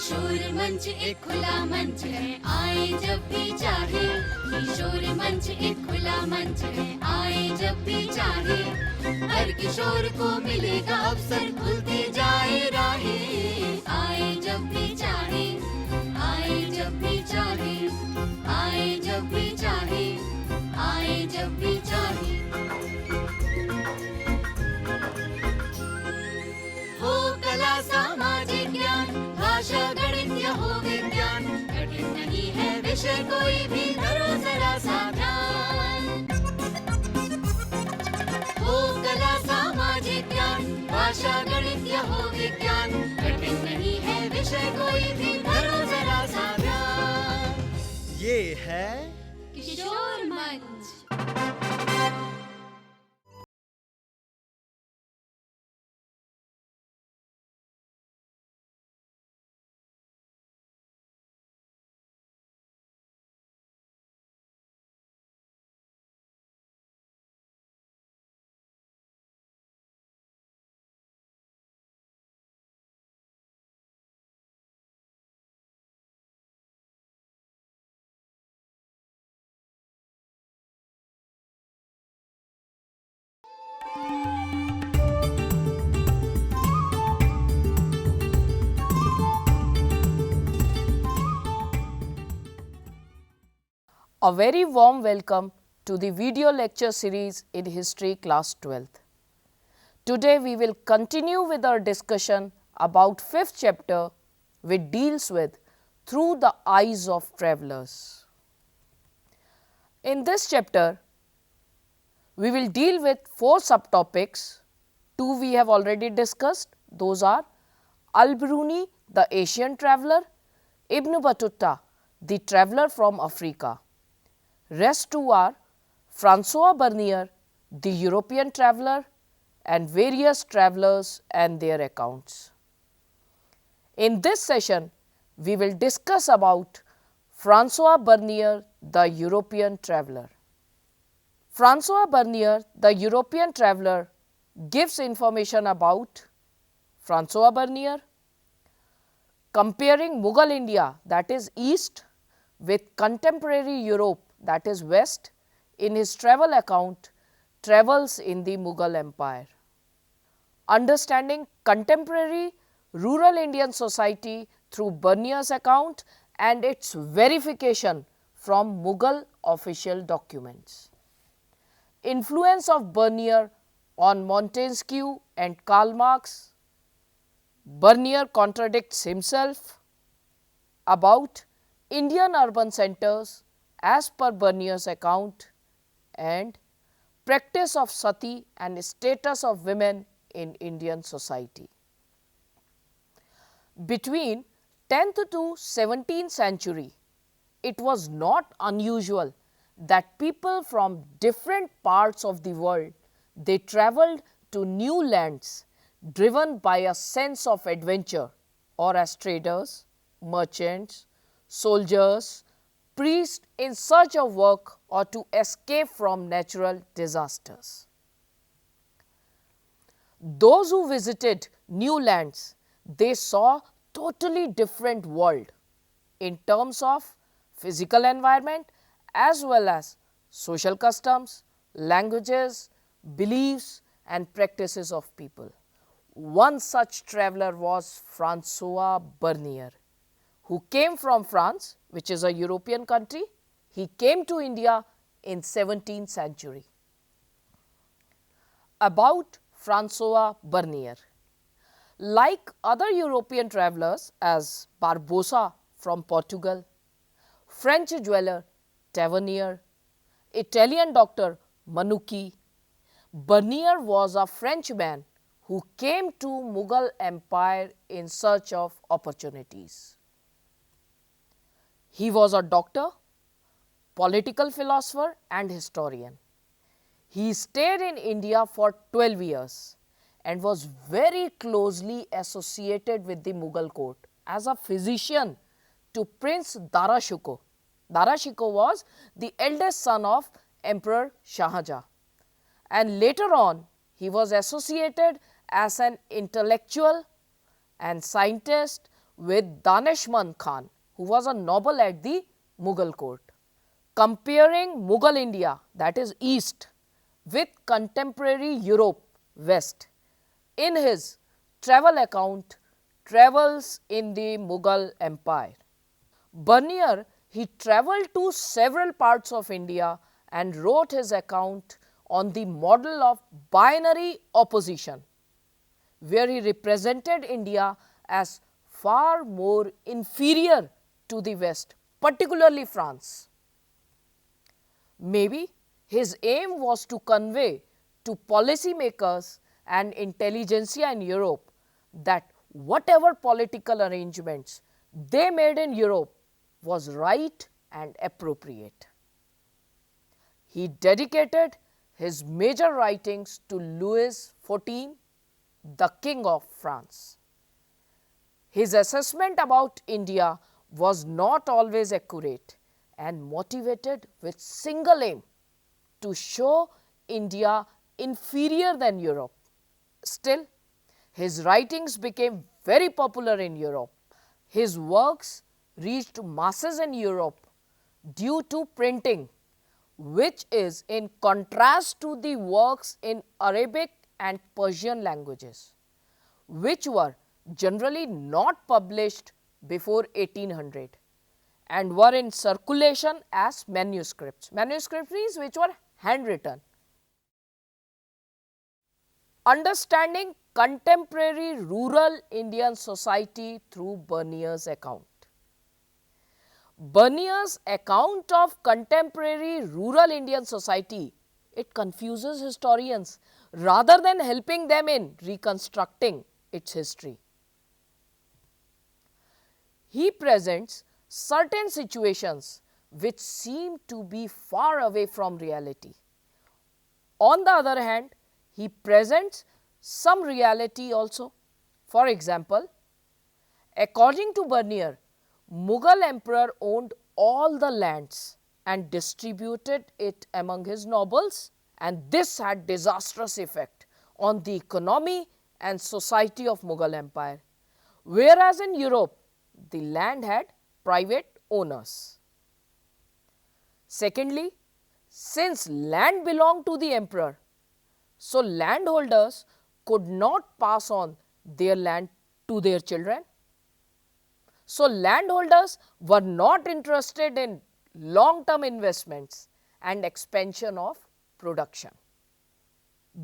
किशोर मंच एक खुला मंच है, आए जब भी चाहे। किशोर मंच एक खुला मंच है, आए जब भी चाहे। हर किशोर को मिलेगा अवसर, खुलती जाए राहें। आए जब भी चाहे, आए जब भी चाहे, आए जब भी चाहे, आए जब भी चाहे। हो कला सामाजिक ज्ञान, भाषा गणित या हो विज्ञान, कठिन नहीं है विषय कोई भी, करो जरा सा ध्यान। हो कला सामाजिक ज्ञान, भाषा गणित या हो विज्ञान, कठिन नहीं है विषय कोई भी, करो जरा सा ध्यान। ये है किशोर मंच। A very warm welcome to the video lecture series in History Class 12th. Today we will continue with our discussion about 5th chapter, which deals with Through the Eyes of Travelers. In this chapter, we will deal with 4 subtopics. 2 we have already discussed. Those are Al-Biruni, the Asian traveler, Ibn Battuta, the traveler from Africa. Rest 2 are Francois Bernier, the European traveler, and various travelers and their accounts. In this session, we will discuss about Francois Bernier, the European traveler. Francois Bernier, the European traveler, gives information about Francois Bernier, comparing Mughal India, that is East, with contemporary Europe, that is West, in his travel account, Travels in the Mughal Empire. Understanding contemporary rural Indian society through Bernier's account and its verification from Mughal official documents. Influence of Bernier on Montesquieu and Karl Marx. Bernier contradicts himself. About Indian urban centers as per Bernier's account, and practice of sati and status of women in Indian society. Between 10th to 17th century, it was not unusual that people from different parts of the world, they travelled to new lands driven by a sense of adventure, or as traders, merchants, soldiers, priests in search of work or to escape from natural disasters. Those who visited new lands, they saw totally different world in terms of physical environment as well as social customs, languages, beliefs and practices of people. One such traveler was Francois Bernier, who came from France, which is a European country. He came to India in 17th century. About Francois Bernier. Like other European travelers as Barbosa from Portugal, French jeweler Tavernier, Italian doctor Manucci, Bernier was a Frenchman who came to Mughal Empire in search of opportunities. He was a doctor, political philosopher and historian. He stayed in India for 12 years and was very closely associated with the Mughal court as a physician to Prince Darashikoh. Darashikoh was the eldest son of Emperor Shah Jahan, and later on he was associated as an intellectual and scientist with Daneshmand Khan, who was a noble at the Mughal court. Comparing Mughal India, that is East, with contemporary Europe, West, in his travel account, Travels in the Mughal Empire. Bernier, he travelled to several parts of India and wrote his account on the model of binary opposition, where he represented India as far more inferior to the West, particularly France. Maybe his aim was to convey to policymakers and intelligentsia in Europe that whatever political arrangements they made in Europe was right and appropriate. He dedicated his major writings to Louis XIV, the King of France. His assessment about India was not always accurate and motivated with single aim to show India inferior than Europe. Still, his writings became very popular in Europe. His works reached masses in Europe due to printing, which is in contrast to the works in Arabic and Persian languages, which were generally not published before 1800 and were in circulation as manuscripts. Manuscripts means which were handwritten. Understanding contemporary rural Indian society through Bernier's account. Bernier's account of contemporary rural Indian society, it confuses historians rather than helping them in reconstructing its history. He presents certain situations which seem to be far away from reality. On the other hand, he presents some reality also. For example, according to Bernier, Mughal emperor owned all the lands and distributed it among his nobles, and this had disastrous effect on the economy and society of Mughal empire, whereas in Europe the land had private owners. Secondly, since land belonged to the emperor, so landholders could not pass on their land to their children. So landholders were not interested in long-term investments and expansion of production.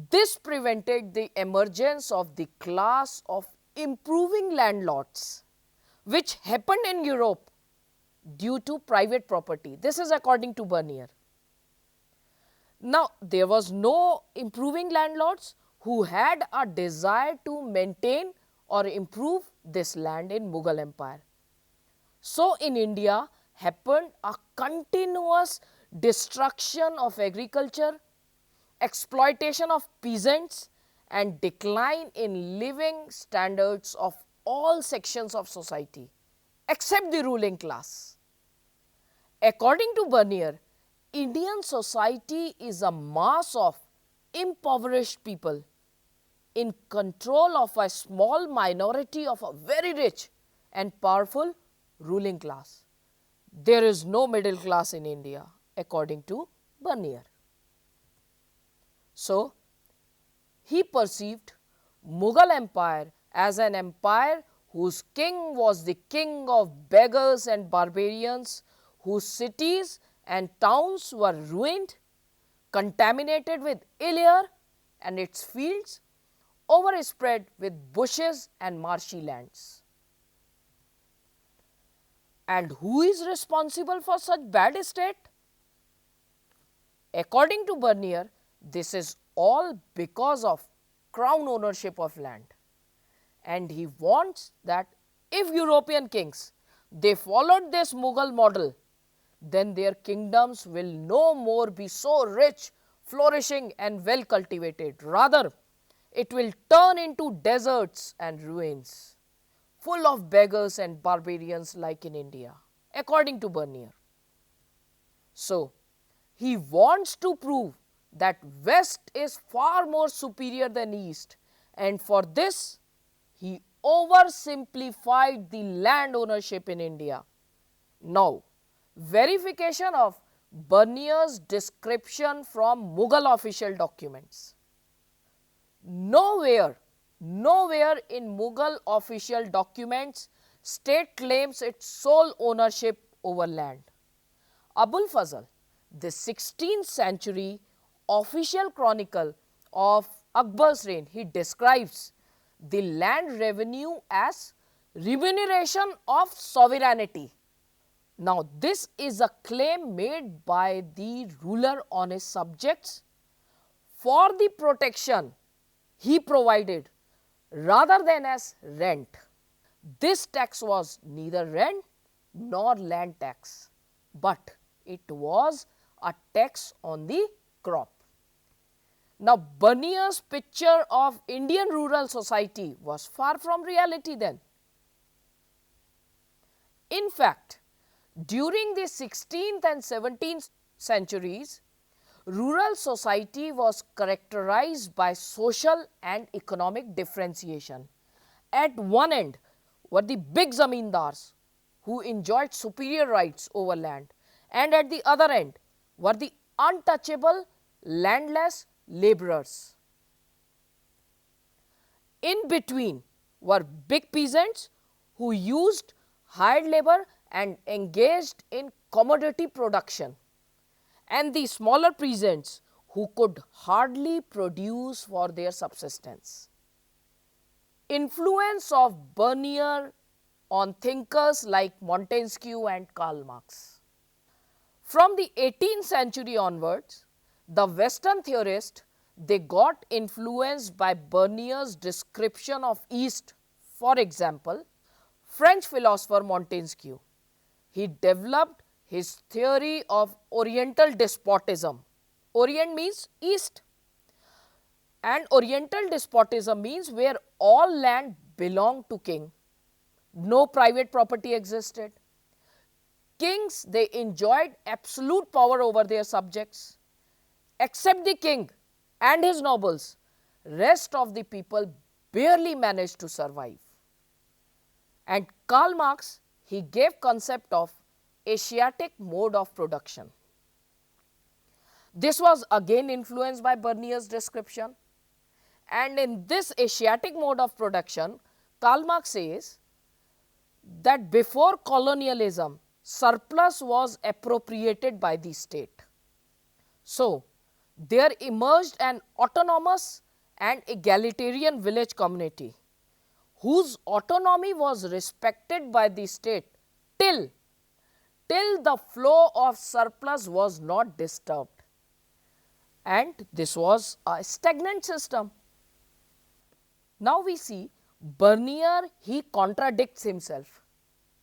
This prevented the emergence of the class of improving landlords, which happened in Europe due to private property. This is according to Bernier. Now, there was no improving landlords who had a desire to maintain or improve this land in Mughal empire. So, in India happened a continuous destruction of agriculture, exploitation of peasants and decline in living standards of all sections of society except the ruling class. According to Bernier, Indian society is a mass of impoverished people in control of a small minority of a very rich and powerful ruling class. There is no middle class in India, according to Bernier. So, he perceived Mughal empire as an empire whose king was the king of beggars and barbarians, whose cities and towns were ruined, contaminated with ill air, and its fields overspread with bushes and marshy lands. And who is responsible for such bad state? According to Bernier, this is all because of crown ownership of land. And he wants that if European kings, they followed this Mughal model, then their kingdoms will no more be so rich, flourishing and well cultivated. Rather, it will turn into deserts and ruins, full of beggars and barbarians like in India, according to Bernier. So, he wants to prove that West is far more superior than East, and for this, he oversimplified the land ownership in India. Now, verification of Bernier's description from Mughal official documents. Nowhere in Mughal official documents state claims its sole ownership over land. Abul Fazl, the 16th century official chronicle of Akbar's reign, he describes the land revenue as remuneration of sovereignty. Now, this is a claim made by the ruler on his subjects for the protection he provided rather than as rent. This tax was neither rent nor land tax, but it was a tax on the crop. Now, Bernier's picture of Indian rural society was far from reality then. In fact, during the 16th and 17th centuries, rural society was characterized by social and economic differentiation. At one end were the big zamindars who enjoyed superior rights over land, and at the other end were the untouchable landless laborers. In between were big peasants who used hired labor and engaged in commodity production, and the smaller peasants who could hardly produce for their subsistence. Influence of Bernier on thinkers like Montesquieu and Karl Marx. From the 18th century onwards, the Western theorists, they got influenced by Bernier's description of East. For example, French philosopher Montesquieu, he developed his theory of Oriental despotism. Orient means East, and Oriental despotism means where all land belonged to king. No private property existed. Kings, they enjoyed absolute power over their subjects. Except the king and his nobles, rest of the people barely managed to survive. And Karl Marx, he gave concept of Asiatic mode of production. This was again influenced by Bernier's description, and in this Asiatic mode of production, Karl Marx says that before colonialism, surplus was appropriated by the state. So, there emerged an autonomous and egalitarian village community whose autonomy was respected by the state till the flow of surplus was not disturbed, and this was a stagnant system. Now, we see Bernier, he contradicts himself.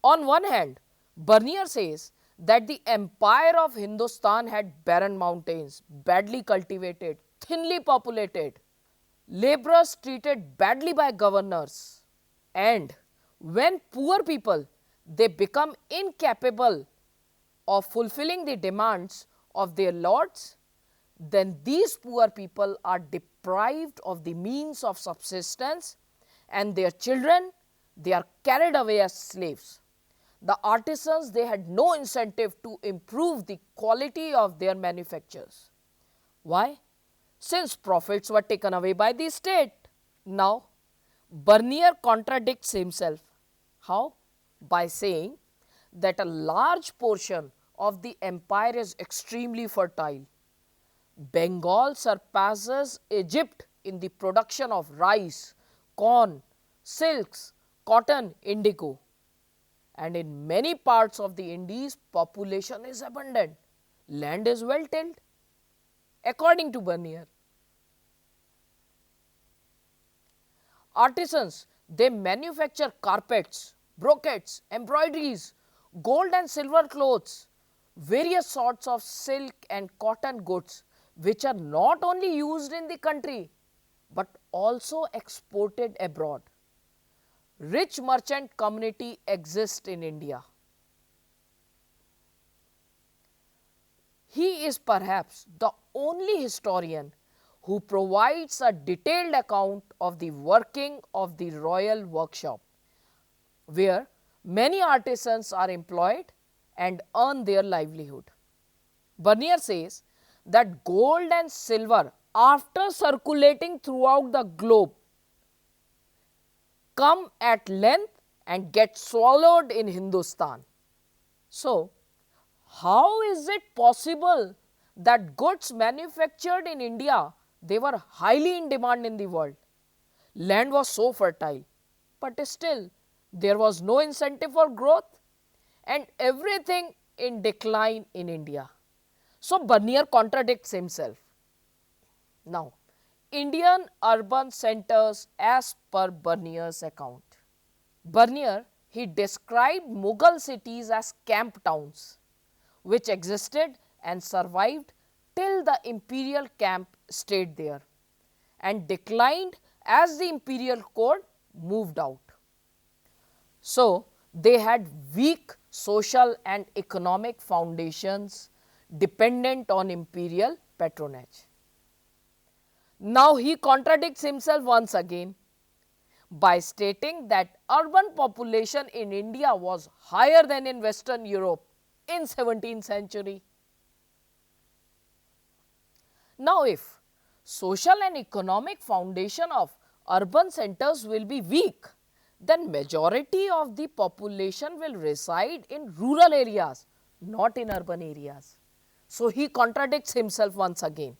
On one hand, Bernier says that the empire of Hindustan had barren mountains, badly cultivated, thinly populated, laborers treated badly by governors, and when poor people, they become incapable of fulfilling the demands of their lords, then these poor people are deprived of the means of subsistence, and their children, they are carried away as slaves. The artisans, they had no incentive to improve the quality of their manufactures. Why? Since profits were taken away by the state. Now, Bernier contradicts himself. How? By saying that a large portion of the empire is extremely fertile. Bengal surpasses Egypt in the production of rice, corn, silks, cotton, indigo. And in many parts of the Indies, population is abundant. Land is well tilled, according to Bernier. Artisans, they manufacture carpets, brocades, embroideries, gold and silver clothes, various sorts of silk and cotton goods which are not only used in the country but also exported abroad. Rich merchant community exists in India. He is perhaps the only historian who provides a detailed account of the working of the royal workshop, where many artisans are employed and earn their livelihood. Bernier says that gold and silver, after circulating throughout the globe, come at length and get swallowed in Hindustan. So, how is it possible that goods manufactured in India, they were highly in demand in the world? Land was so fertile, but still there was no incentive for growth and everything in decline in India. So, Bernier contradicts himself. Now, Indian urban centers as per Bernier's account. Bernier, he described Mughal cities as camp towns, which existed and survived till the imperial camp stayed there and declined as the imperial court moved out. So, they had weak social and economic foundations dependent on imperial patronage. Now, he contradicts himself once again by stating that urban population in India was higher than in Western Europe in 17th century. Now, if social and economic foundation of urban centers will be weak, then majority of the population will reside in rural areas, not in urban areas. So, he contradicts himself once again.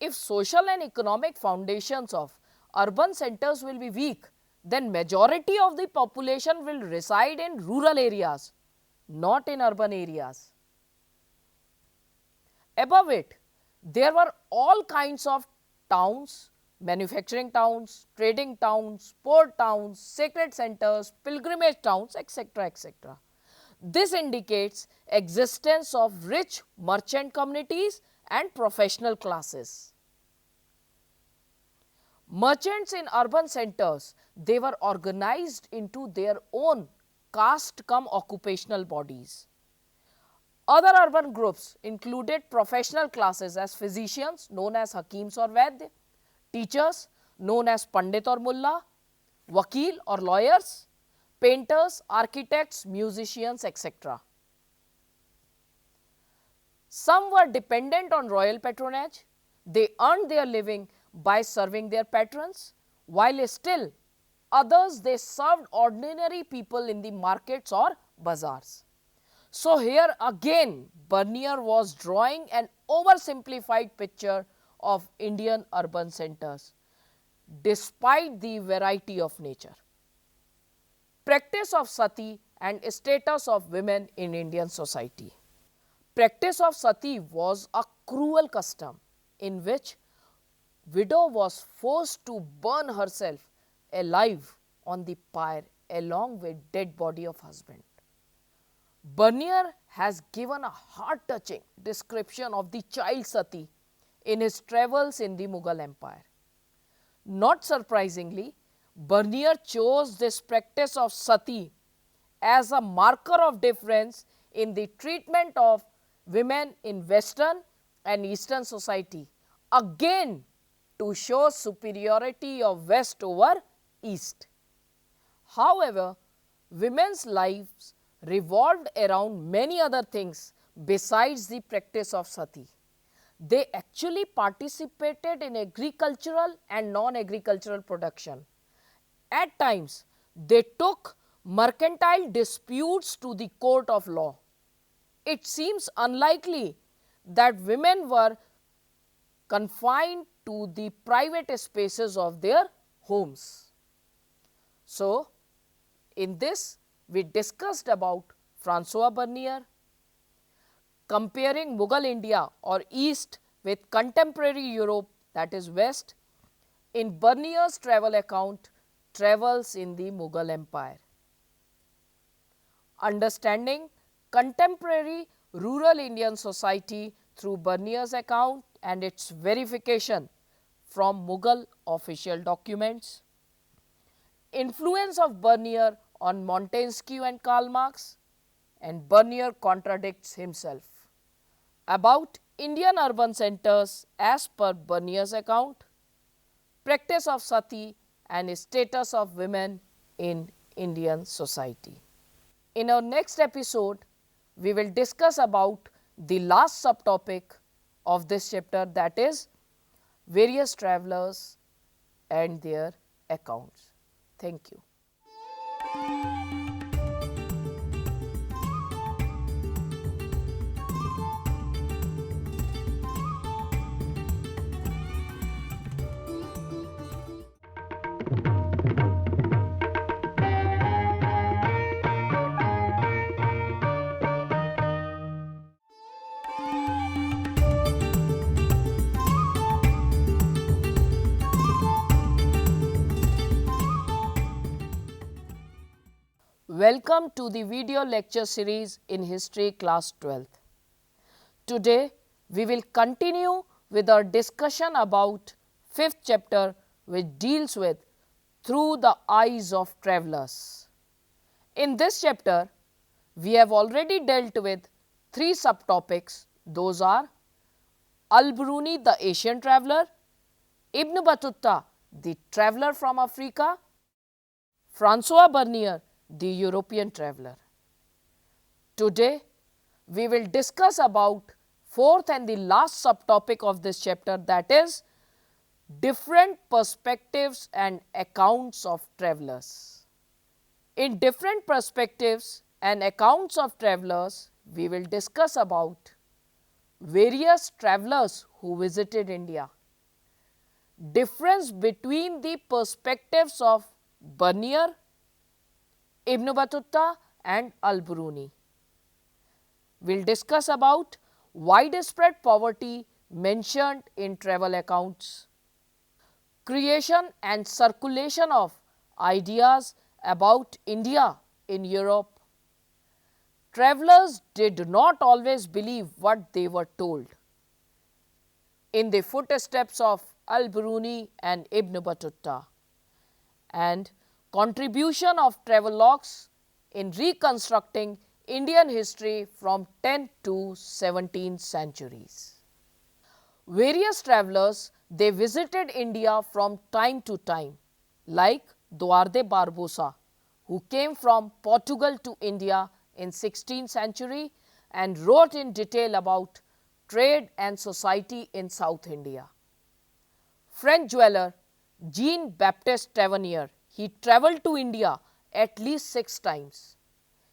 If social and economic foundations of urban centers will be weak, then majority of the population will reside in rural areas, not in urban areas. Above it, there were all kinds of towns, manufacturing towns, trading towns, port towns, sacred centers, pilgrimage towns, etc., etc. This indicates existence of rich merchant communities and professional classes. Merchants in urban centers, they were organized into their own caste cum occupational bodies. Other urban groups included professional classes as physicians known as Hakims or Vaidya, teachers known as Pandit or Mullah, Wakil or lawyers, painters, architects, musicians, etc. Some were dependent on royal patronage. They earned their living by serving their patrons, while still others they served ordinary people in the markets or bazaars. So, here again Bernier was drawing an oversimplified picture of Indian urban centers despite the variety of nature. Practice of sati and status of women in Indian society. Practice of sati was a cruel custom in which widow was forced to burn herself alive on the pyre along with dead body of husband. Bernier has given a heart-touching description of the child sati in his travels in the Mughal Empire. Not surprisingly, Bernier chose this practice of sati as a marker of difference in the treatment of women in Western and Eastern society, again to show superiority of West over East. However, women's lives revolved around many other things besides the practice of sati. They actually participated in agricultural and non-agricultural production. At times, they took mercantile disputes to the court of law. It seems unlikely that women were confined to the private spaces of their homes. So, in this we discussed about Francois Bernier, comparing Mughal India or East with contemporary Europe, that is West. In Bernier's travel account, travels in the Mughal Empire. Understanding contemporary rural Indian society through Burnier's account and its verification from Mughal official documents. Influence of Burnier on Montesquieu and Karl Marx, and Burnier contradicts himself. About Indian urban centers as per Burnier's account, practice of sati and status of women in Indian society. In our next episode, we will discuss about the last subtopic of this chapter, that is various travelers and their accounts. Thank you. Welcome to the video lecture series in History Class 12th. Today, we will continue with our discussion about 5th chapter, which deals with Through the Eyes of Travelers. In this chapter, we have already dealt with 3 subtopics. Those are Al-Biruni, the Asian traveler; Ibn Battuta, the traveler from Africa; Francois Bernier, the European traveler. Today, we will discuss about 4th and the last subtopic of this chapter, that is different perspectives and accounts of travelers. In different perspectives and accounts of travelers, we will discuss about various travelers who visited India, difference between the perspectives of Bernier, Ibn Battuta and Al-Biruni. We will discuss about widespread poverty mentioned in travel accounts, creation and circulation of ideas about India in Europe. Travelers did not always believe what they were told. In the footsteps of Al-Biruni and Ibn Battuta, and contribution of travelogues in reconstructing Indian history from 10th to 17th centuries. Various travelers, they visited India from time to time, like Duarte Barbosa, who came from Portugal to India in 16th century and wrote in detail about trade and society in South India. French jeweler Jean-Baptiste Tavernier, he travelled to India at least 6 times.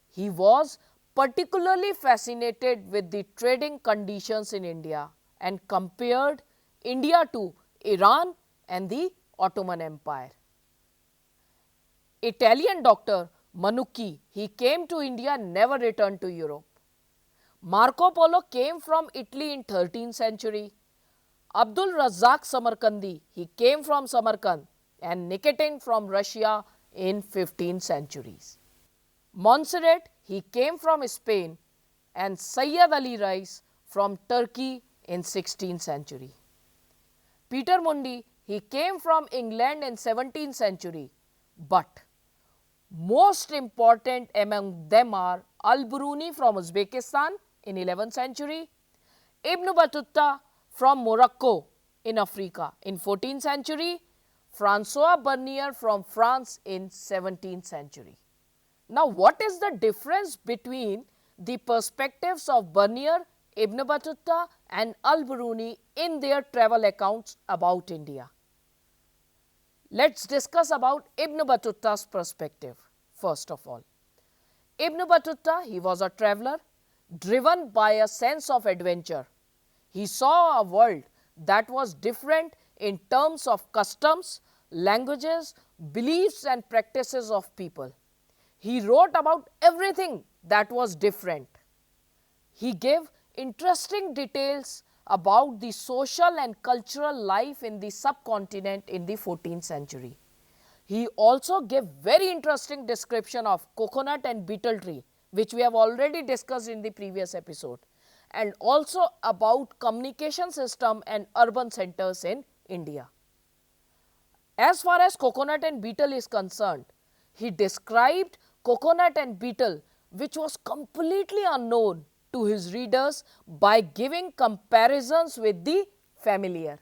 He was particularly fascinated with the trading conditions in India and compared India to Iran and the Ottoman Empire. Italian doctor Manucci, he came to India and never returned to Europe. Marco Polo came from Italy in 13th century. Abdul Razzaq Samarkandi, he came from Samarkand, and Nikitin from Russia in 15th centuries. Montserrat, he came from Spain, and Sayyid Ali Rais from Turkey in 16th century. Peter Mundi, he came from England in 17th century, but most important among them are Al-Biruni from Uzbekistan in 11th century, Ibn Battuta from Morocco in Africa in 14th century, Francois Bernier from France in 17th century. Now, what is the difference between the perspectives of Bernier, Ibn Battuta and Al-Biruni in their travel accounts about India? Let us discuss about Ibn Battuta's perspective first of all. Ibn Battuta, he was a traveler driven by a sense of adventure. He saw a world that was different in terms of customs, languages, beliefs and practices of people. He wrote about everything that was different. He gave interesting details about the social and cultural life in the subcontinent in the 14th century. He also gave very interesting description of coconut and betel tree, which we have already discussed in the previous episode, and also about communication system and urban centers in India. As far as coconut and betel is concerned, he described coconut and betel, which was completely unknown to his readers, by giving comparisons with the familiar.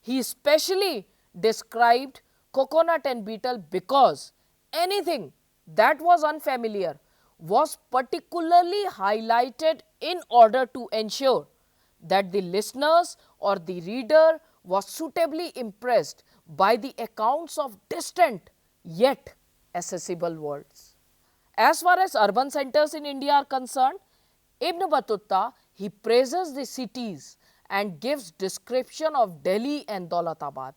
He especially described coconut and betel because anything that was unfamiliar was particularly highlighted in order to ensure that the listeners or the reader was suitably impressed by the accounts of distant yet accessible worlds. As far as urban centers in India are concerned, Ibn Battuta, he praises the cities and gives description of Delhi and Daulatabad.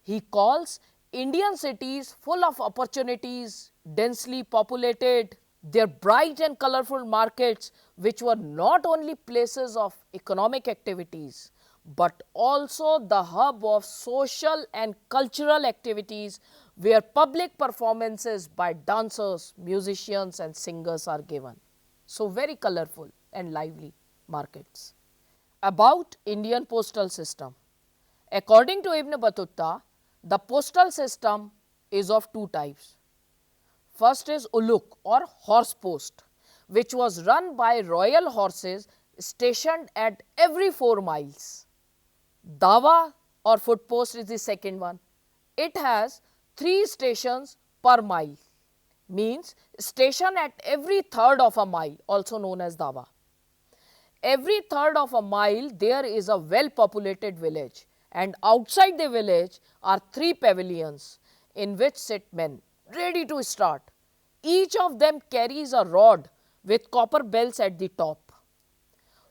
He calls Indian cities full of opportunities, densely populated, their bright and colorful markets, which were not only places of economic activities, but also the hub of social and cultural activities where public performances by dancers, musicians and singers are given. So, very colorful and lively markets. About Indian postal system. According to Ibn Battuta, the postal system is of two types. First is Uluk or horse post, which was run by royal horses stationed at every 4 miles. Dawa or foot post is the second one. It has 3 stations per mile, means station at every third of a mile, also known as Dawa. Every third of a mile there is a well populated village, and outside the village are 3 pavilions in which sit men ready to start. Each of them carries a rod with copper bells at the top.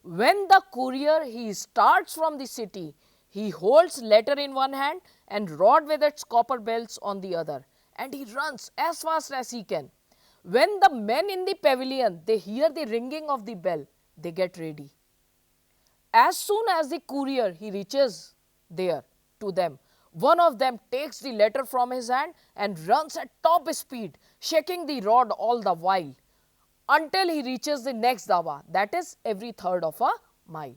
When the courier he starts from the city, he holds letter in one hand and rod with its copper bells on the other, and he runs as fast as he can. When the men in the pavilion, they hear the ringing of the bell, they get ready. As soon as the courier he reaches there to them, one of them takes the letter from his hand and runs at top speed, shaking the rod all the while, until he reaches the next dawa, that is every third of a mile.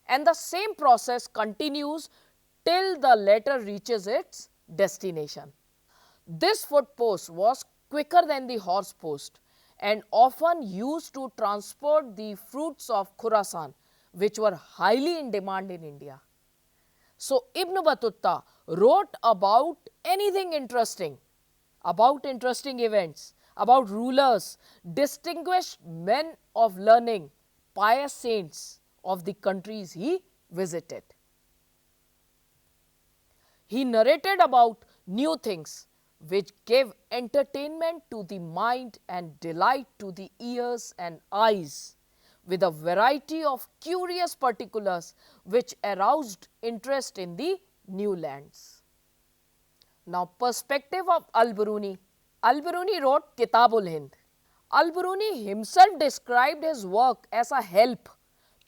And the same process continues till the letter reaches its destination. This foot post was quicker than the horse post and often used to transport the fruits of Khurasan, which were highly in demand in India. So, Ibn Battuta wrote about anything interesting, about interesting events, about rulers, distinguished men of learning, pious saints of the countries he visited. He narrated about new things which gave entertainment to the mind and delight to the ears and eyes, with a variety of curious particulars which aroused interest in the new lands. Now, perspective of Al-Biruni. Al-Biruni wrote Kitabul Hind. Al-Biruni himself described his work as a help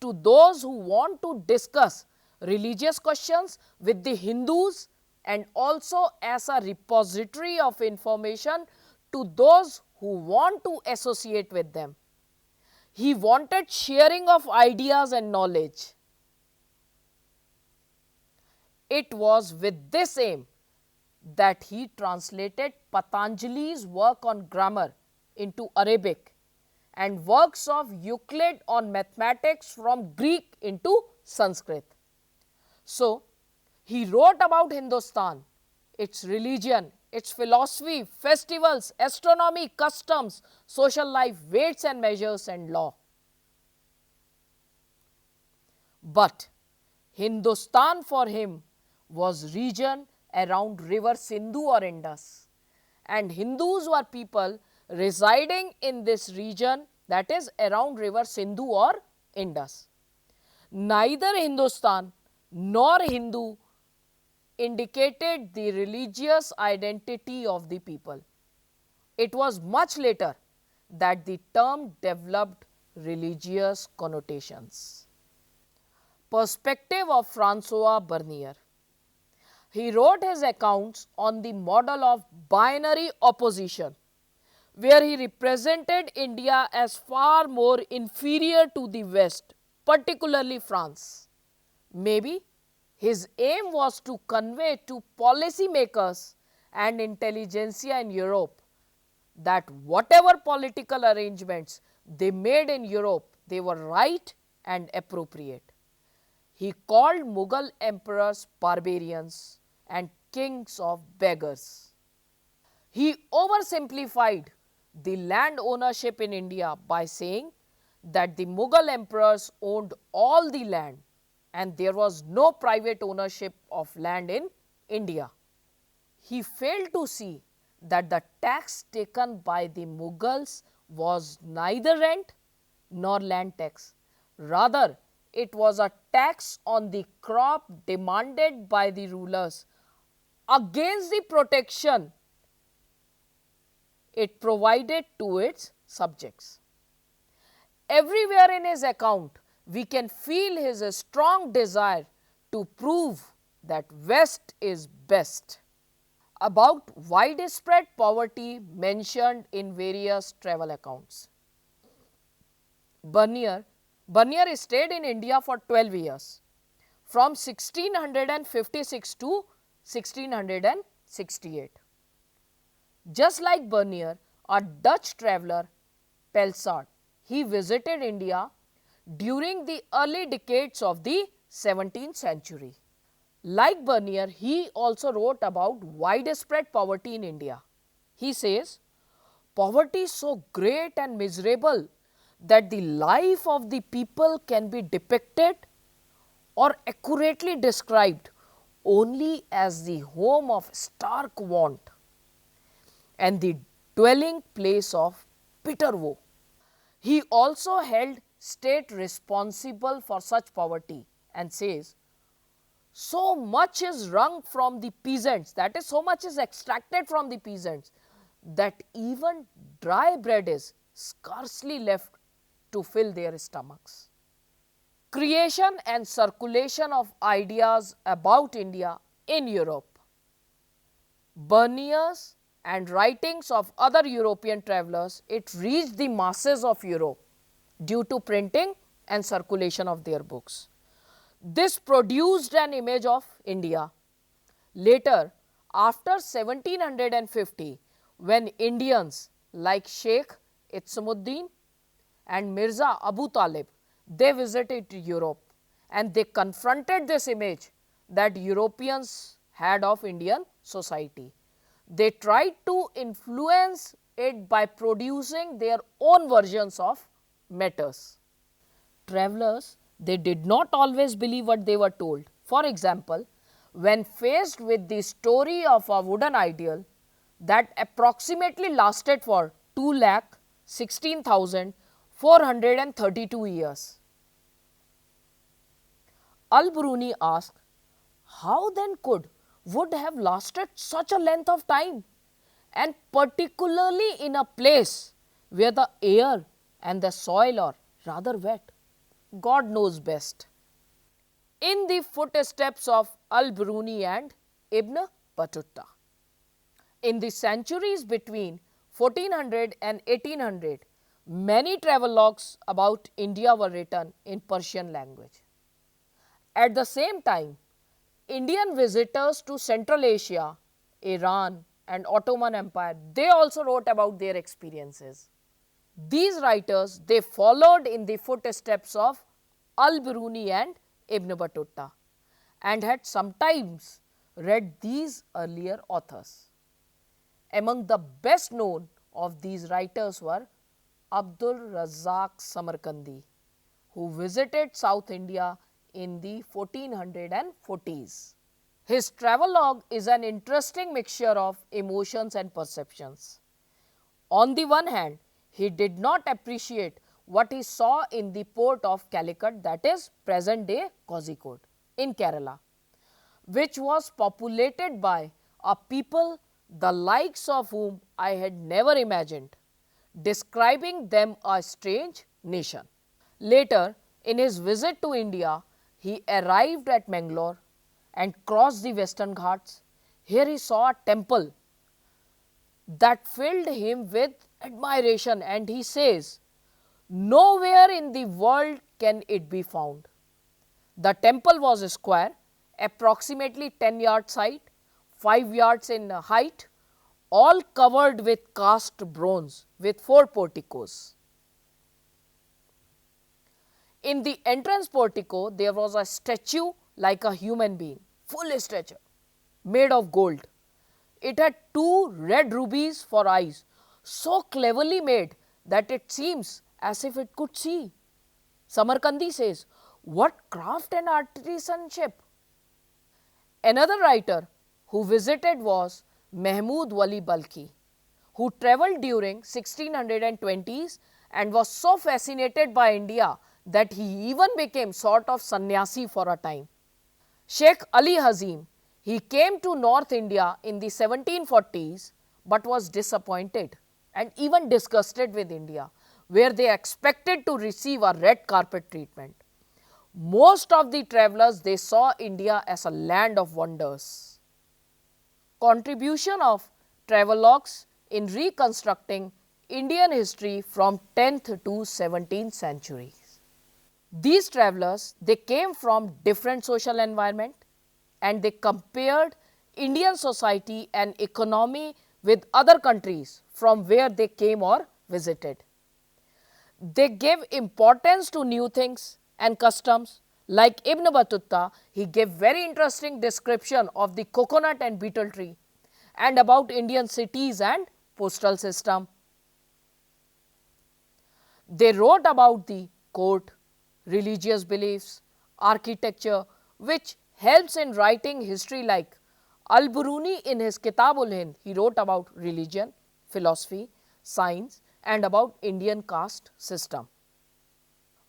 to those who want to discuss religious questions with the Hindus, and also as a repository of information to those who want to associate with them. He wanted sharing of ideas and knowledge. It was with this aim that he translated Patanjali's work on grammar into Arabic and works of Euclid on mathematics from Greek into Sanskrit. So, he wrote about Hindustan, its religion, its philosophy, festivals, astronomy, customs, social life, weights and measures and law. But Hindustan for him was region around river Sindhu or Indus, and Hindus were people residing in this region, that is around river Sindhu or Indus. Neither Hindustan nor Hindu indicated the religious identity of the people. It was much later that the term developed religious connotations. Perspective of Francois Bernier. He wrote his accounts on the model of binary opposition, where he represented India as far more inferior to the West, particularly France. Maybe his aim was to convey to policymakers and intelligentsia in Europe that whatever political arrangements they made in Europe, they were right and appropriate. He called Mughal emperors barbarians and kings of beggars. He oversimplified the land ownership in India by saying that the Mughal emperors owned all the land and there was no private ownership of land in India. He failed to see that the tax taken by the Mughals was neither rent nor land tax. Rather, it was a tax on the crop demanded by the rulers against the protection it provided to its subjects. Everywhere in his account, we can feel his strong desire to prove that West is best. About widespread poverty mentioned in various travel accounts. Bernier stayed in India for 12 years, from 1656 to 1668. Just like Bernier, a Dutch traveller, Pelsart, he visited India during the early decades of the 17th century. Like Bernier, he also wrote about widespread poverty in India. He says, "Poverty is so great and miserable that the life of the people can be depicted or accurately described only as the home of stark want and the dwelling place of bitter woe." He also held state responsible for such poverty and says, "So much is wrung from the peasants, that is, so much is extracted from the peasants, that even dry bread is scarcely left to fill their stomachs." Creation and circulation of ideas about India in Europe. Bernier's and writings of other European travellers, it reached the masses of Europe due to printing and circulation of their books. This produced an image of India. Later, after 1750, when Indians like Sheikh Itsamuddin and Mirza Abu Talib, they visited Europe and they confronted this image that Europeans had of Indian society. They tried to influence it by producing their own versions of matters. Travellers, they did not always believe what they were told. For example, when faced with the story of a wooden idol that approximately lasted for 2,16,432 years, Al-Biruni asked, how then could wood have lasted such a length of time, and particularly in a place where the air and the soil are rather wet? God knows best. In the footsteps of Al-Biruni and Ibn Battuta. In the centuries between 1400 and 1800, many travelogues about India were written in Persian language. At the same time, Indian visitors to Central Asia, Iran and Ottoman Empire, they also wrote about their experiences. These writers, they followed in the footsteps of Al-Biruni and Ibn Battuta and had sometimes read these earlier authors. Among the best known of these writers were Abdul Razzaq Samarkandi, who visited South India in the 1440s. His travelogue is an interesting mixture of emotions and perceptions. On the one hand, he did not appreciate what he saw in the port of Calicut, that is present day Kozhikode in Kerala, which was populated by a people the likes of whom I had never imagined, describing them a strange nation. Later, in his visit to India, he arrived at Mangalore and crossed the Western Ghats. Here he saw a temple that filled him with admiration, and he says, "Nowhere in the world can it be found." The temple was square, approximately 10 yards height, 5 yards in height, all covered with cast bronze with 4 porticos. In the entrance portico, there was a statue like a human being, full stature, made of gold. It had 2 red rubies for eyes, so cleverly made that it seems as if it could see. Samarkandi says, "What craft and artisanship!" Another writer who visited was Mahmud Wali Balkhi, who travelled during 1620s and was so fascinated by India that he even became sort of sannyasi for a time. Sheikh Ali Hazim, he came to North India in the 1740s but was disappointed and even disgusted with India, where they expected to receive a red carpet treatment. Most of the travellers, they saw India as a land of wonders. Contribution of travelogues in reconstructing Indian history from 10th to 17th centuries. These travellers, they came from different social environment and they compared Indian society and economy with other countries from where they came or visited. They gave importance to new things and customs. Like Ibn Battuta, he gave very interesting description of the coconut and betel tree and about Indian cities and postal system. They wrote about the court, religious beliefs, architecture, which helps in writing history. Like Al-Biruni in his Kitabul Hind, he wrote about religion, philosophy, science and about Indian caste system.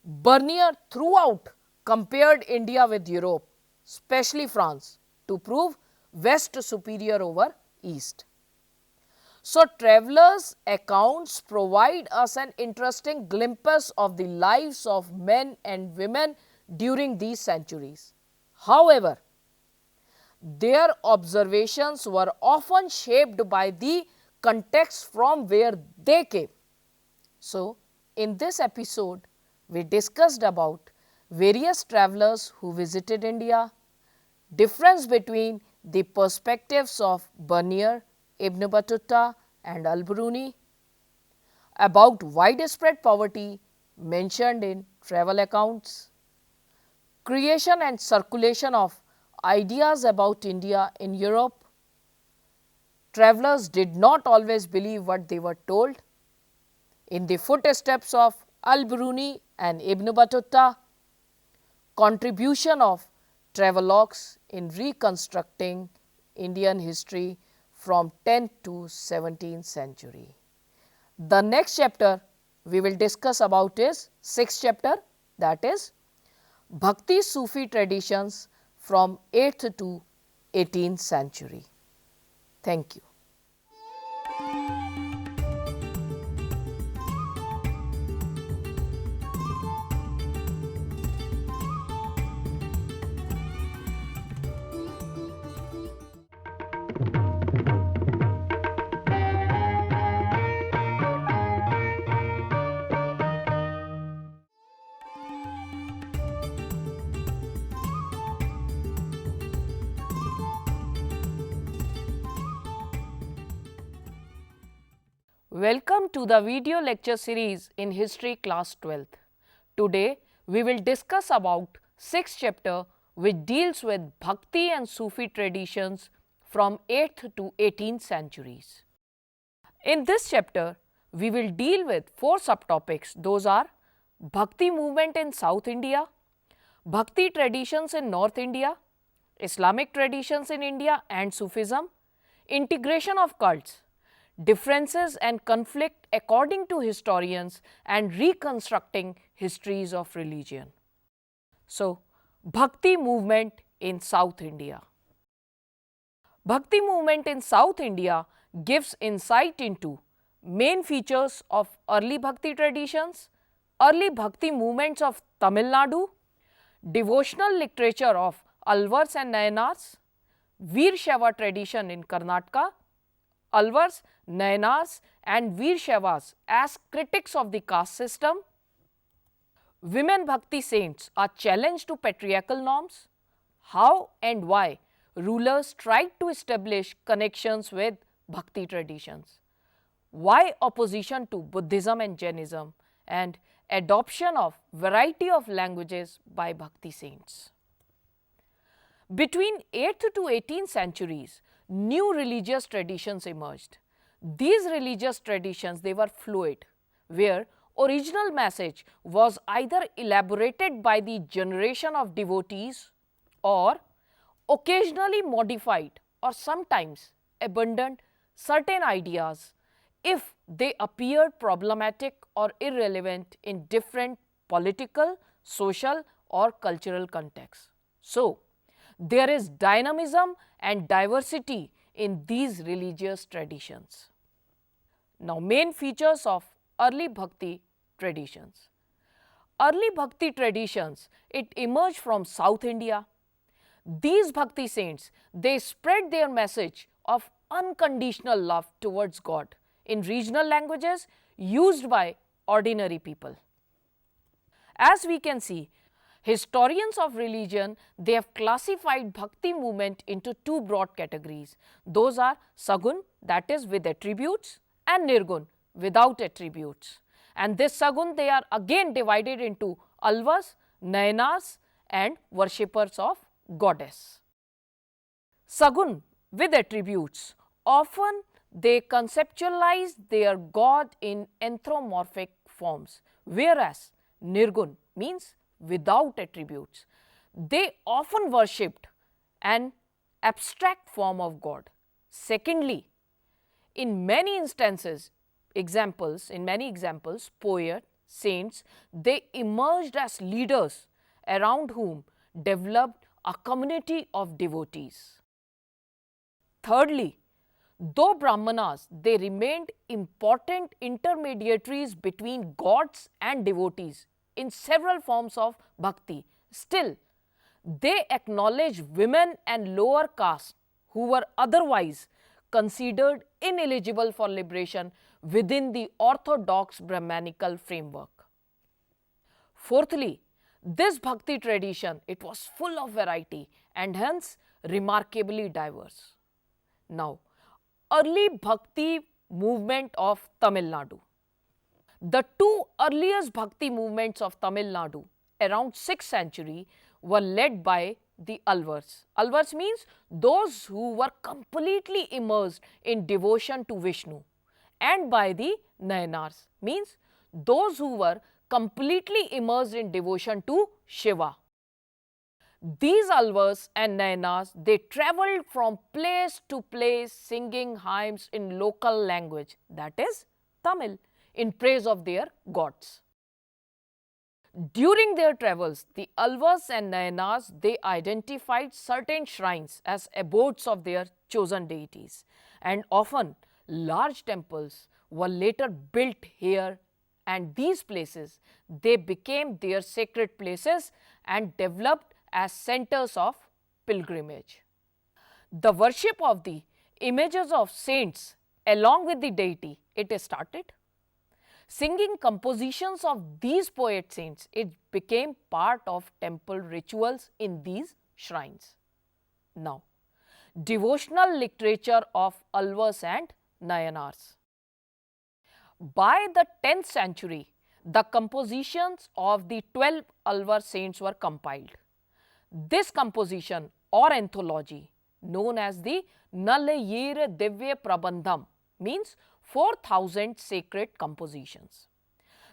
Bernier throughout compared India with Europe, especially France, to prove West superior over East. So, travellers' accounts provide us an interesting glimpse of the lives of men and women during these centuries. However, their observations were often shaped by the context from where they came. So, in this episode, we discussed about various travellers who visited India, difference between the perspectives of Bernier, Ibn Battuta and Al-Biruni, about widespread poverty mentioned in travel accounts, creation and circulation of ideas about India in Europe. Travellers did not always believe what they were told. In the footsteps of Al-Biruni and Ibn Battuta, contribution of travelogues in reconstructing Indian history from 10th to 17th century. The next chapter we will discuss about is 6th chapter, that is Bhakti Sufi traditions from 8th to 18th century. Thank you. Welcome to the video lecture series in History Class 12th. Today, we will discuss about 6th chapter which deals with Bhakti and Sufi traditions from 8th to 18th centuries. In this chapter, we will deal with 4 subtopics. Those are Bhakti movement in South India, Bhakti traditions in North India, Islamic traditions in India and Sufism, integration of cults, differences and conflict according to historians and reconstructing histories of religion. So, Bhakti movement in South India. Bhakti movement in South India gives insight into main features of early Bhakti traditions, early Bhakti movements of Tamil Nadu, devotional literature of Alvars and Nayanars, Veer Shaiva tradition in Karnataka, Alvars, Nayanars and Veer Shaivas as critics of the caste system, women bhakti saints are challenged to patriarchal norms, how and why rulers tried to establish connections with bhakti traditions, why opposition to Buddhism and Jainism, and adoption of variety of languages by bhakti saints. Between 8th to 18th centuries, new religious traditions emerged. These religious traditions, they were fluid, where original message was either elaborated by the generation of devotees or occasionally modified or sometimes abandoned certain ideas if they appeared problematic or irrelevant in different political, social or cultural contexts. So, there is dynamism and diversity in these religious traditions. Now, main features of early bhakti traditions. Early bhakti traditions, it emerged from South India. These bhakti saints, they spread their message of unconditional love towards God in regional languages used by ordinary people. As we can see, historians of religion, they have classified bhakti movement into two broad categories. Those are Sagun, that is with attributes, and Nirgun, without attributes. And this Sagun, they are again divided into Alvas, Nayanars and worshippers of goddess. Sagun with attributes, often they conceptualize their god in anthropomorphic forms, whereas Nirgun means without attributes. They often worshipped an abstract form of God. Secondly, in many instances, poets, saints, they emerged as leaders around whom developed a community of devotees. Thirdly, though Brahmanas, they remained important intermediaries between gods and devotees in several forms of bhakti, still they acknowledged women and lower castes who were otherwise considered ineligible for liberation within the orthodox Brahmanical framework. Fourthly, this bhakti tradition, it was full of variety and hence remarkably diverse. Now, early bhakti movement of Tamil Nadu. The two earliest bhakti movements of Tamil Nadu around 6th century were led by the Alvars. Alvars means those who were completely immersed in devotion to Vishnu, and by the Nayanars means those who were completely immersed in devotion to Shiva. These Alvars and Nayanars, they travelled from place to place singing hymns in local language, that is Tamil, in praise of their gods. During their travels, the Alvars and Nayanars, they identified certain shrines as abodes of their chosen deities, and often large temples were later built here, and these places, they became their sacred places and developed as centers of pilgrimage. The worship of the images of saints along with the deity, it is started. Singing compositions of these poet saints, it became part of temple rituals in these shrines. Now, devotional literature of Alvars and Nayanars. By the 10th century, the compositions of the 12 Alvar saints were compiled. This composition or anthology, known as the Nalayir Divya Prabandham, means 4,000 sacred compositions.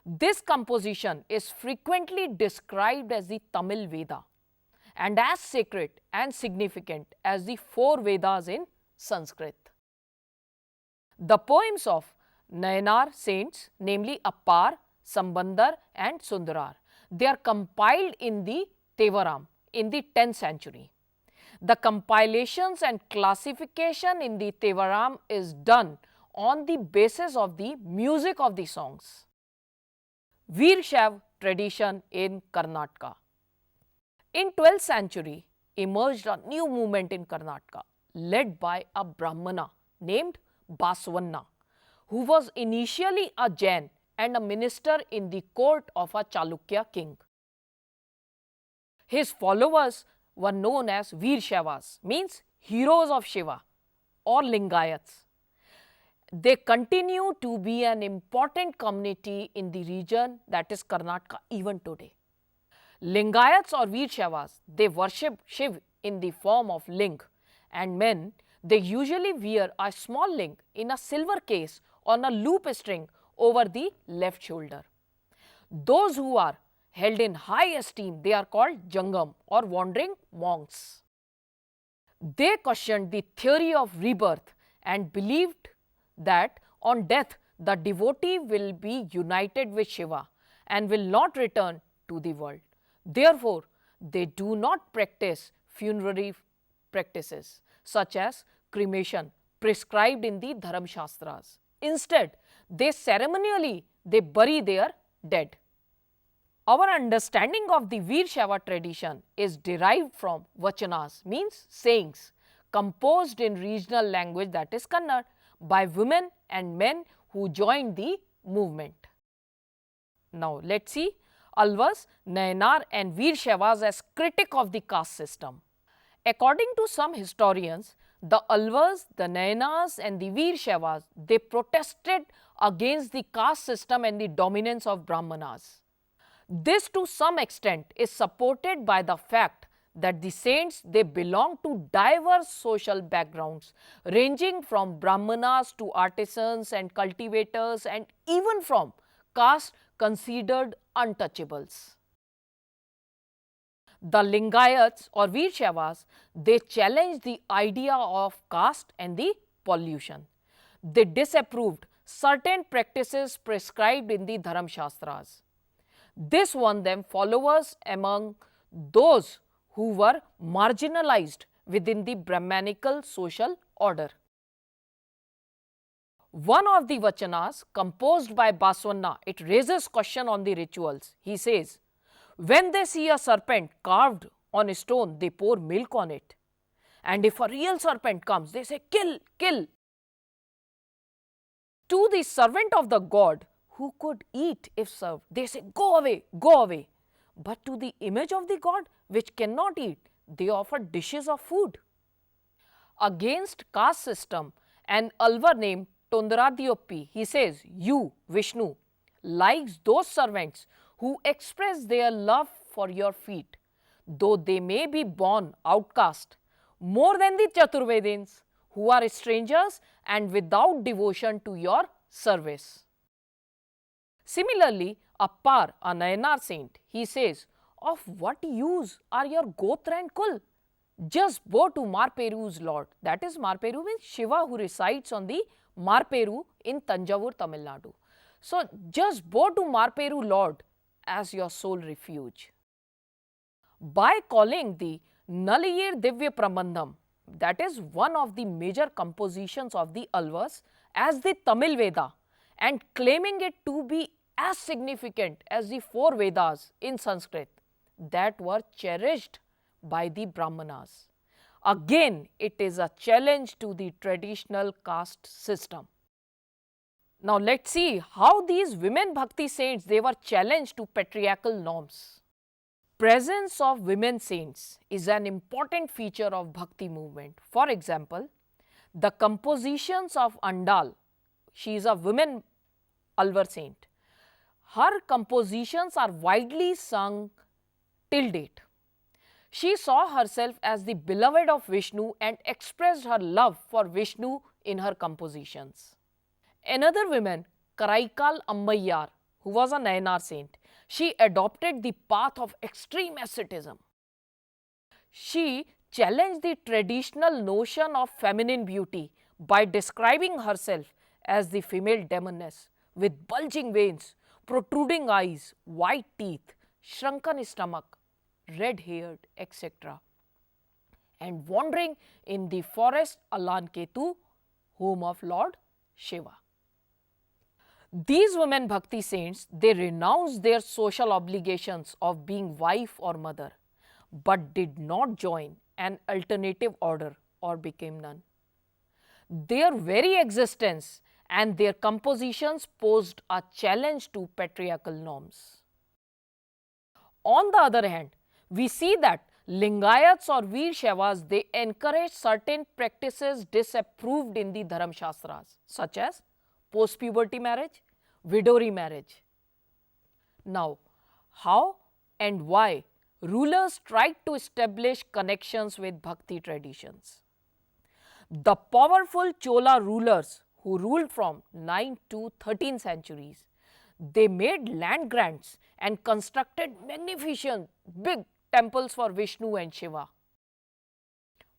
This composition is frequently described as the Tamil Veda and as sacred and significant as the 4 Vedas in Sanskrit. The poems of Nayanar saints, namely Appar, Sambandar and Sundarar, they are compiled in the Tevaram in the 10th century. The compilations and classification in the Tevaram is done on the basis of the music of the songs. Veer Shaiv tradition in Karnataka. In 12th century, emerged a new movement in Karnataka, led by a Brahmana named Baswanna, who was initially a Jain and a minister in the court of a Chalukya king. His followers were known as Veer Shaivas, means heroes of Shiva, or Lingayats. They continue to be an important community in the region, that is Karnataka, even today. Lingayats or Veer Shaivas, they worship Shiv in the form of ling, and men, they usually wear a small ling in a silver case on a loop string over the left shoulder. Those who are held in high esteem, they are called Jangam or wandering monks. They questioned the theory of rebirth and believed that on death the devotee will be united with Shiva and will not return to the world. Therefore, they do not practice funerary practices such as cremation prescribed in the Dharam Shastras. Instead, they ceremonially bury their dead. Our understanding of the Veer Shaiva tradition is derived from vachanas, means sayings, composed in regional language, that is Kannada, by women and men who joined the movement. Now, let us see Alvas, Nayanar and Veer Shaivas as critic of the caste system. According to some historians, the Alvas, the Nayanars and the Veer Shaivas, they protested against the caste system and the dominance of Brahmanas. This to some extent is supported by the fact that the saints, they belong to diverse social backgrounds ranging from Brahmanas to artisans and cultivators and even from caste considered untouchables. The Lingayats or Veer Shaivas, they challenged the idea of caste and the pollution. They disapproved certain practices prescribed in the Dharam Shastras. This won them followers among those who were marginalized within the Brahmanical social order. One of the vachanas composed by Baswanna, it raises question on the rituals. He says, when they see a serpent carved on a stone, they pour milk on it. And if a real serpent comes, they say, kill, kill. To the servant of the god who could eat if served, they say, go away, go away. But to the image of the god which cannot eat, they offer dishes of food. Against caste system, an Alvar named Tondaradiyoppi, he says, you, Vishnu, likes those servants who express their love for your feet, though they may be born outcast, more than the Chaturvedins, who are strangers and without devotion to your service. Similarly, Appar, a Nayanar saint, he says, of what use are your Gotra and Kul? Just bow to Marperu's lord. That is, Marperu means Shiva who resides on the Marperu in Tanjavur, Tamil Nadu. So, just bow to Marperu lord as your sole refuge. By calling the Nalayir Divya Prabandham, that is one of the major compositions of the Alvas, as the Tamil Veda and claiming it to be as significant as the 4 Vedas in Sanskrit that were cherished by the Brahmanas. Again, it is a challenge to the traditional caste system. Now, let us see how these women bhakti saints, they were challenged to patriarchal norms. Presence of women saints is an important feature of bhakti movement. For example, the compositions of Andal, she is a women Alvar saint. Her compositions are widely sung till date. She saw herself as the beloved of Vishnu and expressed her love for Vishnu in her compositions. Another woman, Karaikal Ammayyar, who was a Nayanar saint, she adopted the path of extreme asceticism. She challenged the traditional notion of feminine beauty by describing herself as the female demoness with bulging veins, protruding eyes, white teeth, shrunken stomach, red-haired, etc. and wandering in the forest Alanketu, home of Lord Shiva. These women bhakti saints, they renounced their social obligations of being wife or mother, but did not join an alternative order or became none. Their very existence and their compositions posed a challenge to patriarchal norms. On the other hand, we see that Lingayats or Veer Shaivas, they encourage certain practices disapproved in the Dharam Shastras, such as post-puberty marriage, widow remarriage. Now, how and why rulers tried to establish connections with Bhakti traditions? The powerful Chola rulers who ruled from 9th to 13th centuries, they made land grants and constructed magnificent big temples for Vishnu and Shiva.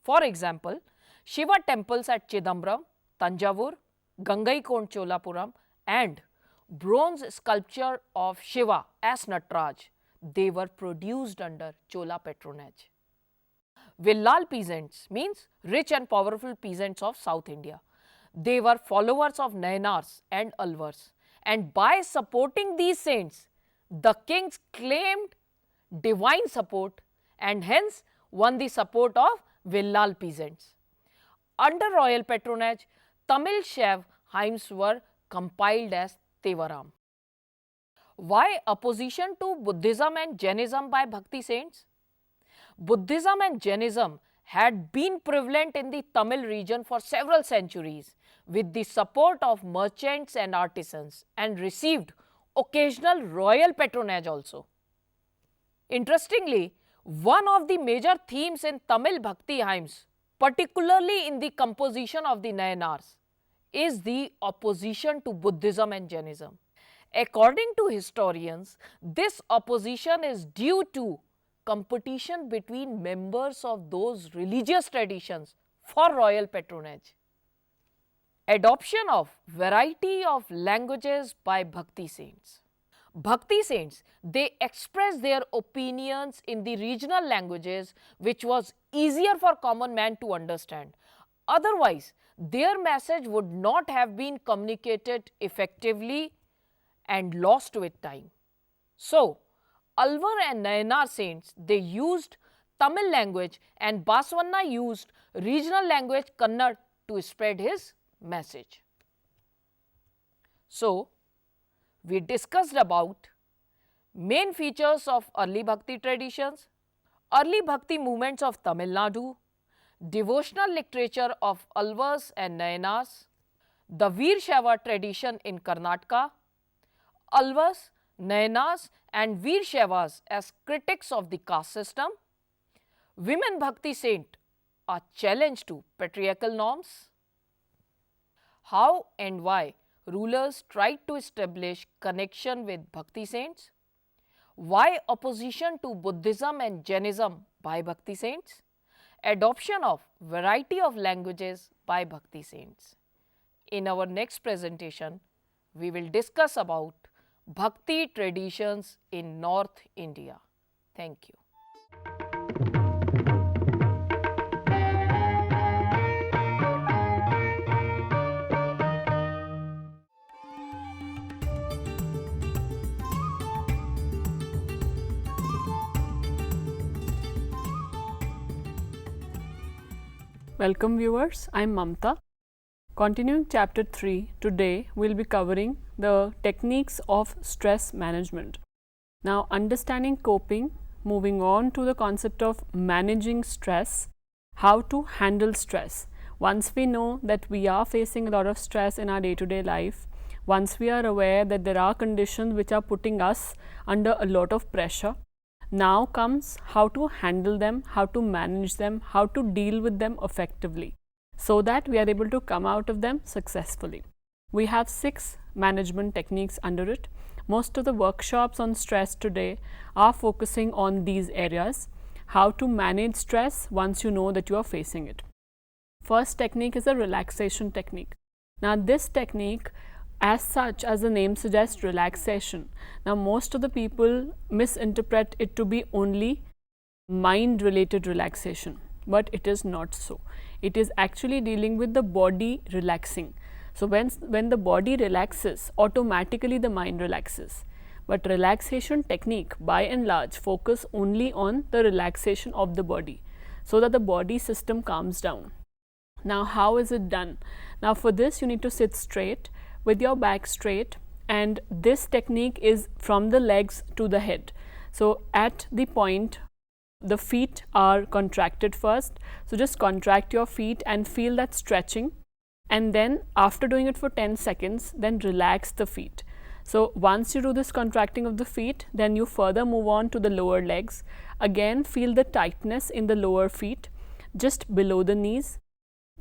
For example, Shiva temples at Chidambaram, Tanjavur, Gangaikond Cholapuram and bronze sculpture of Shiva as Nataraj, they were produced under Chola patronage. Villal peasants means rich and powerful peasants of South India. They were followers of Nayanars and Alvars, and by supporting these saints, the kings claimed divine support and hence won the support of Villal peasants. Under royal patronage, Tamil Shaiv hymns were compiled as Tevaram. Why opposition to Buddhism and Jainism by Bhakti saints? Buddhism and Jainism had been prevalent in the Tamil region for several centuries with the support of merchants and artisans and received occasional royal patronage also. Interestingly, one of the major themes in Tamil Bhakti hymns, particularly in the composition of the Nayanars, is the opposition to Buddhism and Jainism. According to historians, this opposition is due to competition between members of those religious traditions for royal patronage. Adoption of variety of languages by Bhakti saints. Bhakti saints, they express their opinions in the regional languages which was easier for common man to understand. Otherwise, their message would not have been communicated effectively and lost with time. So, Alvar and Nayanar saints, they used Tamil language and Baswanna used regional language Kannada to spread his message. So, we discussed about main features of early Bhakti traditions, early Bhakti movements of Tamil Nadu, devotional literature of Alvars and Nayanars, the Veer Shaiva tradition in Karnataka, Alvars, Nayanars and Veer Shaivas as critics of the caste system, women Bhakti saint, a challenge to patriarchal norms, how and why rulers tried to establish connection with Bhakti saints, why opposition to Buddhism and Jainism by Bhakti saints, adoption of variety of languages by Bhakti saints. In our next presentation, we will discuss about Bhakti traditions in North India. Thank you. Welcome viewers, I am Mamta. Continuing chapter 3, today we will be covering the techniques of stress management. Now, understanding coping, moving on to the concept of managing stress, how to handle stress. Once we know that we are facing a lot of stress in our day-to-day life, once we are aware that there are conditions which are putting us under a lot of pressure, now comes how to handle them, how to manage them, how to deal with them effectively, so that we are able to come out of them successfully. We have 6 management techniques under it. Most of the workshops on stress today are focusing on these areas, how to manage stress once you know that you are facing it. First technique is a relaxation technique. Now, this technique, as such, as the name suggests, relaxation. Now, most of the people misinterpret it to be only mind-related relaxation, but it is not so. It is actually dealing with the body relaxing. So, when the body relaxes, automatically the mind relaxes. but relaxation technique by and large focus only on the relaxation of the body so that the body system calms down. Now, how is it done? Now, for this you need to sit straight with your back straight, and this technique is from the legs to the head. So, at the point the feet are contracted first, so just contract your feet and feel that stretching, and then after doing it for 10 seconds, then relax the feet. So, once you do this contracting of the feet, then you further move on to the lower legs. Again, feel the tightness in the lower feet just below the knees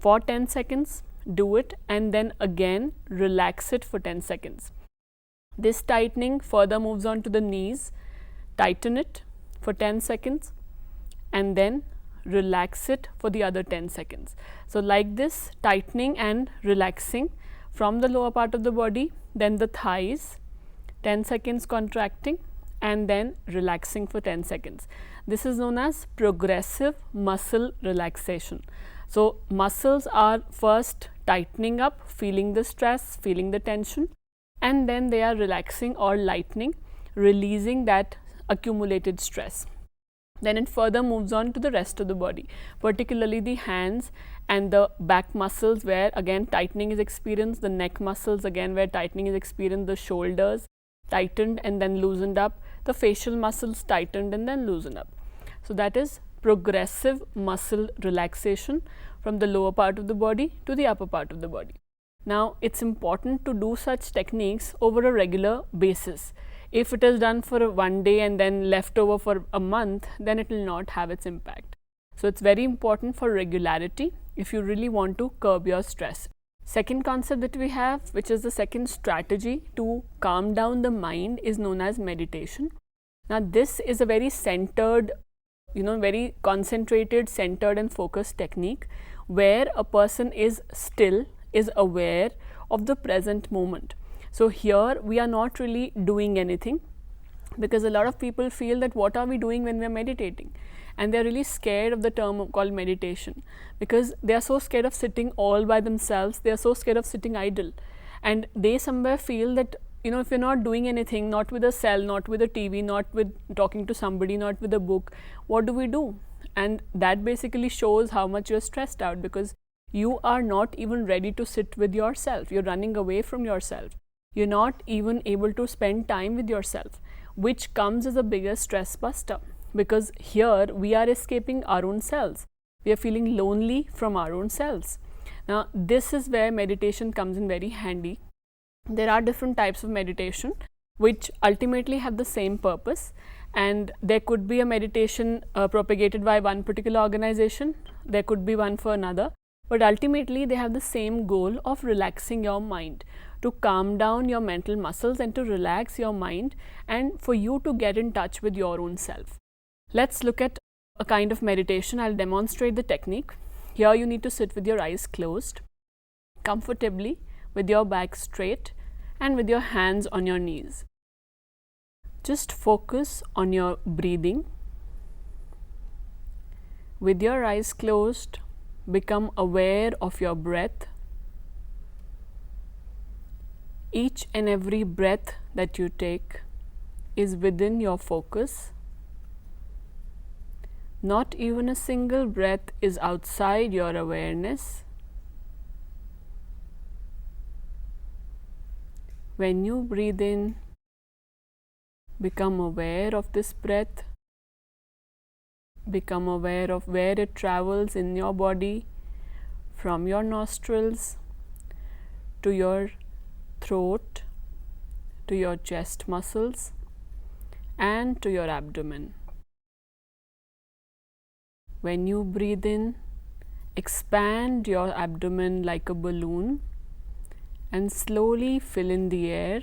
for 10 seconds, do it, and then again relax it for 10 seconds. This tightening further moves on to the knees, tighten it for 10 seconds, and then relax it for the other 10 seconds. So, like this, tightening and relaxing from the lower part of the body, then the thighs, 10 seconds contracting, and then relaxing for 10 seconds. This is known as progressive muscle relaxation. So, muscles are first tightening up, feeling the stress, feeling the tension, and then they are relaxing or lightening, releasing that accumulated stress. Then it further moves on to the rest of the body, particularly the hands and the back muscles where again tightening is experienced, the neck muscles again where tightening is experienced, the shoulders tightened and then loosened up, the facial muscles tightened and then loosened up. So, that is progressive muscle relaxation from the lower part of the body to the upper part of the body. Now, it is important to do such techniques over a regular basis. If it is done for one day and then left over for a month, then it will not have its impact. So, it is very important for regularity if you really want to curb your stress. Second concept that we have, which is the second strategy to calm down the mind, is known as meditation. Now, this is a very centered, very concentrated, centered and focused technique where a person is still, is aware of the present moment. So, here we are not really doing anything, because a lot of people feel that what are we doing when we are meditating, and they are really scared of the term called meditation, because they are so scared of sitting all by themselves, they are so scared of sitting idle, and they somewhere feel that if you are not doing anything, not with a cell, not with a TV, not with talking to somebody, not with a book, what do we do? And that basically shows how much you are stressed out, because you are not even ready to sit with yourself, you are running away from yourself. You are not even able to spend time with yourself, which comes as a bigger stress buster, because here we are escaping our own selves. We are feeling lonely from our own selves. Now, this is where meditation comes in very handy. There are different types of meditation which ultimately have the same purpose, and there could be a meditation propagated by one particular organization, there could be one for another, but ultimately they have the same goal of relaxing your mind, to calm down your mental muscles and to relax your mind, and for you to get in touch with your own self. Let's look at a kind of meditation. I'll demonstrate the technique. Here you need to sit with your eyes closed, comfortably, with your back straight and with your hands on your knees. Just focus on your breathing. With your eyes closed, become aware of your breath. Each and every breath that you take is within your focus. Not even a single breath is outside your awareness. When you breathe in, become aware of this breath. Become aware of where it travels in your body, from your nostrils to your throat, to your chest muscles and to your abdomen. When you breathe in, expand your abdomen like a balloon and slowly fill in the air,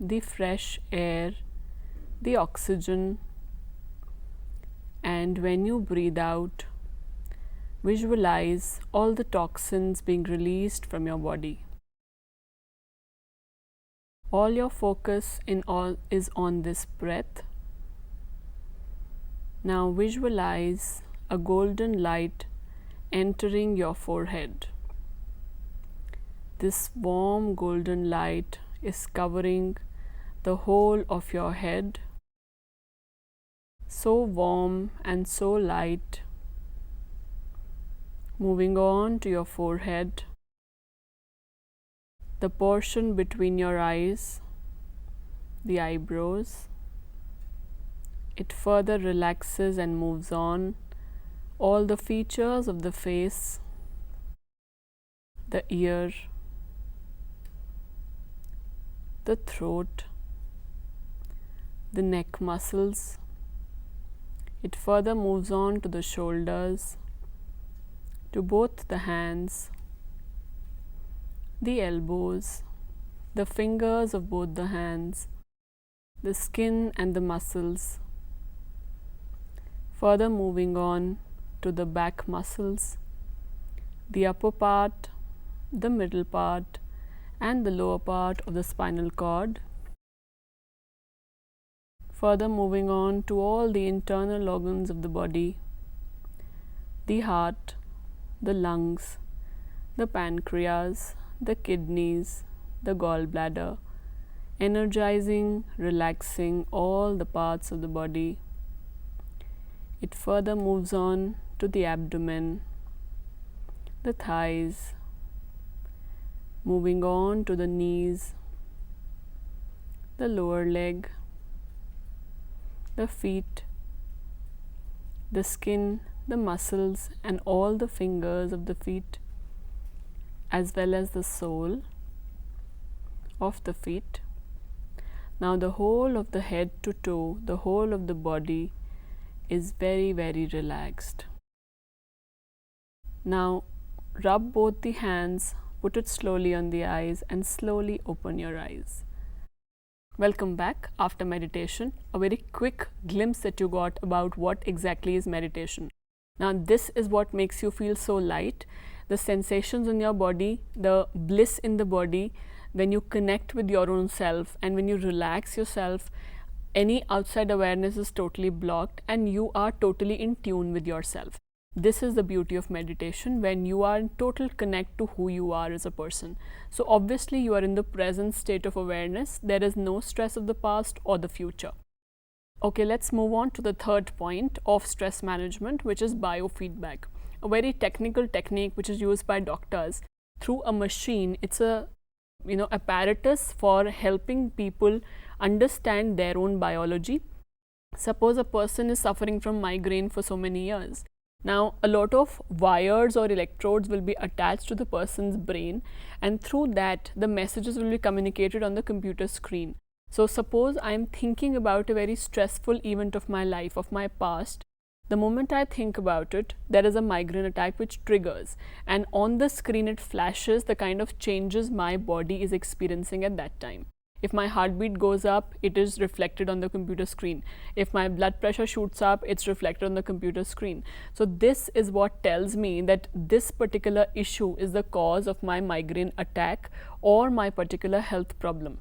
the fresh air, the oxygen. And when you breathe out, visualize all the toxins being released from your body. All your focus is on this breath. Now visualize a golden light entering your forehead. This warm golden light is covering the whole of your head, so warm and so light. Moving on to your forehead, the portion between your eyes, the eyebrows. It further relaxes and moves on all the features of the face, the ear, the throat, the neck muscles. It further moves on to the shoulders, to both the hands, the elbows, the fingers of both the hands, the skin and the muscles. Further moving on to the back muscles, the upper part, the middle part, and the lower part of the spinal cord. Further moving on to all the internal organs of the body, the heart, the lungs, the pancreas, the kidneys, the gallbladder, energizing, relaxing all the parts of the body. It further moves on to the abdomen, the thighs, moving on to the knees, the lower leg, the feet, the skin, the muscles, and all the fingers of the feet, as well as the sole of the feet. Now the whole of the head to toe, the whole of the body is very, very relaxed. Now rub both the hands, put it slowly on the eyes, and slowly open your eyes. Welcome back after meditation. A very quick glimpse that you got about what exactly is meditation. Now this is what makes you feel so light. The sensations in your body, the bliss in the body, when you connect with your own self and when you relax yourself, any outside awareness is totally blocked and you are totally in tune with yourself. This is the beauty of meditation, when you are in total connect to who you are as a person. So obviously you are in the present state of awareness. There is no stress of the past or the future. Okay, let's move on to the third point of stress management, which is biofeedback. A very technical technique which is used by doctors through a machine. It's a apparatus for helping people understand their own biology. Suppose a person is suffering from migraine for so many years. Now a lot of wires or electrodes will be attached to the person's brain, and through that the messages will be communicated on the computer screen. So suppose I am thinking about a very stressful event of my life, of my past. The moment I think about it, there is a migraine attack which triggers, and on the screen it flashes the kind of changes my body is experiencing at that time. If my heartbeat goes up, it is reflected on the computer screen. If my blood pressure shoots up, it's reflected on the computer screen. So this is what tells me that this particular issue is the cause of my migraine attack or my particular health problem.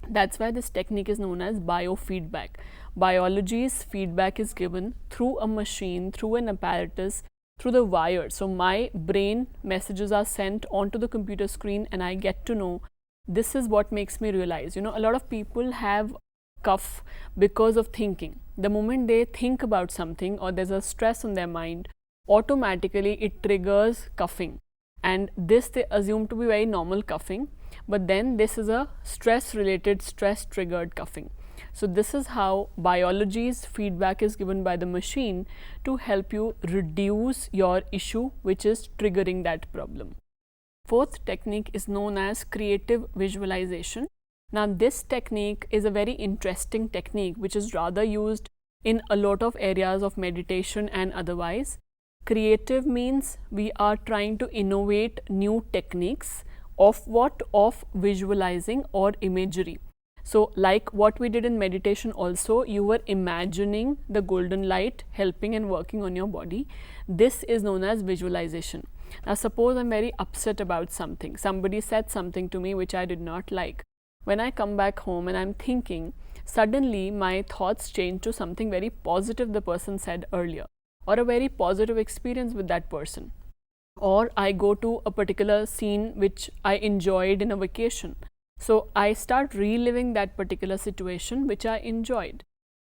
That's why this technique is known as biofeedback. Biology's feedback is given through a machine, through an apparatus, through the wires. So my brain messages are sent onto the computer screen and I get to know. This is what makes me realize, a lot of people have cough because of thinking. The moment they think about something or there's a stress on their mind, automatically it triggers coughing. And this they assume to be very normal coughing, but then this is a stress related, stress triggered coughing. So this is how biology's feedback is given by the machine to help you reduce your issue which is triggering that problem. Fourth technique is known as creative visualization. Now this technique is a very interesting technique which is rather used in a lot of areas of meditation and otherwise. Creative means we are trying to innovate new techniques of what? Of visualizing or imagery. So like what we did in meditation also, you were imagining the golden light helping and working on your body. This is known as visualization. Now suppose I'm very upset about something. Somebody said something to me which I did not like. When I come back home and I'm thinking, suddenly my thoughts change to something very positive the person said earlier, or a very positive experience with that person. Or I go to a particular scene which I enjoyed in a vacation. So I start reliving that particular situation which I enjoyed.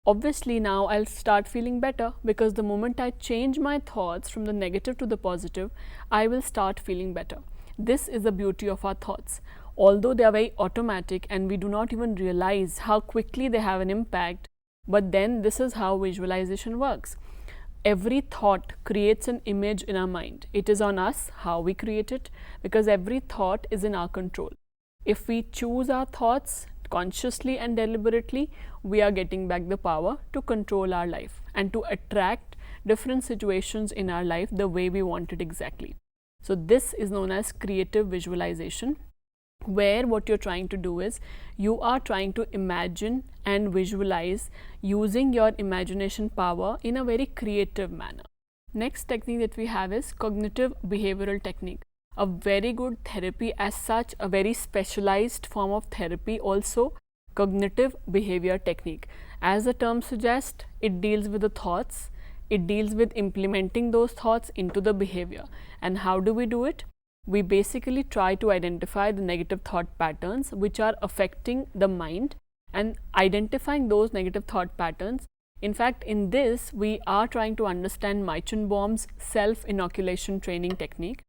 Obviously, now I'll start feeling better because the moment I change my thoughts from the negative to the positive, I will start feeling better. This is the beauty of our thoughts. Although they are very automatic and we do not even realize how quickly they have an impact, but then this is how visualization works. Every thought creates an image in our mind. It is on us how we create it, because every thought is in our control. If we choose our thoughts consciously and deliberately, we are getting back the power to control our life and to attract different situations in our life the way we want it exactly. So this is known as creative visualization, where what you're trying to do is you are trying to imagine and visualize using your imagination power in a very creative manner. Next technique that we have is cognitive behavioral technique. A very good therapy as such, a very specialized form of therapy also, cognitive behavior technique. As the term suggests, it deals with the thoughts, it deals with implementing those thoughts into the behavior. And how do we do it? We basically try to identify the negative thought patterns which are affecting the mind and identifying those negative thought patterns. In fact, in this, we are trying to understand Meichenbaum's self-inoculation training technique,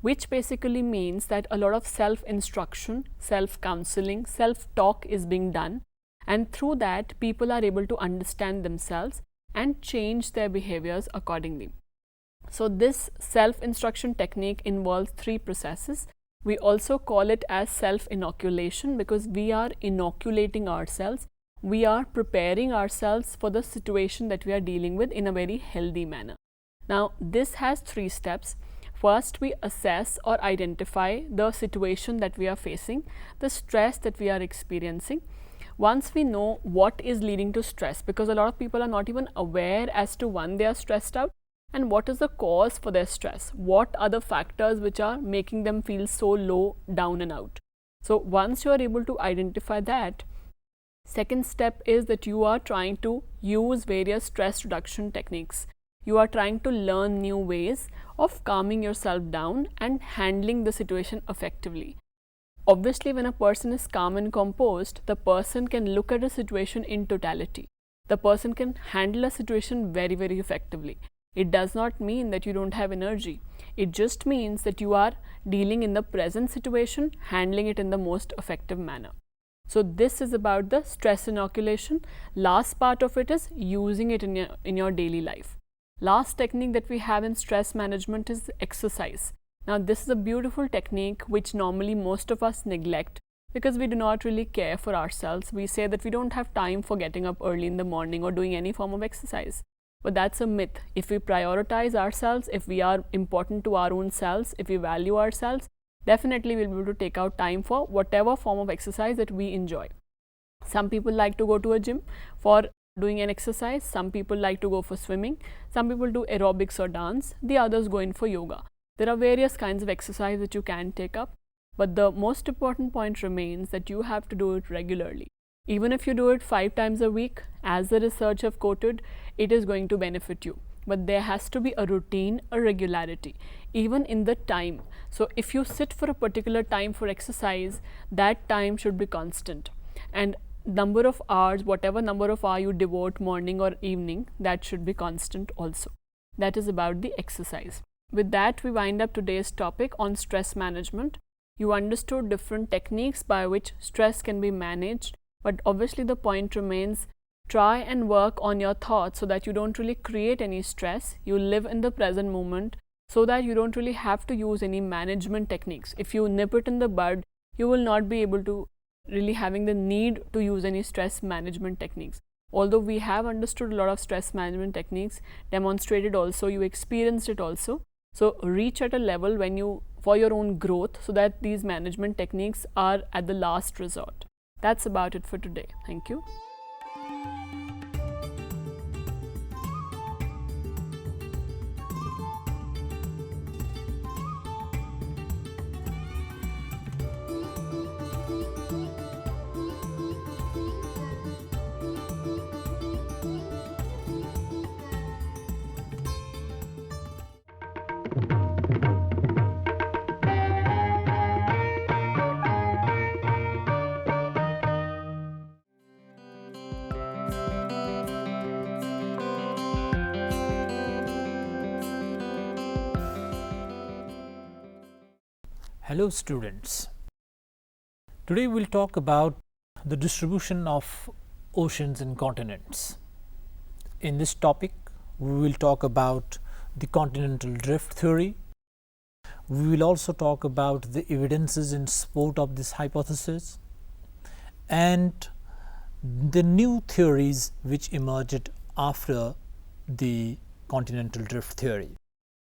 which basically means that a lot of self-instruction, self-counseling, self-talk is being done, and through that people are able to understand themselves and change their behaviors accordingly. So this self-instruction technique involves 3 processes. We also call it as self-inoculation because we are inoculating ourselves. We are preparing ourselves for the situation that we are dealing with in a very healthy manner. Now, this has 3 steps. First, we assess or identify the situation that we are facing, the stress that we are experiencing. Once we know what is leading to stress, because a lot of people are not even aware as to when they are stressed out and what is the cause for their stress, what are the factors which are making them feel so low, down and out. So once you are able to identify that, second step is that you are trying to use various stress reduction techniques. You are trying to learn new ways of calming yourself down and handling the situation effectively. Obviously, when a person is calm and composed, the person can look at a situation in totality. The person can handle a situation very, very effectively. It does not mean that you don't have energy. It just means that you are dealing in the present situation, handling it in the most effective manner. So this is about the stress inoculation. Last part of it is using it in your daily life. Last technique that we have in stress management is exercise. Now this is a beautiful technique which normally most of us neglect because we do not really care for ourselves. We say that we don't have time for getting up early in the morning or doing any form of exercise. But that's a myth. If we prioritize ourselves, if we are important to our own selves, if we value ourselves, definitely we'll be able to take out time for whatever form of exercise that we enjoy. Some people like to go to a gym for doing an exercise. Some people like to go for swimming. Some people do aerobics or dance. The others go in for yoga. There are various kinds of exercise that you can take up. But the most important point remains that you have to do it regularly. Even if you do it 5 times a week, as the research have quoted, it is going to benefit you. But there has to be a routine, a regularity, even in the time. So if you sit for a particular time for exercise, that time should be constant. And number of hours, whatever number of hours you devote morning or evening, that should be constant also. That is about the exercise. With that, we wind up today's topic on stress management. You understood different techniques by which stress can be managed, but obviously the point remains, try and work on your thoughts so that you don't really create any stress. You live in the present moment so that you don't really have to use any management techniques. If you nip it in the bud, you will not be able to really having the need to use any stress management techniques. Although we have understood a lot of stress management techniques, demonstrated also, you experienced it also. So reach at a level when you, for your own growth, so that these management techniques are at the last resort. That's about it for today. Thank you. Hello students. Today we will talk about the distribution of oceans and continents. In this topic we will talk about the continental drift theory. We will also talk about the evidences in support of this hypothesis and the new theories which emerged after the continental drift theory.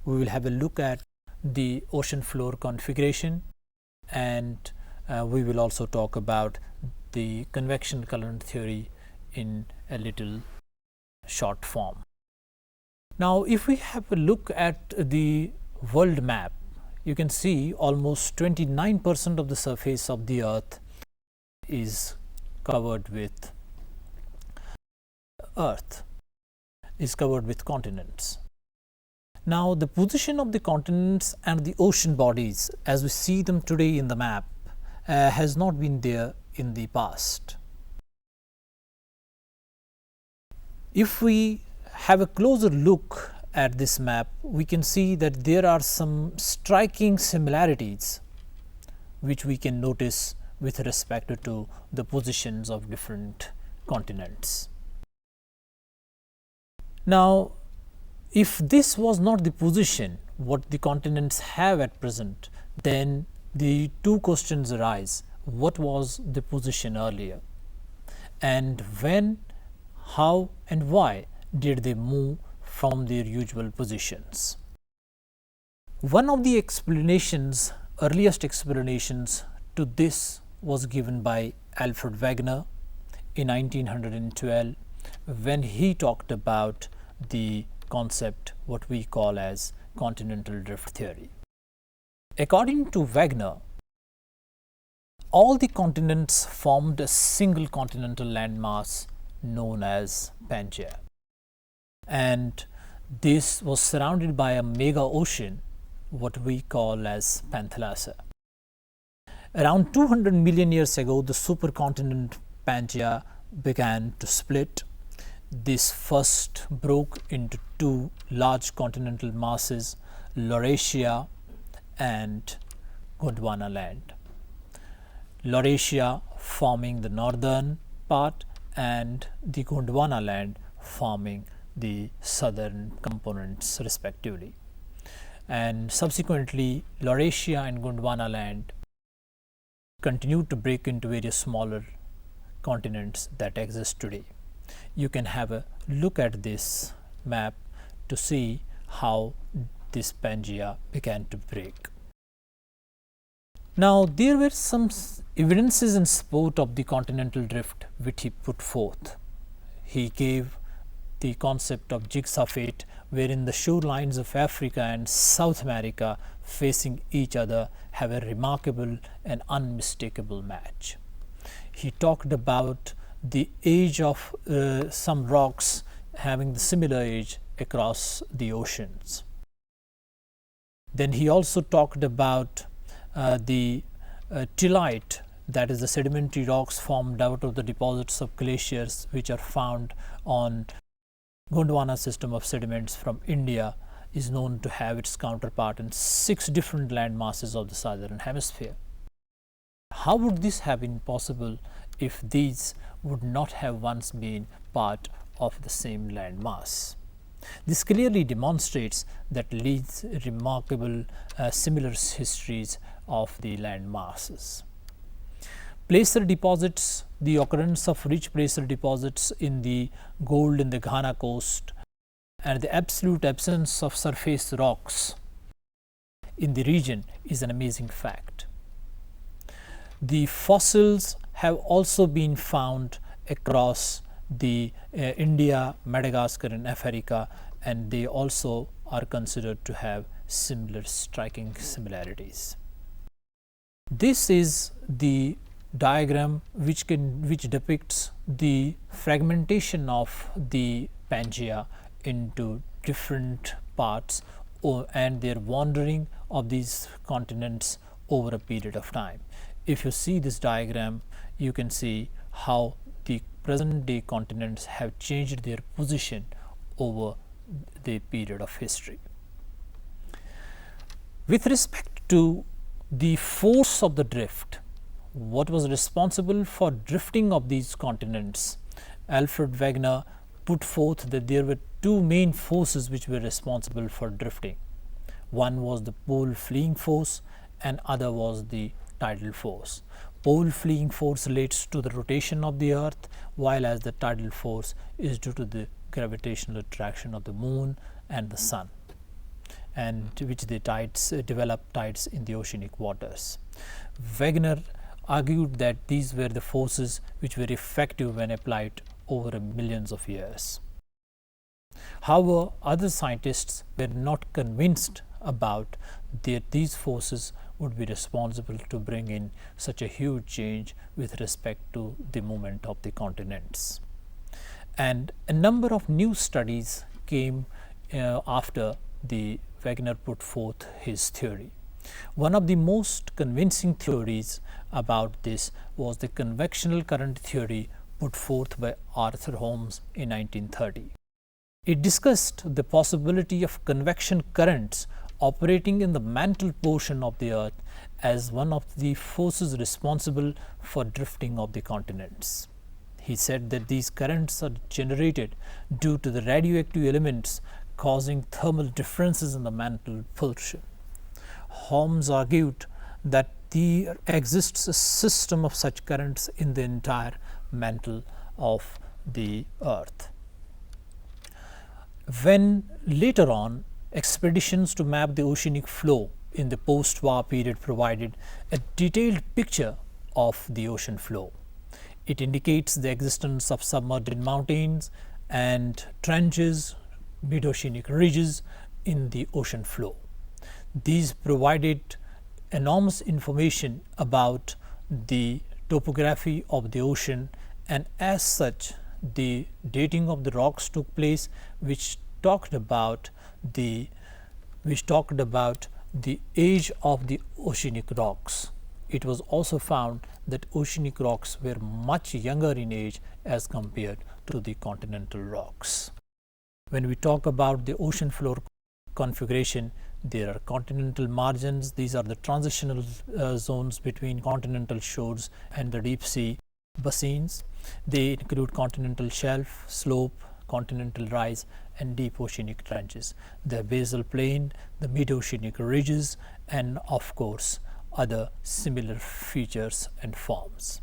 We will have a look at the ocean floor configuration, and we will also talk about the convection current theory in a little short form. Now, if we have a look at the world map, you can see almost 29% of the surface of the earth is covered with continents. Now, the position of the continents and the ocean bodies as we see them today in the map has not been there in the past. If we have a closer look at this map, we can see that there are some striking similarities which we can notice with respect to the positions of different continents. Now, if this was not the position what the continents have at present, then the two questions arise: what was the position earlier, and when, how and why did they move from their usual positions? One of the explanations, earliest explanations to this was given by Alfred Wegener in 1912 when he talked about the concept what we call as continental drift theory. According to Wegener, all the continents formed a single continental landmass known as Pangaea, and this was surrounded by a mega ocean what we call as Panthalassa. Around 200 million years ago, the supercontinent Pangaea began to split. This first broke into two large continental masses, Laurasia and Gondwana land. Laurasia forming the northern part and the Gondwana land forming the southern components respectively. And subsequently, Laurasia and Gondwana land continued to break into various smaller continents that exist today. You can have a look at this map to see how this Pangaea began to break. Now, there were some evidences in support of the continental drift which he put forth. He gave the concept of jigsaw fate, wherein the shorelines of Africa and South America facing each other have a remarkable and unmistakable match. He talked about the age of some rocks having the similar age across the oceans. Then he also talked about the tillite, that is the sedimentary rocks formed out of the deposits of glaciers which are found on Gondwana system of sediments from India, is known to have its counterpart in 6 different land masses of the southern hemisphere. How would this have been possible if these would not have once been part of the same land mass? This clearly demonstrates that leads remarkable similar histories of the land masses. Placer deposits, the occurrence of rich placer deposits in the gold in the Ghana coast, and the absolute absence of surface rocks in the region is an amazing fact. The fossils have also been found across the India, Madagascar and Africa, and they also are considered to have similar striking similarities. This is the diagram which depicts the fragmentation of the Pangaea into different parts and their wandering of these continents over a period of time. If you see this diagram, you can see how the present day continents have changed their position over the period of history. With respect to the force of the drift, what was responsible for drifting of these continents, Alfred Wegener put forth that there were two main forces which were responsible for drifting. One was the pole fleeing force and other was the tidal force. Pole fleeing force relates to the rotation of the earth, while as the tidal force is due to the gravitational attraction of the moon and the sun, and which the tides develop tides in the oceanic waters. Wegener argued that these were the forces which were effective when applied over millions of years. However, other scientists were not convinced about that these forces would be responsible to bring in such a huge change with respect to the movement of the continents. And a number of new studies came after the Wegener put forth his theory. One of the most convincing theories about this was the convectional current theory put forth by Arthur Holmes in 1930. It discussed the possibility of convection currents operating in the mantle portion of the earth as one of the forces responsible for drifting of the continents. He said that these currents are generated due to the radioactive elements causing thermal differences in the mantle portion. Holmes argued that there exists a system of such currents in the entire mantle of the earth. When later on expeditions to map the oceanic flow in the post-war period provided a detailed picture of the ocean flow. It indicates the existence of submerged mountains and trenches, mid-oceanic ridges in the ocean flow. These provided enormous information about the topography of the ocean, and as such the dating of the rocks took place, which talked about the age of the oceanic rocks. It was also found that oceanic rocks were much younger in age as compared to the continental rocks. When we talk about the ocean floor configuration, there are continental margins. These are the transitional zones between continental shores and the deep sea basins. They include continental shelf, slope, continental rise and deep oceanic trenches, the basal plain, the mid-oceanic ridges, and of course other similar features and forms.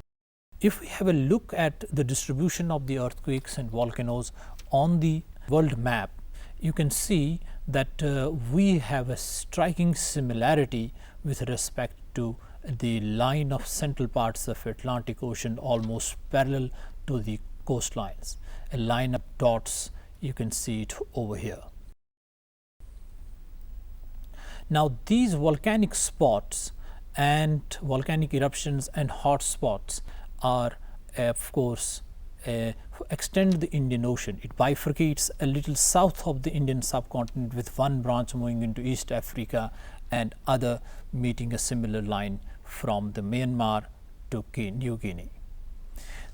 If we have a look at the distribution of the earthquakes and volcanoes on the world map, you can see that we have a striking similarity with respect to the line of central parts of Atlantic Ocean, almost parallel to the coastlines. A line of dots, you can see it over here. Now these volcanic spots and volcanic eruptions and hot spots are of course extend the Indian Ocean. It bifurcates a little south of the Indian subcontinent, with one branch moving into East Africa and other meeting a similar line from the Myanmar to New Guinea.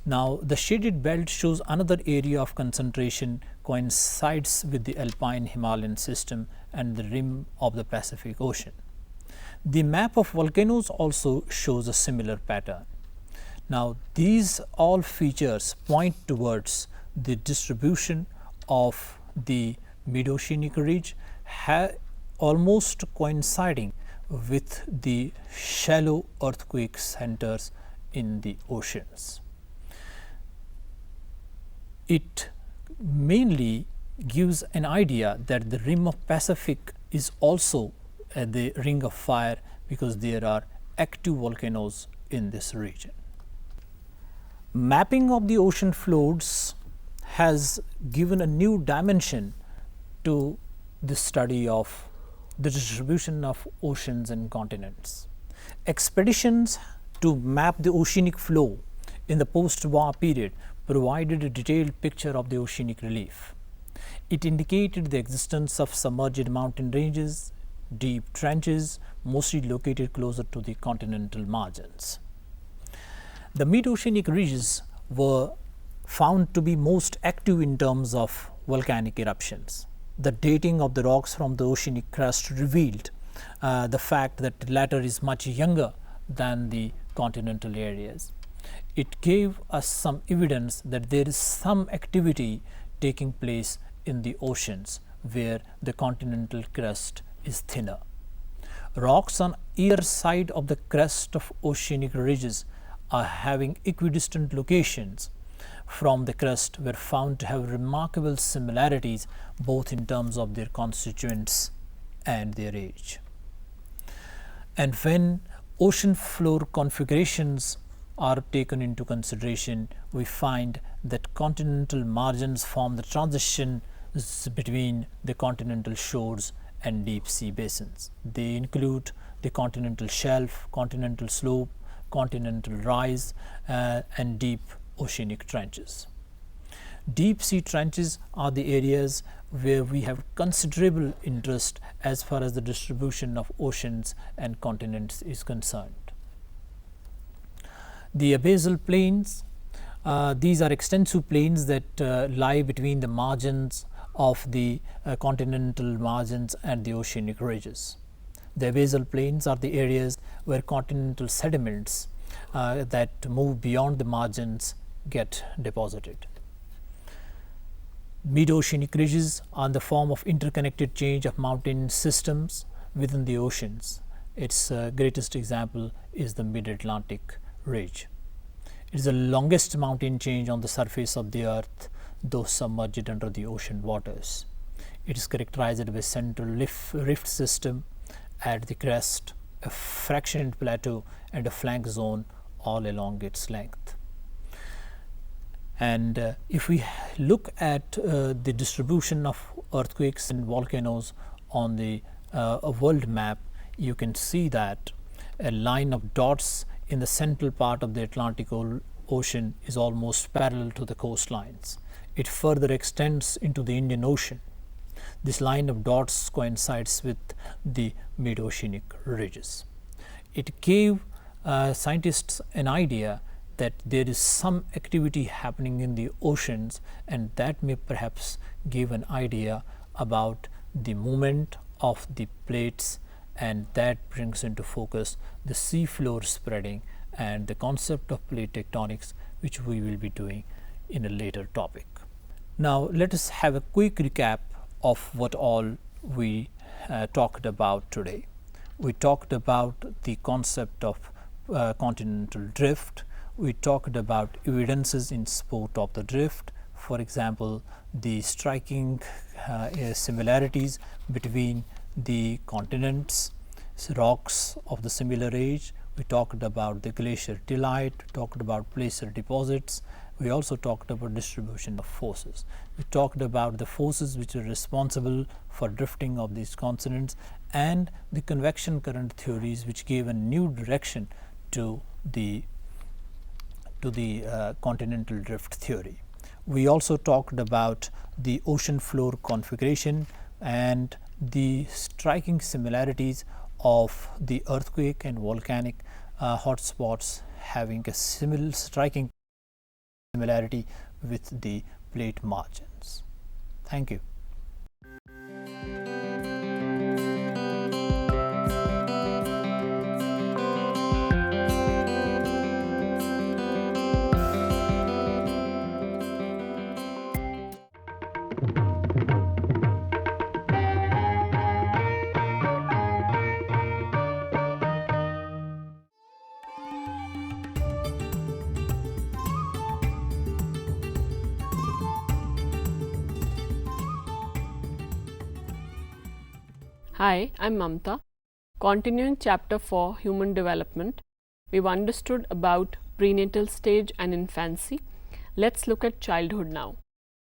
Now the shaded belt shows another area of concentration, coincides with the alpine Himalayan system and the rim of the Pacific Ocean. The map of volcanoes also shows a similar pattern. Now these all features point towards the distribution of the mid-oceanic ridge, almost coinciding with the shallow earthquake centers in the oceans. It mainly gives an idea that the rim of Pacific is also the ring of fire, because there are active volcanoes in this region. Mapping of the ocean floors has given a new dimension to the study of the distribution of oceans and continents. Expeditions to map the oceanic flow in the post-war period provided a detailed picture of the oceanic relief. It indicated the existence of submerged mountain ranges, deep trenches, mostly located closer to the continental margins. The mid-oceanic ridges were found to be most active in terms of volcanic eruptions. The dating of the rocks from the oceanic crust revealed the fact that the latter is much younger than the continental areas. It gave us some evidence that there is some activity taking place in the oceans where the continental crust is thinner. Rocks on either side of the crest of oceanic ridges are having equidistant locations from the crust were found to have remarkable similarities both in terms of their constituents and their age. And when ocean floor configurations are taken into consideration, we find that continental margins form the transition between the continental shores and deep sea basins. They include the continental shelf, continental slope, continental rise, and deep oceanic trenches. Deep sea trenches are the areas where we have considerable interest as far as the distribution of oceans and continents is concerned. The abyssal plains, these are extensive plains that lie between the margins of the continental margins and the oceanic ridges. The abyssal plains are the areas where continental sediments that move beyond the margins get deposited. Mid-oceanic ridges are the form of interconnected change of mountain systems within the oceans. Its greatest example is the Mid-Atlantic Ridge. It is the longest mountain change on the surface of the earth, though submerged under the ocean waters. It is characterized by a central rift system at the crest, a fractionated plateau, and a flank zone all along its length. And if we look at the distribution of earthquakes and volcanoes on the world map, you can see that a line of dots in the central part of the Atlantic Ocean is almost parallel to the coastlines. It further extends into the Indian Ocean. This line of dots coincides with the mid-oceanic ridges. It gave scientists an idea that there is some activity happening in the oceans, and that may perhaps give an idea about the movement of the plates, and that brings into focus the sea floor spreading and the concept of plate tectonics, which we will be doing in a later topic. Now let us have a quick recap of what all we talked about today. We talked about the concept of continental drift. We talked about evidences in sport of the drift, for example, the striking similarities between the continents, rocks of the similar age. We talked about the glacier tillite, talked about placer deposits. We also talked about distribution of forces. We talked about the forces which are responsible for drifting of these continents and the convection current theories, which gave a new direction to the continental drift theory. We also talked about the ocean floor configuration and the striking similarities of the earthquake and volcanic hotspots having a striking similarity with the plate margins. Thank you. Hi, I'm Mamta. Continuing chapter 4, Human Development, we've understood about prenatal stage and infancy. Let's look at childhood now.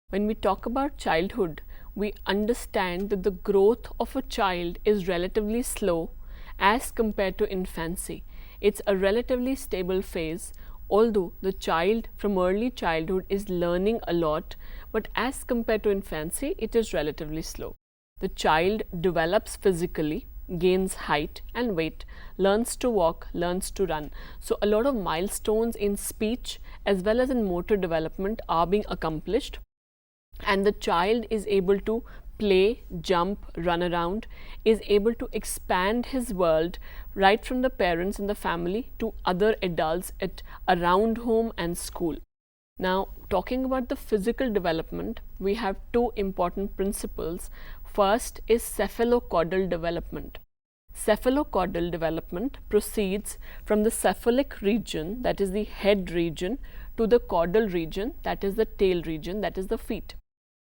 When we talk about childhood, we understand that the growth of a child is relatively slow as compared to infancy. It's a relatively stable phase, although the child from early childhood is learning a lot, but as compared to infancy, it is relatively slow. The child develops physically, gains height and weight, learns to walk, learns to run. So a lot of milestones in speech as well as in motor development are being accomplished and the child is able to play, jump, run around, is able to expand his world right from the parents and the family to other adults at around home and school. Now, talking about the physical development, we have two important principles. First is cephalocaudal development. Cephalocaudal development proceeds from the cephalic region, that is the head region, to the caudal region, that is the tail region, that is the feet.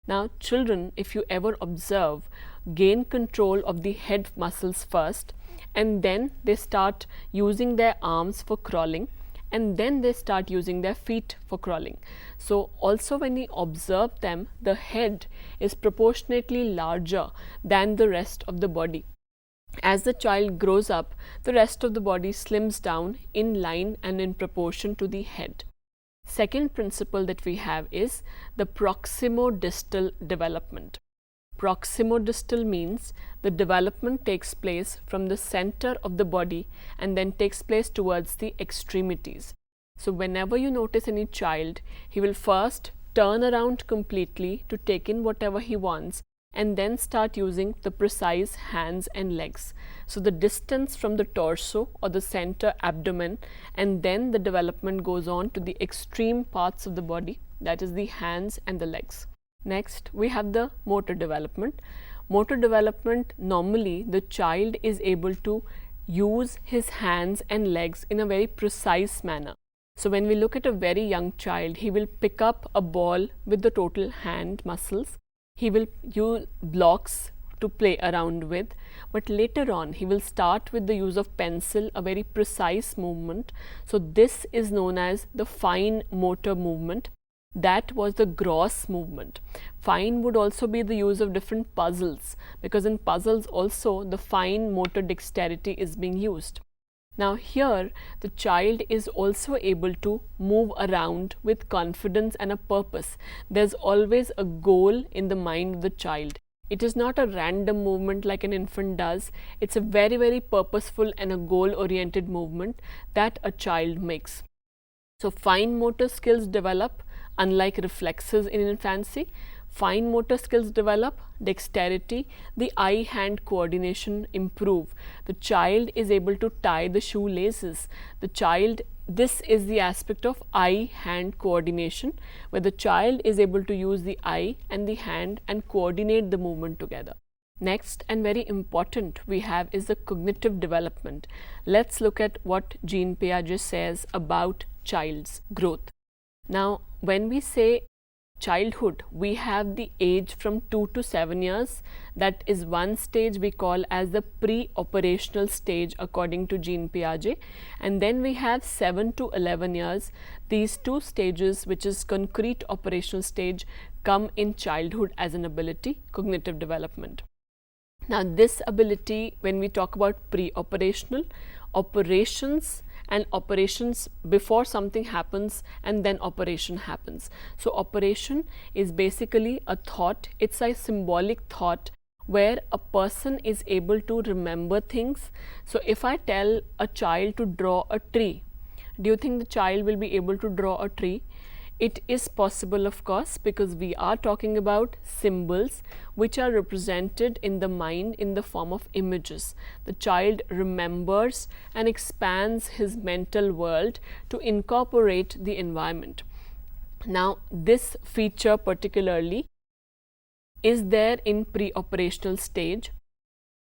Now, children, if you ever observe, gain control of the head muscles first, and then they start using their arms for crawling, and then they start using their feet for crawling. So, also when we observe them, the head is proportionately larger than the rest of the body. As the child grows up, the rest of the body slims down in line and in proportion to the head. Second principle that we have is the proximodistal development. Proximodistal means the development takes place from the center of the body and then takes place towards the extremities. So, whenever you notice any child, he will first turn around completely to take in whatever he wants and then start using the precise hands and legs. So, the distance from the torso or the center abdomen, and then the development goes on to the extreme parts of the body, that is the hands and the legs. Next, we have the motor development. Motor development, normally the child is able to use his hands and legs in a very precise manner. So, when we look at a very young child, he will pick up a ball with the total hand muscles. He will use blocks to play around with, but later on he will start with the use of pencil, a very precise movement. So, this is known as the fine motor movement. That was the gross movement. Fine would also be the use of different puzzles, because in puzzles also the fine motor dexterity is being used. Now, here the child is also able to move around with confidence and a purpose. There's always a goal in the mind of the child. It is not a random movement like an infant does. It's a very, very purposeful and a goal-oriented movement that a child makes. So, fine motor skills develop, unlike reflexes in infancy. Fine motor skills develop, dexterity, the eye-hand coordination improve. The child is able to tie the shoelaces. This is the aspect of eye-hand coordination, where the child is able to use the eye and the hand and coordinate the movement together. Next, and very important, we have is the cognitive development. Let's look at what Jean Piaget says about child's growth. Now, when we say childhood, we have the age from 2 to 7 years. That is one stage we call as the pre-operational stage according to Jean Piaget, and then we have 7 to 11 years. These two stages, which is concrete operational stage, come in childhood as an ability, cognitive development. Now, this ability, when we talk about pre-operational, operations and operations before something happens and then operation happens. So, operation is basically a thought, it's a symbolic thought where a person is able to remember things. So, if I tell a child to draw a tree, do you think the child will be able to draw a tree? It is possible, of course, because we are talking about symbols which are represented in the mind in the form of images. The child remembers and expands his mental world to incorporate the environment. Now, this feature particularly is there in pre-operational stage.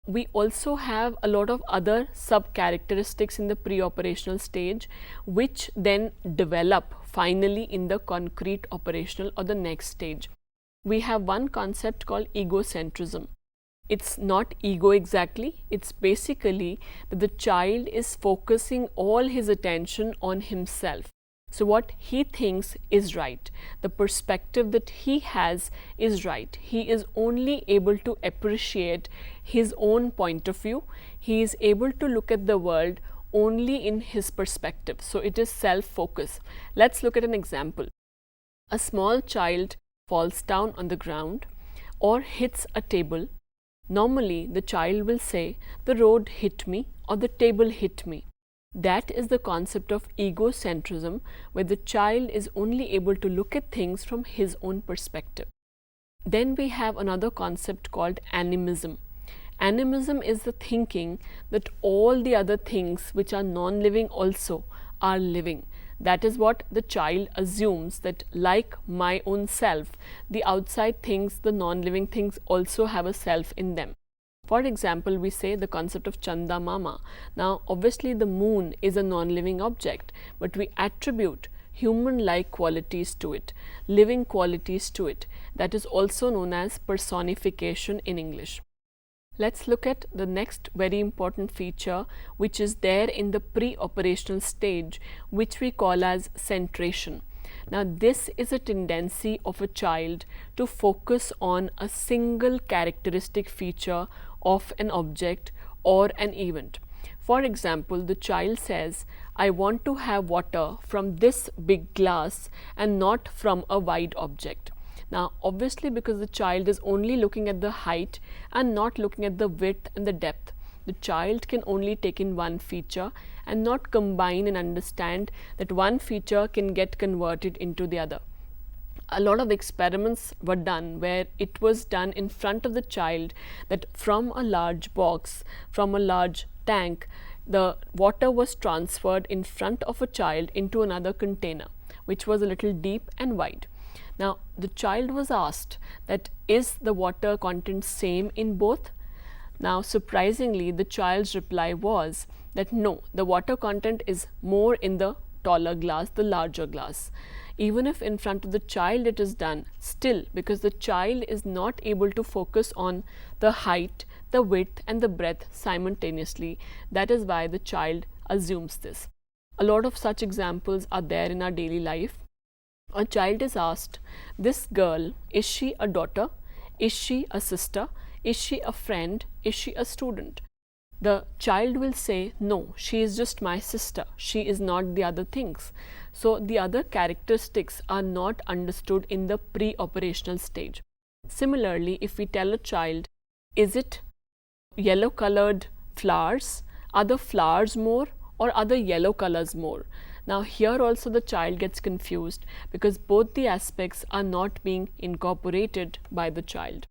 We also have a lot of other sub-characteristics in the pre-operational stage, which then develop finally in the concrete operational or the next stage. We have one concept called egocentrism. It's not ego exactly, it's basically that the child is focusing all his attention on himself. So, what he thinks is right, the perspective that he has is right. He is only able to appreciate his own point of view. He is able to look at the world only in his perspective. So, it is self-focus. Let's look at an example. A small child falls down on the ground or hits a table. Normally, the child will say, the road hit me or the table hit me. That is the concept of egocentrism, where the child is only able to look at things from his own perspective. Then we have another concept called animism. Animism is the thinking that all the other things which are non-living also are living. That is what the child assumes, that like my own self, the outside things, the non-living things also have a self in them. For example, we say the concept of Chanda Mama. Now, obviously the moon is a non-living object, but we attribute human-like qualities to it, living qualities to it. That is also known as personification in English. Let's look at the next very important feature which is there in the pre-operational stage, which we call as centration. Now, this is a tendency of a child to focus on a single characteristic feature of an object or an event. For example, the child says, I want to have water from this big glass and not from a wide object. Now, obviously, because the child is only looking at the height and not looking at the width and the depth, the child can only take in one feature and not combine and understand that one feature can get converted into the other. A lot of experiments were done where it was done in front of the child that from a large box, from a large tank, the water was transferred in front of a child into another container, which was a little deep and wide. Now, the child was asked that is the water content same in both? Now, surprisingly, the child's reply was that no, the water content is more in the taller glass, the larger glass. Even if in front of the child it is done, still because the child is not able to focus on the height, the width and the breadth simultaneously, that is why the child assumes this. A lot of such examples are there in our daily life. A child is asked, this girl, is she a daughter? Is she a sister? Is she a friend? Is she a student? The child will say, no, she is just my sister. She is not the other things. So, the other characteristics are not understood in the pre-operational stage. Similarly, if we tell a child, is it yellow colored flowers? Are the flowers more or are the yellow colors more? Now, here also the child gets confused because both the aspects are not being incorporated by the child.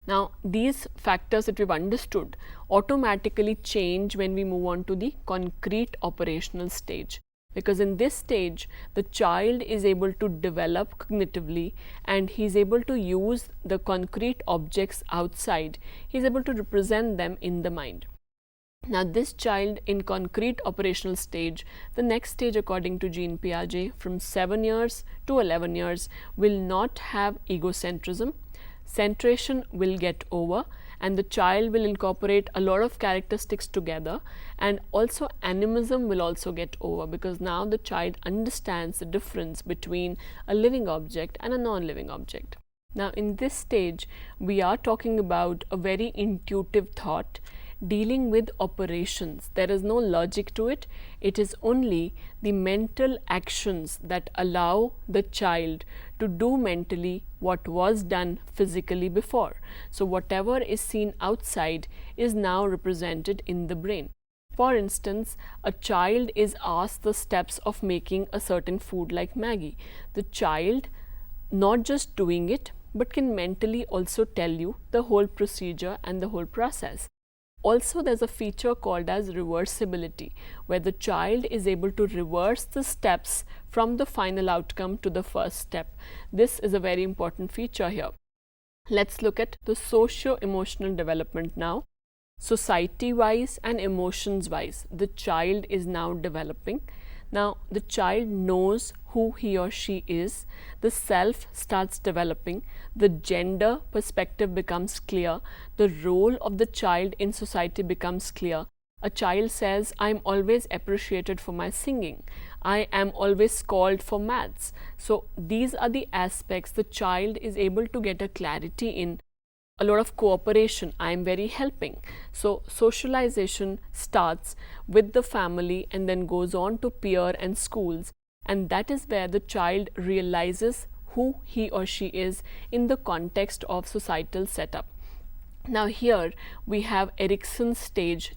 Now, these factors that we've understood automatically change when we move on to the concrete operational stage, because in this stage the child is able to develop cognitively and he is able to use the concrete objects outside. He is able to represent them in the mind. Now, this child in concrete operational stage, the next stage according to Jean Piaget from 7 years to 11 years will not have egocentrism. Centration will get over and the child will incorporate a lot of characteristics together, and also animism will also get over because now the child understands the difference between a living object and a non-living object. Now, in this stage we are talking about a very intuitive thought dealing with operations. There is no logic to it. It is only the mental actions that allow the child to do mentally what was done physically before. So, whatever is seen outside is now represented in the brain. For instance, a child is asked the steps of making a certain food like Maggi. The child not just doing it, but can mentally also tell you the whole procedure and the whole process. Also, there is a feature called as reversibility, where the child is able to reverse the steps from the final outcome to the first step. This is a very important feature here. Let's look at the socio-emotional development now. Society-wise and emotions-wise, the child is now developing. Now, the child knows who he or she is, the self starts developing, the gender perspective becomes clear, the role of the child in society becomes clear. A child says, I am always appreciated for my singing, I am always called for maths. So, these are the aspects the child is able to get a clarity in. A lot of cooperation, I am very helping. So, socialization starts with the family and then goes on to peer and schools, and that is where the child realizes who he or she is in the context of societal setup. Now here we have Erik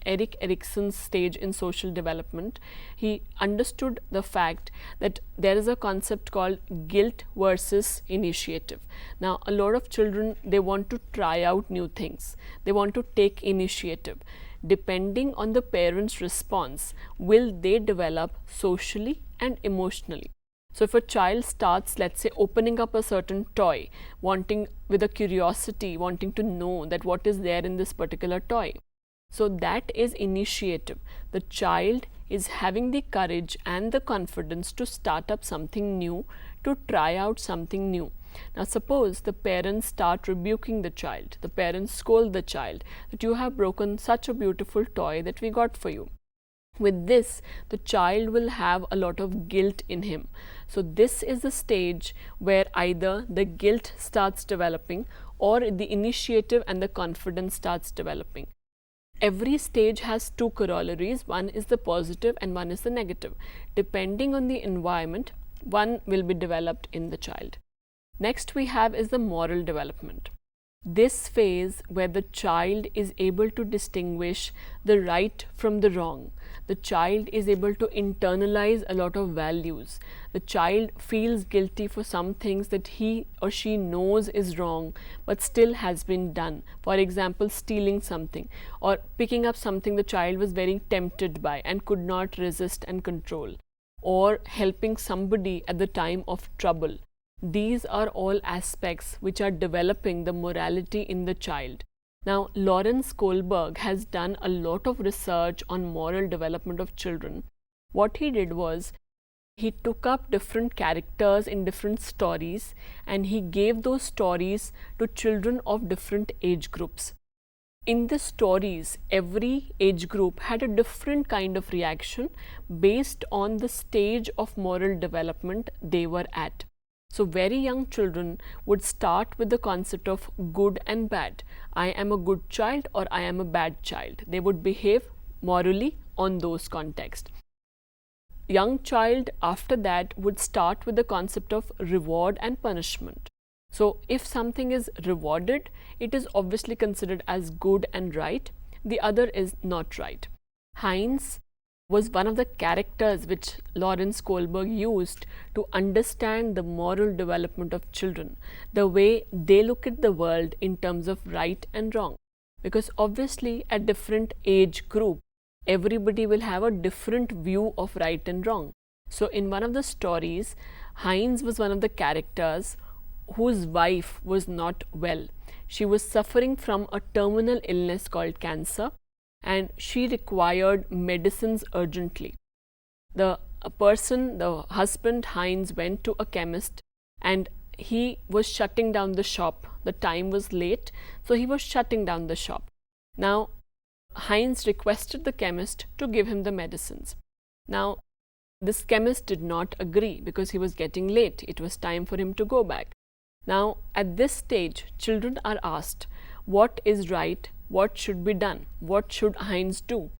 Erikson's stage in social development. He understood the fact that there is a concept called guilt versus initiative. Now a lot of children, they want to try out new things. They want to take initiative. Depending on the parents' response, will they develop socially and emotionally. So if a child starts, let's say, opening up a certain toy, wanting with a curiosity, wanting to know that what is there in this particular toy. So that is initiative. The child is having the courage and the confidence to start up something new, to try out something new. Now suppose the parents start rebuking the child, the parents scold the child that you have broken such a beautiful toy that we got for you. With this, the child will have a lot of guilt in him. So this is the stage where either the guilt starts developing or the initiative and the confidence starts developing. Every stage has two corollaries. One is the positive and one is the negative. Depending on the environment, one will be developed in the child. Next we have is the moral development. This phase where the child is able to distinguish the right from the wrong. The child is able to internalize a lot of values. The child feels guilty for some things that he or she knows is wrong but still has been done. For example, stealing something or picking up something the child was very tempted by and could not resist and control, or helping somebody at the time of trouble. These are all aspects which are developing the morality in the child. Now, Lawrence Kohlberg has done a lot of research on moral development of children. What he did was, he took up different characters in different stories and he gave those stories to children of different age groups. In the stories, every age group had a different kind of reaction based on the stage of moral development they were at. So very young children would start with the concept of good and bad. I am a good child or I am a bad child. They would behave morally on those contexts. Young child after that would start with the concept of reward and punishment. So if something is rewarded, it is obviously considered as good and right. The other is not right. Heinz was one of the characters which Lawrence Kohlberg used to understand the moral development of children, the way they look at the world in terms of right and wrong. Because obviously at different age group, everybody will have a different view of right and wrong. So in one of the stories, Heinz was one of the characters whose wife was not well. She was suffering from a terminal illness called cancer, and she required medicines urgently. The husband Heinz, went to a chemist and he was shutting down the shop. The time was late, so he was shutting down the shop. Now, Heinz requested the chemist to give him the medicines. Now, this chemist did not agree because he was getting late. It was time for him to go back. Now, at this stage, children are asked, what is right? What should be done? What should Heinz do?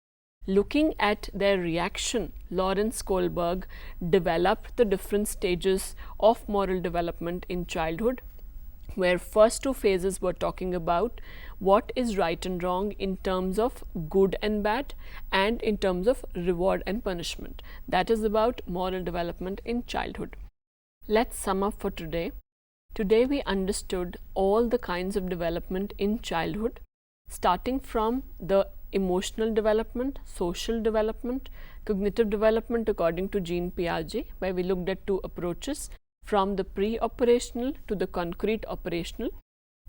Looking at their reaction, Lawrence Kohlberg developed the different stages of moral development in childhood, where first two phases were talking about what is right and wrong in terms of good and bad and in terms of reward and punishment. That is about moral development in childhood. Let's sum up for today. Today we understood all the kinds of development in childhood, starting from the emotional development, social development, cognitive development according to Jean Piaget, where we looked at two approaches, from the pre-operational to the concrete operational.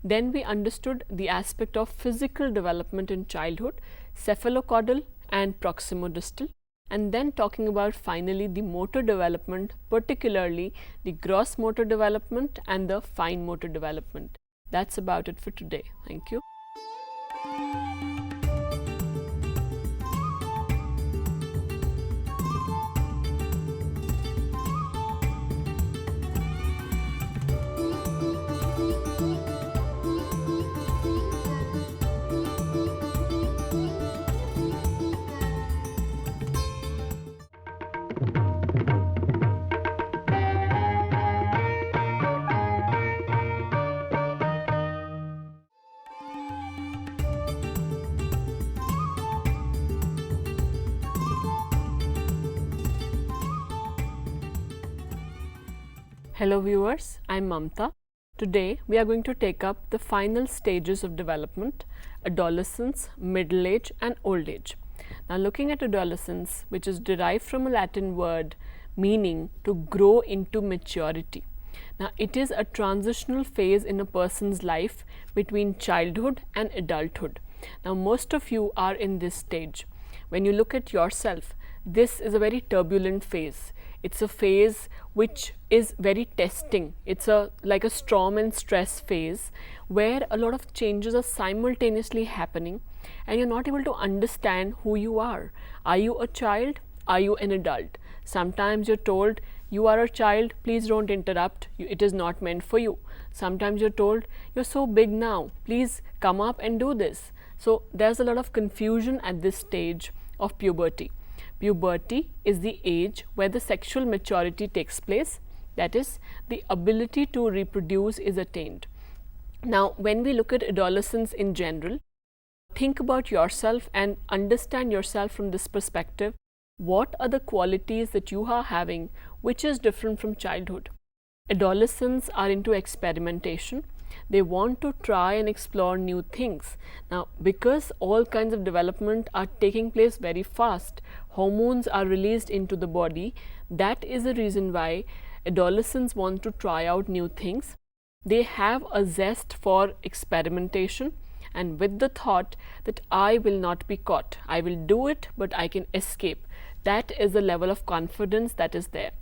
Then we understood the aspect of physical development in childhood, cephalocaudal and proximodistal, and then talking about finally the motor development, particularly the gross motor development and the fine motor development. That's about it for today. Thank you. Hello viewers, I'm Mamta. Today we are going to take up the final stages of development, adolescence, middle age and old age. Now looking at adolescence, which is derived from a Latin word meaning to grow into maturity. Now it is a transitional phase in a person's life between childhood and adulthood. Now most of you are in this stage. When you look at yourself, this is a very turbulent phase. It's a phase which is very testing. It's like a storm and stress phase where a lot of changes are simultaneously happening and you're not able to understand who you are. Are you a child? Are you an adult? Sometimes you're told you are a child, please don't interrupt, it is not meant for you. Sometimes you're told you're so big now, please come up and do this. So there's a lot of confusion at this stage of puberty. Puberty is the age where the sexual maturity takes place, that is, the ability to reproduce is attained. Now, when we look at adolescence in general, think about yourself and understand yourself from this perspective. What are the qualities that you are having which is different from childhood? Adolescents are into experimentation. They want to try and explore new things. Now, because all kinds of development are taking place very fast, hormones are released into the body. That is the reason why adolescents want to try out new things. They have a zest for experimentation and with the thought that I will not be caught. I will do it, but I can escape. That is the level of confidence that is there.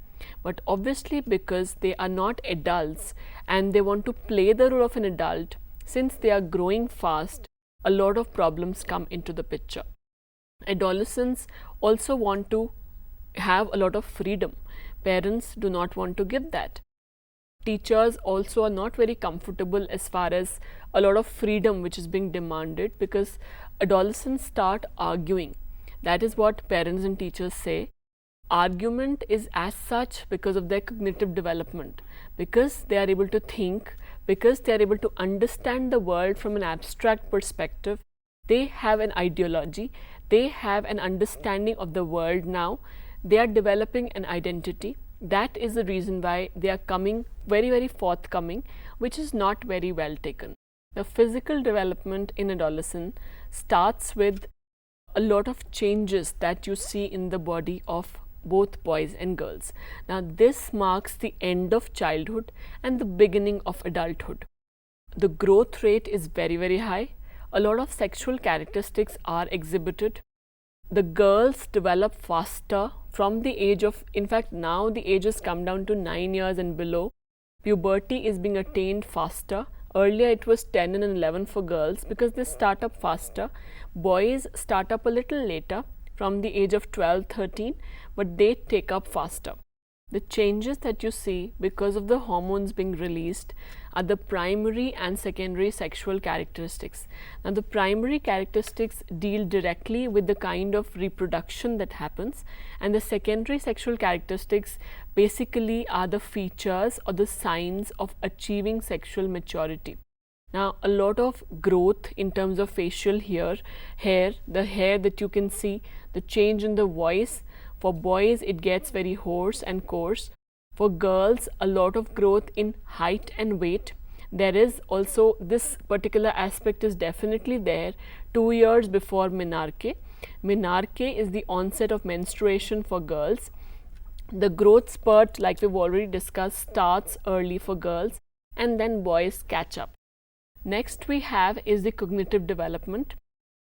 But obviously because they are not adults and they want to play the role of an adult, since they are growing fast, a lot of problems come into the picture. Adolescents also want to have a lot of freedom. Parents do not want to give that. Teachers also are not very comfortable as far as a lot of freedom which is being demanded, because adolescents start arguing. That is what parents and teachers say. Argument is as such because of their cognitive development, because they are able to think, because they are able to understand the world from an abstract perspective. They have an ideology, they have an understanding of the world now, they are developing an identity. That is the reason why they are coming very forthcoming, which is not very well taken. The physical development in adolescence starts with a lot of changes that you see in the body of both boys and girls. Now this marks the end of childhood and the beginning of adulthood. The growth rate is very high. A lot of sexual characteristics are exhibited. The girls develop faster from the age of, in fact now the age has come down to 9 years and below. Puberty is being attained faster. Earlier it was 10 and 11 for girls because they start up faster. Boys start up a little later from the age of 12, 13, but they take up faster. The changes that you see because of the hormones being released are the primary and secondary sexual characteristics. Now the primary characteristics deal directly with the kind of reproduction that happens, and the secondary sexual characteristics basically are the features or the signs of achieving sexual maturity. Now a lot of growth in terms of facial hair, the hair that you can see, the change in the voice. For boys it gets very hoarse and coarse. For girls, a lot of growth in height and weight. There is also this particular aspect is definitely there 2 years before menarche. Menarche is the onset of menstruation for girls. The growth spurt, like we've already discussed, starts early for girls and then boys catch up. Next we have is the cognitive development.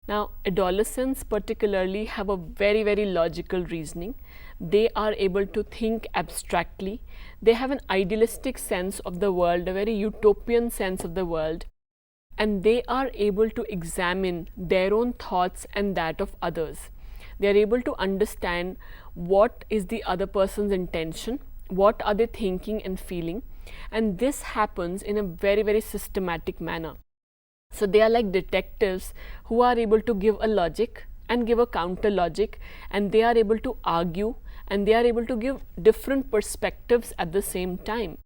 Now adolescents particularly have a very logical reasoning. They are able to think abstractly. They have an idealistic sense of the world, a very utopian sense of the world, and they are able to examine their own thoughts and that of others. They are able to understand what is the other person's intention, what are they thinking and feeling, and this happens in a very systematic manner. So they are like detectives who are able to give a logic and give a counter logic, and they are able to argue and they are able to give different perspectives at the same time.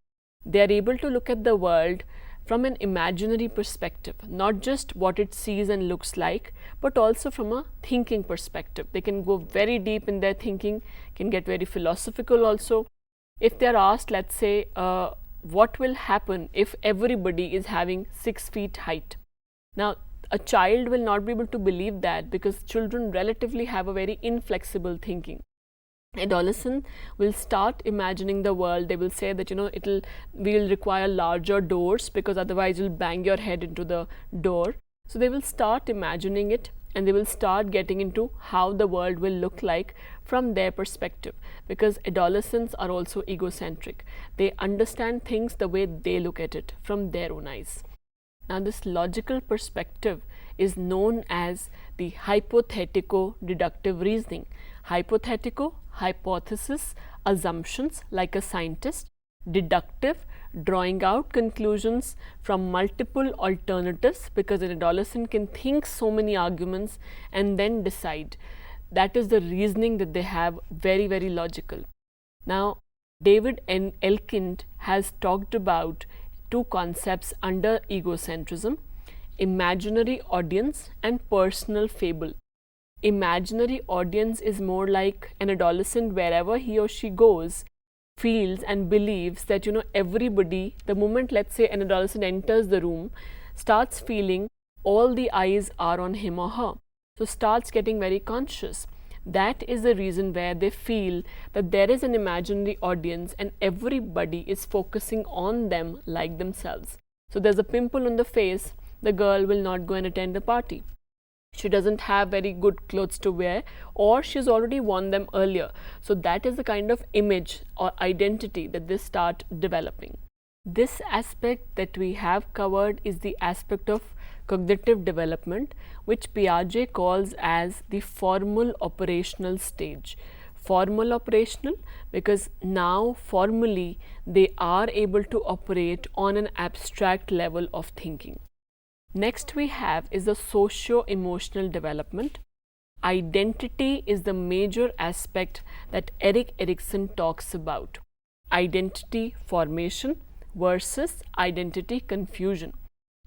They are able to look at the world from an imaginary perspective, not just what it sees and looks like, but also from a thinking perspective. They can go very deep in their thinking, can get very philosophical also. If they are asked, let's say, what will happen if everybody is having 6 feet height? Now, a child will not be able to believe that, because children relatively have a very inflexible thinking. Adolescent will start imagining the world. They will say that, we'll require larger doors because otherwise you'll bang your head into the door. So they will start imagining it, and they will start getting into how the world will look like from their perspective, because adolescents are also egocentric. They understand things the way they look at it from their own eyes. Now, this logical perspective is known as the hypothetico-deductive reasoning. Hypothetical, hypothesis, assumptions like a scientist. Deductive, drawing out conclusions from multiple alternatives, because an adolescent can think so many arguments and then decide. That is the reasoning that they have, very, very logical. Now, David N. Elkind has talked about 2 concepts under egocentrism: imaginary audience and personal fable. Imaginary audience is more like an adolescent, wherever he or she goes, feels and believes that, everybody, the moment, let's say, an adolescent enters the room, starts feeling all the eyes are on him or her. So starts getting very conscious. That is the reason where they feel that there is an imaginary audience and everybody is focusing on them like themselves. So there's a pimple on the face, the girl will not go and attend the party. She doesn't have very good clothes to wear, or she's already worn them earlier. So that is the kind of image or identity that they start developing. This aspect that we have covered is the aspect of cognitive development, which Piaget calls as the formal operational stage. Formal operational because now formally they are able to operate on an abstract level of thinking. Next we have is the socio-emotional development. Identity is the major aspect that Erik Erikson talks about. Identity formation versus identity confusion.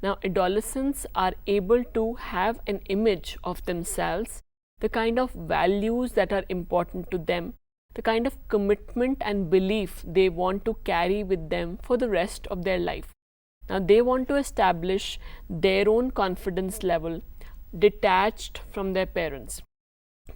Now, adolescents are able to have an image of themselves, the kind of values that are important to them, the kind of commitment and belief they want to carry with them for the rest of their life. Now, they want to establish their own confidence level detached from their parents,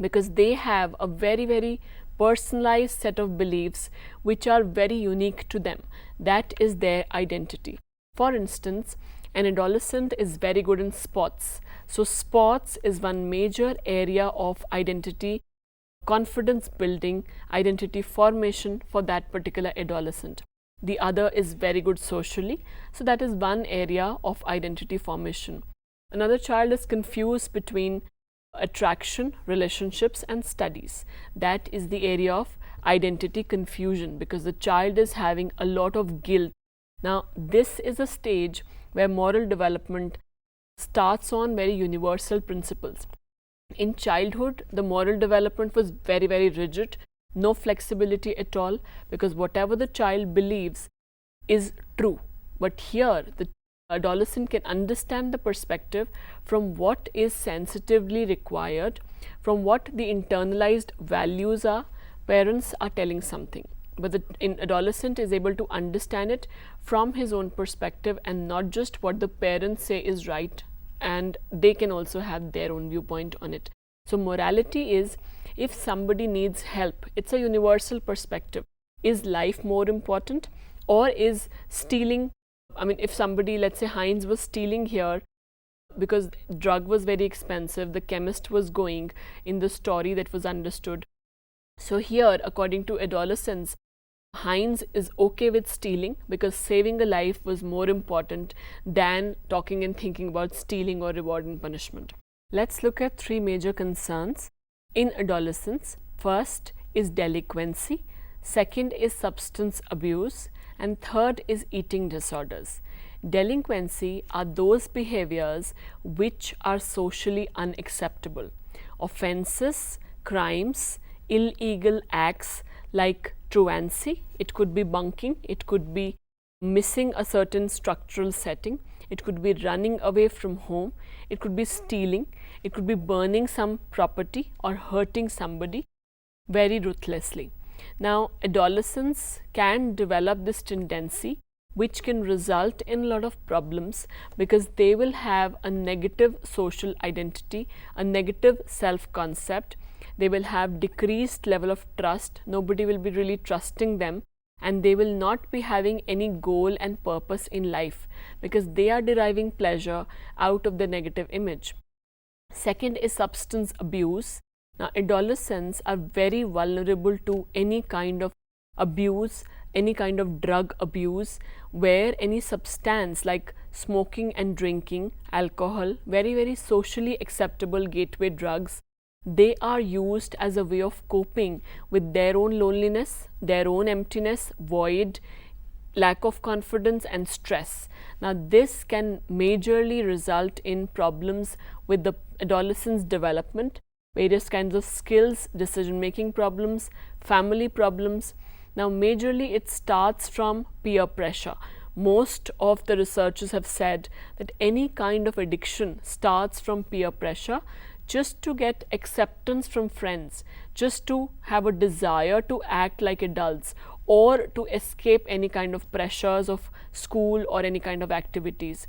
because they have a very, very personalized set of beliefs which are very unique to them. That is their identity. For instance, an adolescent is very good in sports. So, sports is one major area of identity, confidence building, identity formation for that particular adolescent. The other is very good socially. So, that is one area of identity formation. Another child is confused between attraction, relationships and studies. That is the area of identity confusion, because the child is having a lot of guilt. Now, this is a stage where moral development starts on very universal principles. In childhood, the moral development was very, very rigid, no flexibility at all, because whatever the child believes is true. But here, the adolescent can understand the perspective from what is sensitively required, from what the internalized values are. Parents are telling something, but the adolescent is able to understand it from his own perspective and not just what the parents say is right, and they can also have their own viewpoint on it. So, morality is, if somebody needs help, it's a universal perspective. Is life more important, or is stealing? I mean, if somebody, let's say Heinz was stealing here because drug was very expensive, the chemist was going in the story that was understood. So here, according to adolescents, Heinz is okay with stealing because saving a life was more important than talking and thinking about stealing or reward and punishment. Let's look at 3 major concerns in adolescence. First is delinquency, second is substance abuse, and third is eating disorders. Delinquency are those behaviors which are socially unacceptable. Offenses, crimes, illegal acts like truancy, it could be bunking, it could be missing a certain structural setting, it could be running away from home, it could be stealing, it could be burning some property or hurting somebody very ruthlessly. Now, adolescents can develop this tendency which can result in a lot of problems because they will have a negative social identity, a negative self-concept. They will have decreased level of trust. Nobody will be really trusting them, and they will not be having any goal and purpose in life because they are deriving pleasure out of the negative image. Second is substance abuse. Now, adolescents are very vulnerable to any kind of abuse, any kind of drug abuse, where any substance like smoking and drinking, alcohol, very socially acceptable gateway drugs, they are used as a way of coping with their own loneliness, their own emptiness, void, lack of confidence and stress. Now, this can majorly result in problems with the adolescent's development, various kinds of skills, decision making problems, family problems. Now, majorly it starts from peer pressure. Most of the researchers have said that any kind of addiction starts from peer pressure, just to get acceptance from friends, just to have a desire to act like adults, or to escape any kind of pressures of school or any kind of activities.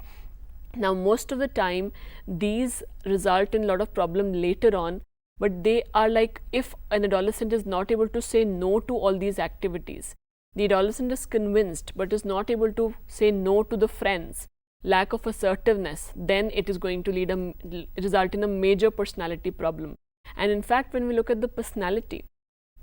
Now, most of the time these result in a lot of problem later on, but they are like, if an adolescent is not able to say no to all these activities, the adolescent is convinced but is not able to say no to the friends, lack of assertiveness, then it is going to result in a major personality problem. And in fact, when we look at the personality,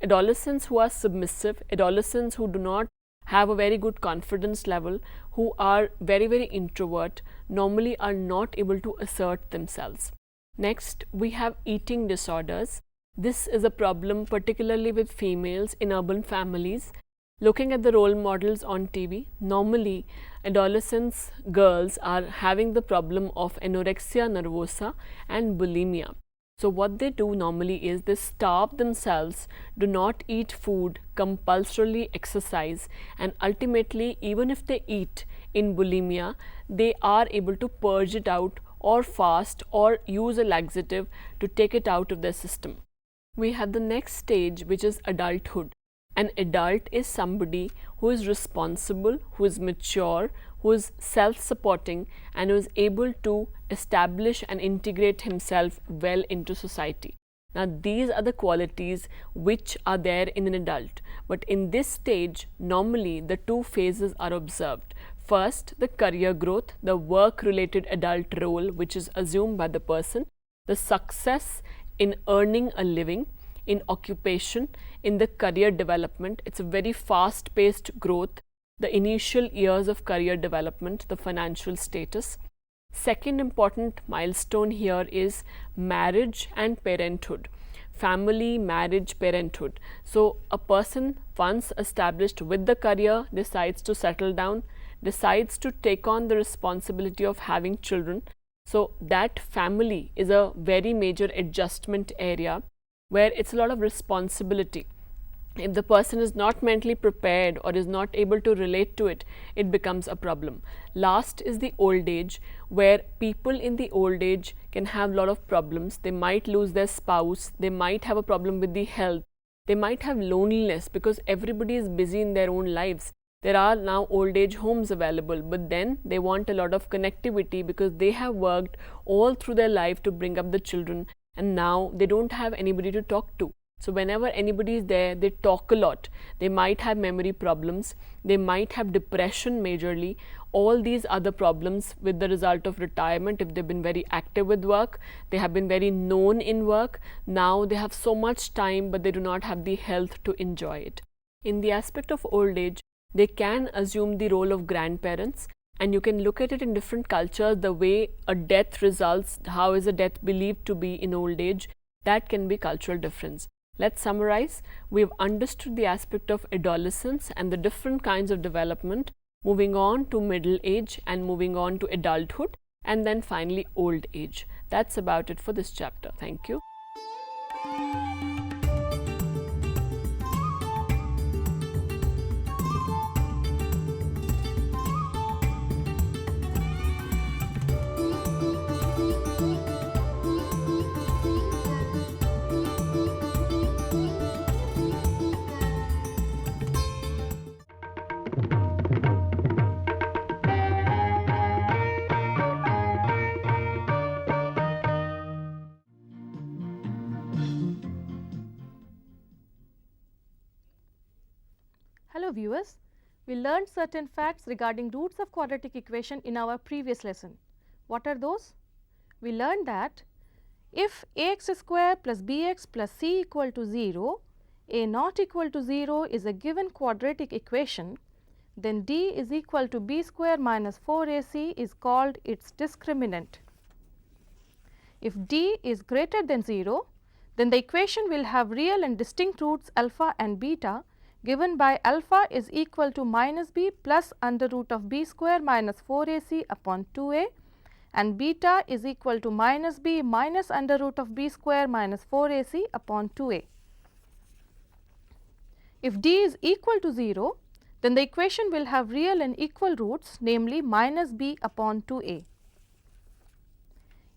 adolescents who are submissive, adolescents who do not have a very good confidence level, who are very introvert, normally are not able to assert themselves. Next, we have eating disorders. This is a problem particularly with females in urban families. Looking at the role models on TV, normally adolescents, girls are having the problem of anorexia nervosa and bulimia. So what they do normally is they starve themselves, do not eat food, compulsorily exercise, and ultimately, even if they eat in bulimia, they are able to purge it out or fast or use a laxative to take it out of their system. We have the next stage, which is adulthood. An adult is somebody who is responsible, who is mature, who is self-supporting, and who is able to establish and integrate himself well into society. Now, these are the qualities which are there in an adult, but in this stage, normally the two phases are observed. First, the career growth, the work-related adult role which is assumed by the person, the success in earning a living, in occupation, in the career development. It's a very fast-paced growth, the initial years of career development, the financial status. Second important milestone here is marriage and parenthood. Family, marriage, parenthood. So, a person once established with the career decides to settle down, decides to take on the responsibility of having children. So, that family is a very major adjustment area where it's a lot of responsibility. If the person is not mentally prepared or is not able to relate to it, it becomes a problem. Last is the old age, where people in the old age can have a lot of problems. They might lose their spouse, they might have a problem with the health, they might have loneliness because everybody is busy in their own lives. There are now old age homes available, but then they want a lot of connectivity because they have worked all through their life to bring up the children, and now they don't have anybody to talk to. So whenever anybody is there, they talk a lot. They might have memory problems, they might have depression majorly. All these other problems with the result of retirement, if they've been very active with work, they have been very known in work, now they have so much time but they do not have the health to enjoy it. In the aspect of old age, they can assume the role of grandparents, and you can look at it in different cultures, the way a death results, how is a death believed to be in old age, that can be cultural difference. Let's summarize. We've understood the aspect of adolescence and the different kinds of development, moving on to middle age and moving on to adulthood, and then finally old age. That's about it for this chapter. Thank you. viewers, we learned certain facts regarding roots of quadratic equation in our previous lesson. What are those? We learned that if ax square plus bx plus c equal to 0, a not equal to 0 is a given quadratic equation, then d is equal to b square minus 4ac is called its discriminant. If d is greater than 0, then the equation will have real and distinct roots alpha and beta, given by alpha is equal to minus b plus under root of b square minus 4ac upon 2a, and beta is equal to minus b minus under root of b square minus 4ac upon 2a. If d is equal to 0, then the equation will have real and equal roots, namely minus b upon 2a.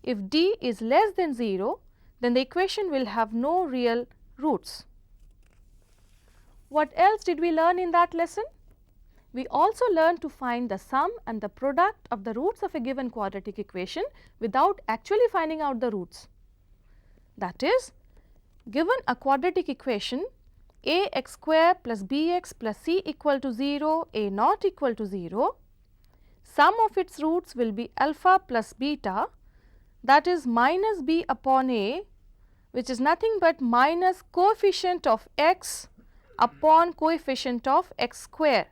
If d is less than 0, then the equation will have no real roots. What else did we learn in that lesson? We also learned to find the sum and the product of the roots of a given quadratic equation without actually finding out the roots. That is, given a quadratic equation ax square plus bx plus c equal to 0, a not equal to 0, sum of its roots will be alpha plus beta, that is minus b upon a, which is nothing but minus coefficient of x upon coefficient of x square,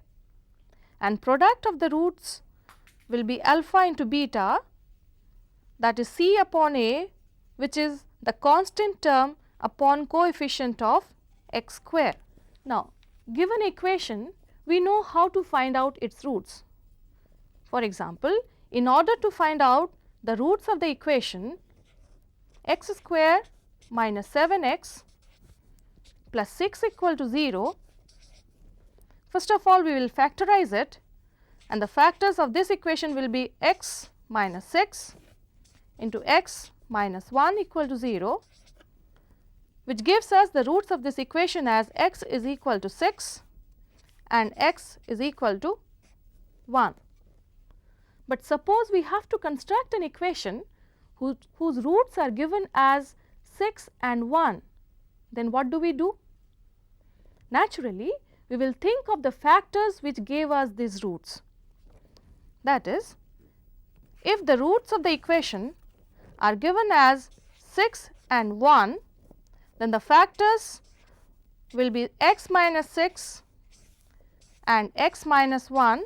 and product of the roots will be alpha into beta, that is c upon a, which is the constant term upon coefficient of x square. Now, given equation, we know how to find out its roots. For example, in order to find out the roots of the equation x square minus 7x plus 6 equal to 0, first of all we will factorize it, and the factors of this equation will be x minus 6 into x minus 1 equal to 0, which gives us the roots of this equation as x is equal to 6 and x is equal to 1. But suppose we have to construct an equation whose roots are given as 6 and 1, then what do? Naturally, we will think of the factors which gave us these roots. That is, if the roots of the equation are given as 6 and 1, then the factors will be x minus 6 and x minus 1.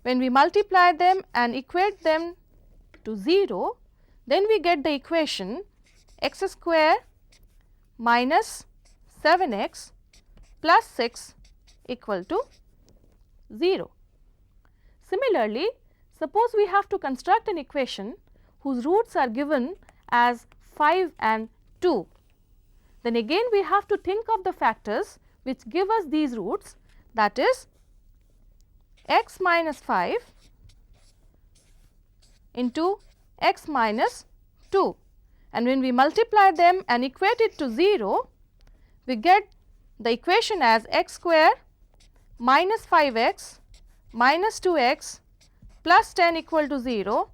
When we multiply them and equate them to 0, then we get the equation x square minus 7x plus 6 equal to 0. Similarly, suppose we have to construct an equation whose roots are given as 5 and 2. Then again we have to think of the factors which give us these roots, that is x minus 5 into x minus 2, and when we multiply them and equate it to 0, we get the equation as x square minus 5x minus 2x plus 10 equal to 0.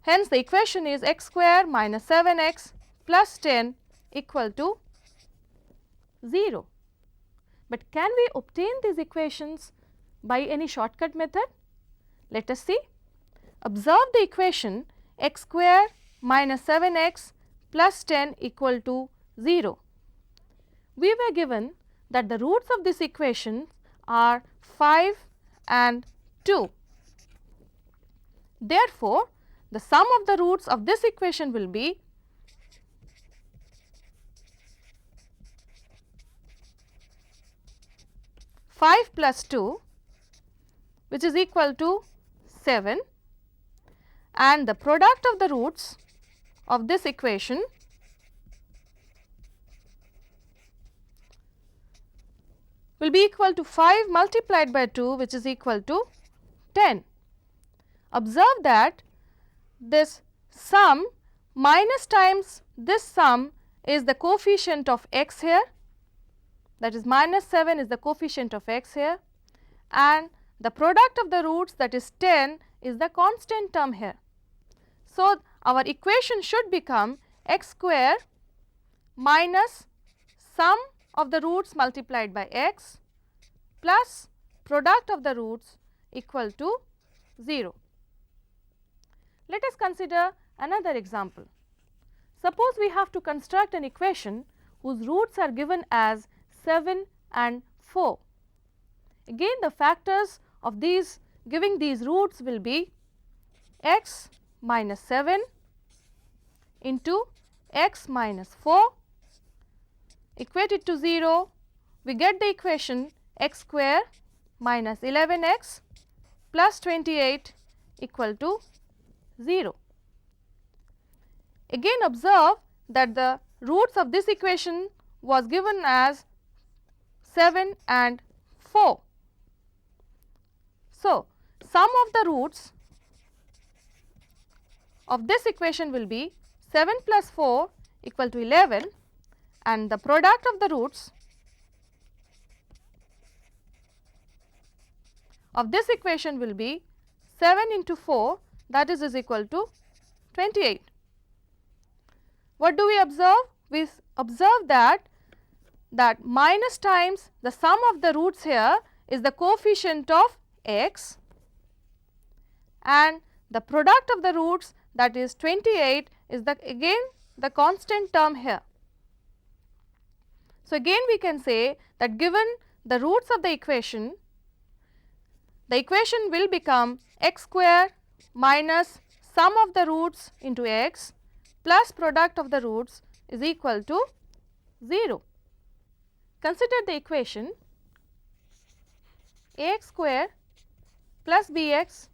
Hence, the equation is x square minus 7x plus 10 equal to 0. But can we obtain these equations by any shortcut method? Let us see. Observe the equation x square minus 7x plus 10 equal to 0. We were given that the roots of this equation are 5 and 2. Therefore, the sum of the roots of this equation will be 5 plus 2, which is equal to 7, and the product of the roots of this equation will be equal to 5 multiplied by 2, which is equal to 10. Observe that this sum minus times this sum is the coefficient of x here, that is minus 7 is the coefficient of x here, and the product of the roots, that is 10, is the constant term here. So, our equation should become x square minus sum of the roots multiplied by x plus product of the roots equal to 0. Let us consider another example. Suppose we have to construct an equation whose roots are given as 7 and 4. Again, the factors of these giving these roots will be x minus 7 into x minus 4 equated to 0. We get the equation x square minus 11x plus 28 equal to 0. Again, observe that the roots of this equation was given as 7 and 4. So, sum of the roots of this equation will be 7 plus 4 equal to 11, and the product of the roots of this equation will be 7 into 4, that is equal to 28. What do we observe? We observe that minus times the sum of the roots here is the coefficient of x, and the product of the roots, that is 28, is again the constant term here. So, again we can say that given the roots of the equation will become x square minus sum of the roots into x plus product of the roots is equal to 0. Consider the equation ax square plus bx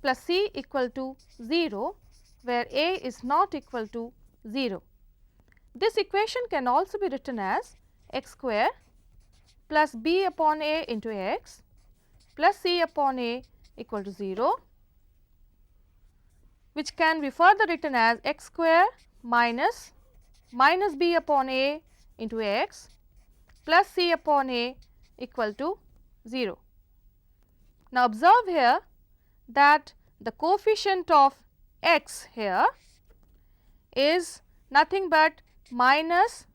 plus c equal to 0, where a is not equal to 0. This equation can also be written as x square plus b upon a into x plus c upon a equal to 0, which can be further written as x square minus b upon a into x plus c upon a equal to 0. Now, observe here that the coefficient of x here is nothing but minus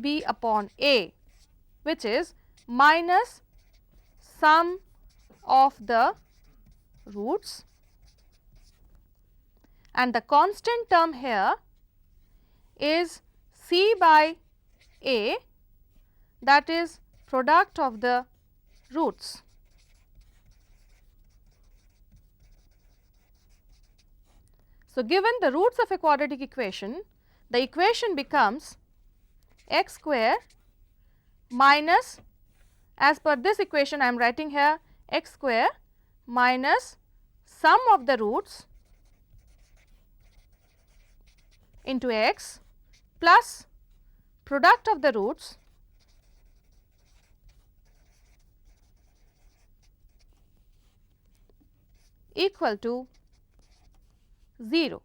b upon a, which is minus sum of the roots, and the constant term here is c by a, that is product of the roots. So, given the roots of a quadratic equation, the equation becomes x square minus, as per this equation I am writing here, x square minus sum of the roots into x plus product of the roots equal to 0.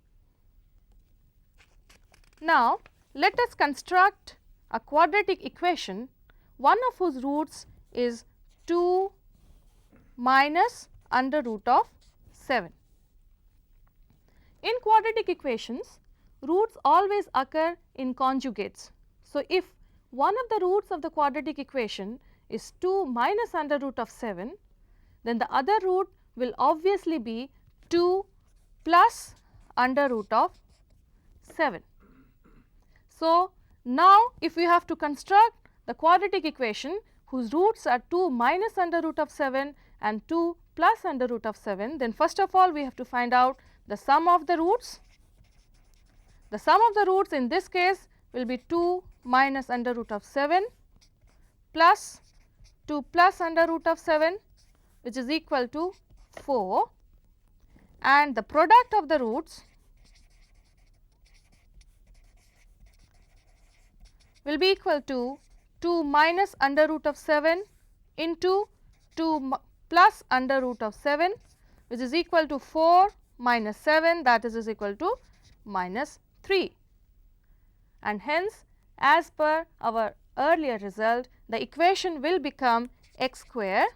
Now, let us construct a quadratic equation, one of whose roots is 2 minus under root of 7. In quadratic equations, roots always occur in conjugates. So, if one of the roots of the quadratic equation is 2 minus under root of 7, then the other root will obviously be 2 plus under root of 7. So, now if we have to construct the quadratic equation whose roots are 2 minus under root of 7 and 2 plus under root of 7, then first of all we have to find out the sum of the roots. The sum of the roots in this case will be 2 minus under root of 7 plus 2 plus under root of 7, which is equal to 4, and the product of the roots will be equal to 2 minus under root of 7 into 2 plus under root of 7, which is equal to 4 minus 7, that is equal to minus 3. And hence, as per our earlier result, the equation will become x square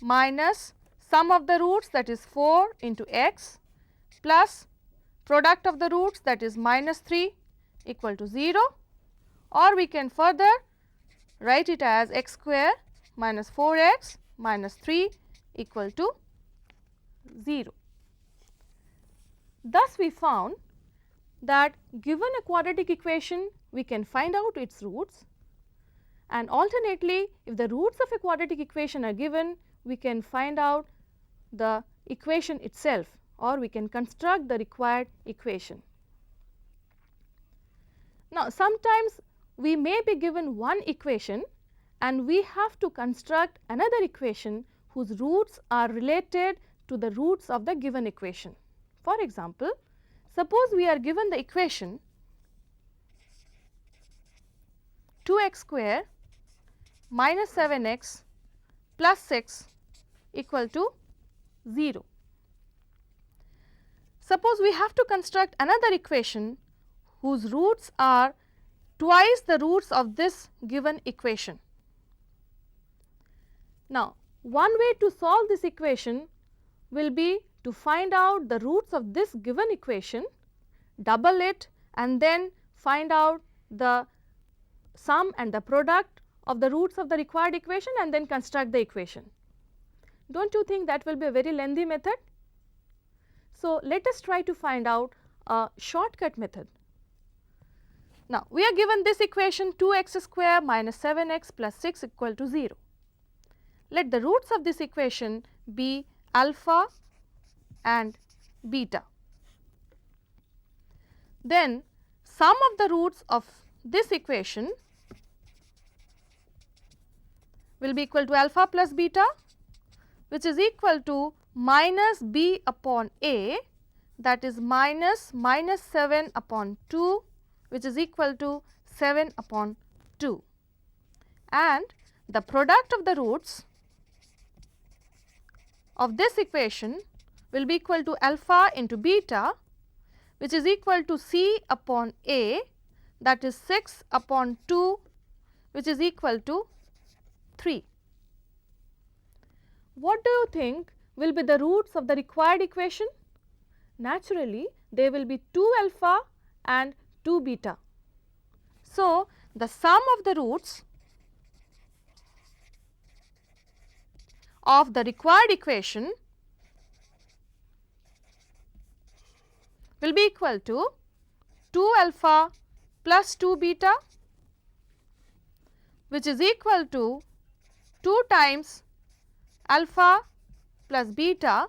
minus sum of the roots, that is 4 into x, plus product of the roots, that is minus 3 equal to 0, or we can further write it as x square minus 4x minus 3 equal to 0. Thus, we found that given a quadratic equation we can find out its roots, and alternately if the roots of a quadratic equation are given we can find out the equation itself, or we can construct the required equation. Now, sometimes we may be given one equation and we have to construct another equation whose roots are related to the roots of the given equation. For example, suppose we are given the equation 2x square minus 7x plus 6 equal to 0. Suppose we have to construct another equation whose roots are twice the roots of this given equation. Now, one way to solve this equation will be to find out the roots of this given equation, double it, and then find out the sum and the product of the roots of the required equation and then construct the equation. Do not you think that will be a very lengthy method? So, let us try to find out a shortcut method. Now, we are given this equation 2x square minus 7x plus 6 equal to 0. Let the roots of this equation be alpha and beta. Then sum of the roots of this equation will be equal to alpha plus beta, which is equal to minus b upon a, that is minus 7 upon 2, which is equal to 7 upon 2, and the product of the roots of this equation will be equal to alpha into beta, which is equal to c upon a, that is 6 upon 2, which is equal to 3. What do you think will be the roots of the required equation? Naturally, they will be 2 alpha and 2 beta. So, the sum of the roots of the required equation will be equal to 2 alpha plus 2 beta, which is equal to 2 times alpha plus beta,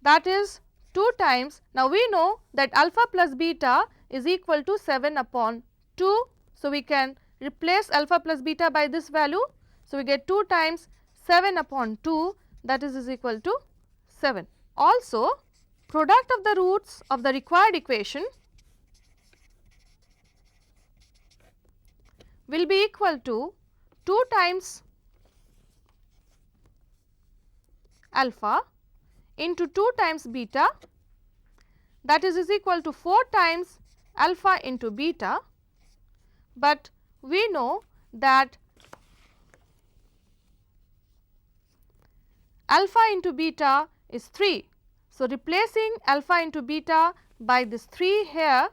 that is 2 times. Now, we know that alpha plus beta is equal to 7 upon 2. So, we can replace alpha plus beta by this value. So, we get 2 times 7 upon 2, that is equal to 7. Also, product of the roots of the required equation will be equal to 2 times alpha into 2 times beta, that is equal to 4 times alpha into beta, but we know that alpha into beta is 3. So, replacing alpha into beta by this 3 here,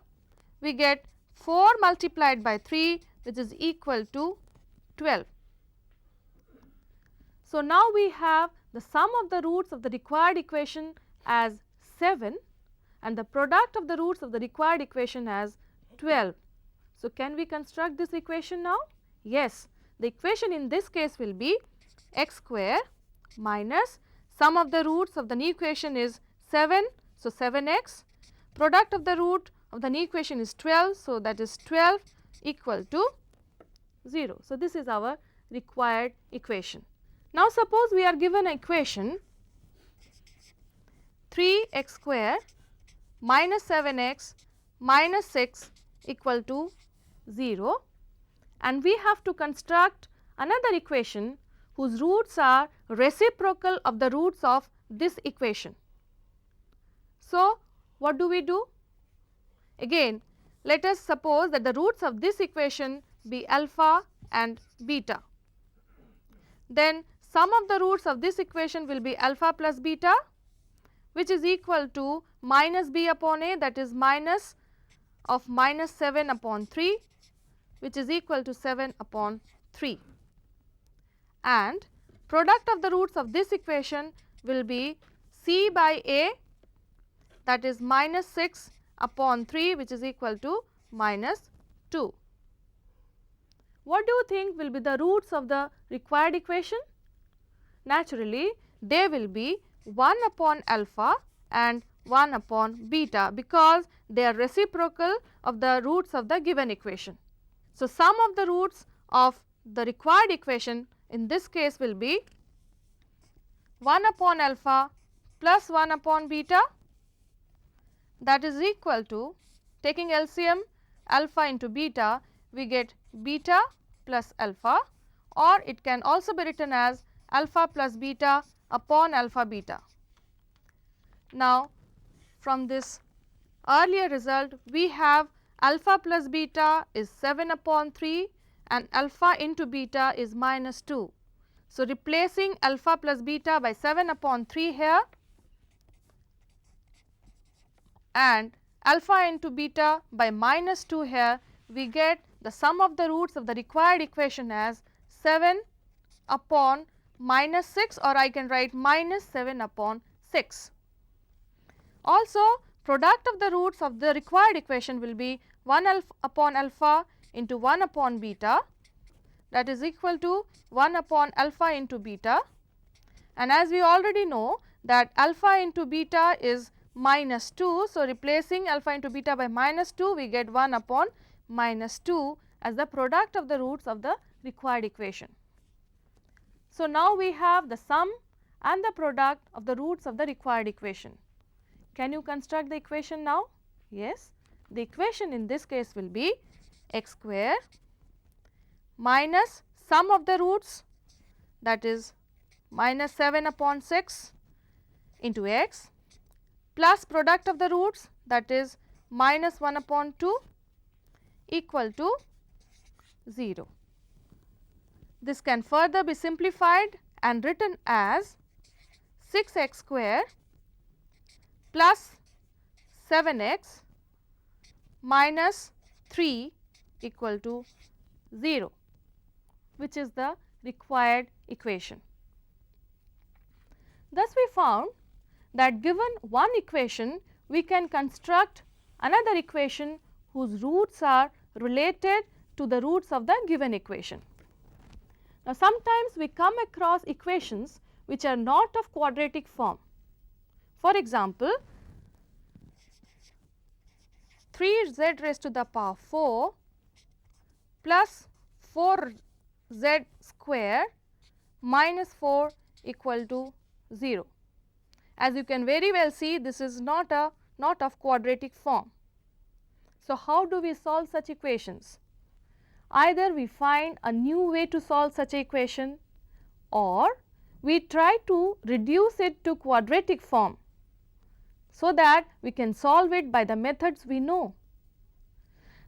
we get 4 multiplied by 3, which is equal to 12. So, now we have the sum of the roots of the required equation as 7 and the product of the roots of the required equation as 12. So, can we construct this equation now? Yes, the equation in this case will be x square minus sum of the roots of the new equation is 7. So, 7x, product of the root of the new equation is 12. So, that is 12 equal to 0. So, this is our required equation. Now, suppose we are given an equation 3x square minus 7x minus 6 equal to 0, and we have to construct another equation whose roots are reciprocal of the roots of this equation. So, what do we do? Again, let us suppose that the roots of this equation be alpha and beta. Then sum of the roots of this equation will be alpha plus beta, which is equal to minus b upon a, that is minus of minus 7 upon 3, which is equal to 7 upon 3, and product of the roots of this equation will be c by a, that is minus 6 upon 3, which is equal to minus 2. What do you think will be the roots of the required equation? Naturally, they will be 1 upon alpha and 1 upon beta, because they are reciprocal of the roots of the given equation. So, sum of the roots of the required equation in this case will be 1 upon alpha plus 1 upon beta, that is equal to, taking LCM alpha into beta, we get beta plus alpha, or it can also be written as alpha plus beta upon alpha beta. Now, from this earlier result, we have alpha plus beta is 7 upon 3 and alpha into beta is minus 2. So, replacing alpha plus beta by 7 upon 3 here and alpha into beta by minus 2 here, we get the sum of the roots of the required equation as 7 upon minus 6, or I can write minus 7 upon 6. Also, product of the roots of the required equation will be 1 upon alpha into 1 upon beta, that is equal to 1 upon alpha into beta, and as we already know that alpha into beta is minus 2. So, replacing alpha into beta by minus 2, we get 1 upon minus 2 as the product of the roots of the required equation. So, now we have the sum and the product of the roots of the required equation. Can you construct the equation now? Yes. The equation in this case will be x square minus sum of the roots, that is minus 7 upon 6 into x, plus product of the roots, that is minus 1 upon 2 equal to 0. This can further be simplified and written as 6x square plus 7x minus 3 equal to 0, which is the required equation. Thus, we found that given one equation, we can construct another equation whose roots are related to the roots of the given equation. Now, sometimes we come across equations which are not of quadratic form. For example, 3z raised to the power 4 plus 4z square minus 4 equal to 0. As you can very well see, this is not of quadratic form. So, how do we solve such equations? Either we find a new way to solve such an equation, or we try to reduce it to quadratic form, so that we can solve it by the methods we know.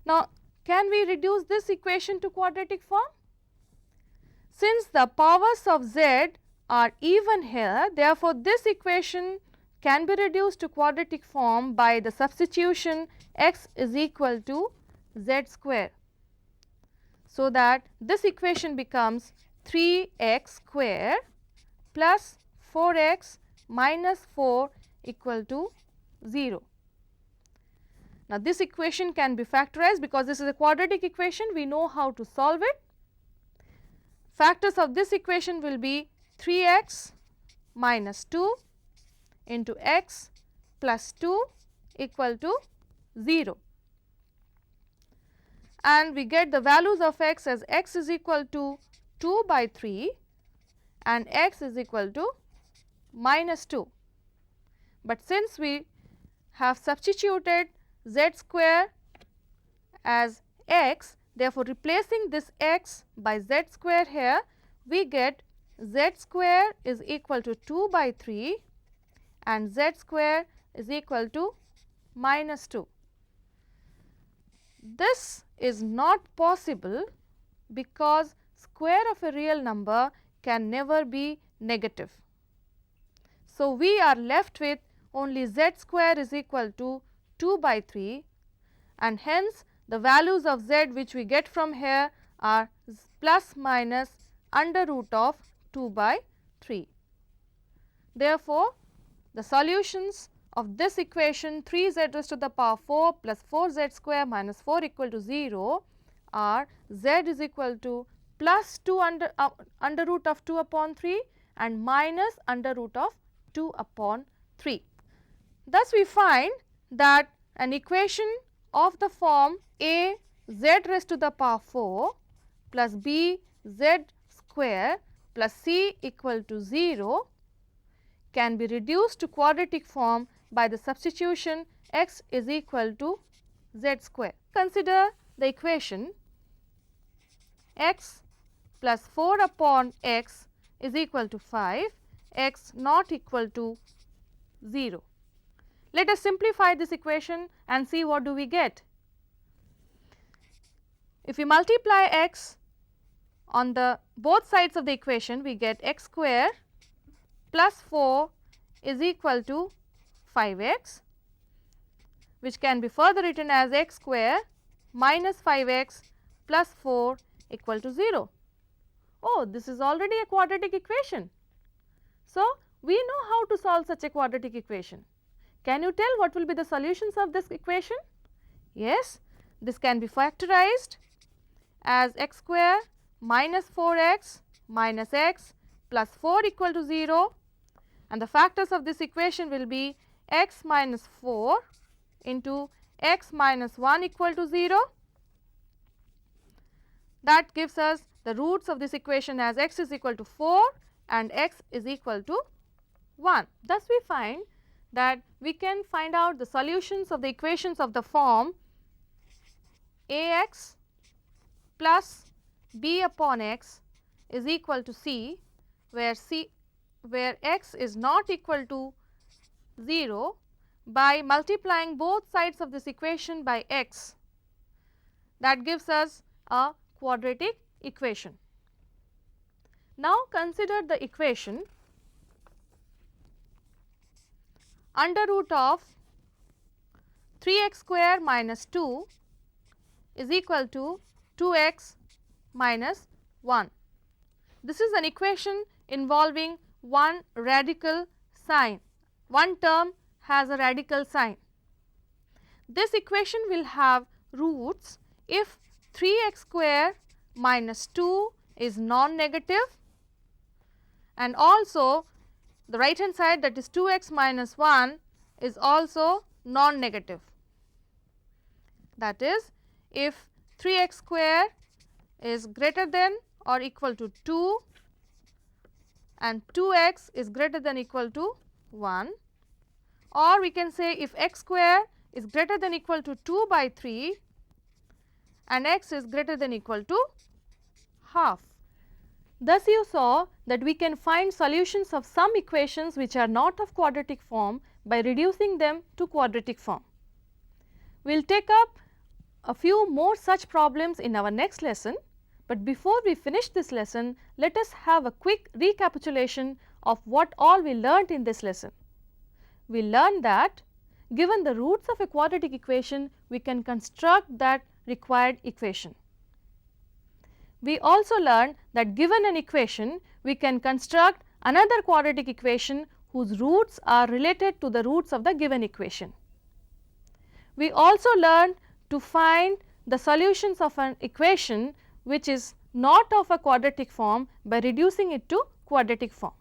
Now, can we reduce this equation to quadratic form? Since the powers of z are even here, therefore, this equation can be reduced to quadratic form by the substitution x is equal to z square. So, that this equation becomes 3x square plus 4x minus 4 equal to 0. Now, this equation can be factorized because this is a quadratic equation, we know how to solve it. Factors of this equation will be 3x minus 2 into x plus 2 equal to 0, and we get the values of x as x is equal to 2 by 3 and x is equal to minus 2. But since we have substituted z square as x, therefore, replacing this x by z square here, we get z square is equal to 2 by 3 and z square is equal to minus 2. This is not possible because square of a real number can never be negative. So, we are left with only z square is equal to 2 by 3, and hence the values of z which we get from here are plus minus under root of 2 by 3. Therefore, the solutions of this equation 3z raised to the power 4 plus 4z square minus 4 equal to 0 are z is equal to plus 2 under root of 2 upon 3 and minus under root of 2 upon 3. Thus, we find that an equation of the form a z raised to the power 4 plus b z square plus c equal to 0 can be reduced to quadratic form by the substitution x is equal to z square. Consider the equation x plus 4 upon x is equal to 5, x not equal to 0. Let us simplify this equation and see what do we get. If we multiply x on the both sides of the equation, we get x square plus 4 is equal to 5x, which can be further written as x square minus 5x plus 4 equal to 0. Oh, this is already a quadratic equation. So, we know how to solve such a quadratic equation. Can you tell what will be the solutions of this equation? Yes, this can be factorized as x square minus 4x minus x plus 4 equal to 0, and the factors of this equation will be x minus 4 into x minus 1 equal to 0. That gives us the roots of this equation as x is equal to 4 and x is equal to 1. Thus, we find that we can find out the solutions of the equations of the form ax plus b upon x is equal to c, where x is not equal to 0 by multiplying both sides of this equation by x. That gives us a quadratic equation. Now, consider the equation under root of 3x square minus 2 is equal to 2x minus 1. This is an equation involving one radical sign. One term has a radical sign. This equation will have roots if 3x square minus 2 is non-negative, and also the right hand side, that is 2x minus 1, is also non-negative. That is, if 3x square is greater than or equal to 2 and 2x is greater than equal to 1, or we can say if x square is greater than equal to 2 by 3 and x is greater than equal to half. Thus, you saw that we can find solutions of some equations which are not of quadratic form by reducing them to quadratic form. We will take up a few more such problems in our next lesson, but before we finish this lesson, let us have a quick recapitulation of what all we learnt in this lesson. We learned that given the roots of a quadratic equation, we can construct that required equation. We also learned that given an equation, we can construct another quadratic equation whose roots are related to the roots of the given equation. We also learned to find the solutions of an equation which is not of a quadratic form by reducing it to quadratic form.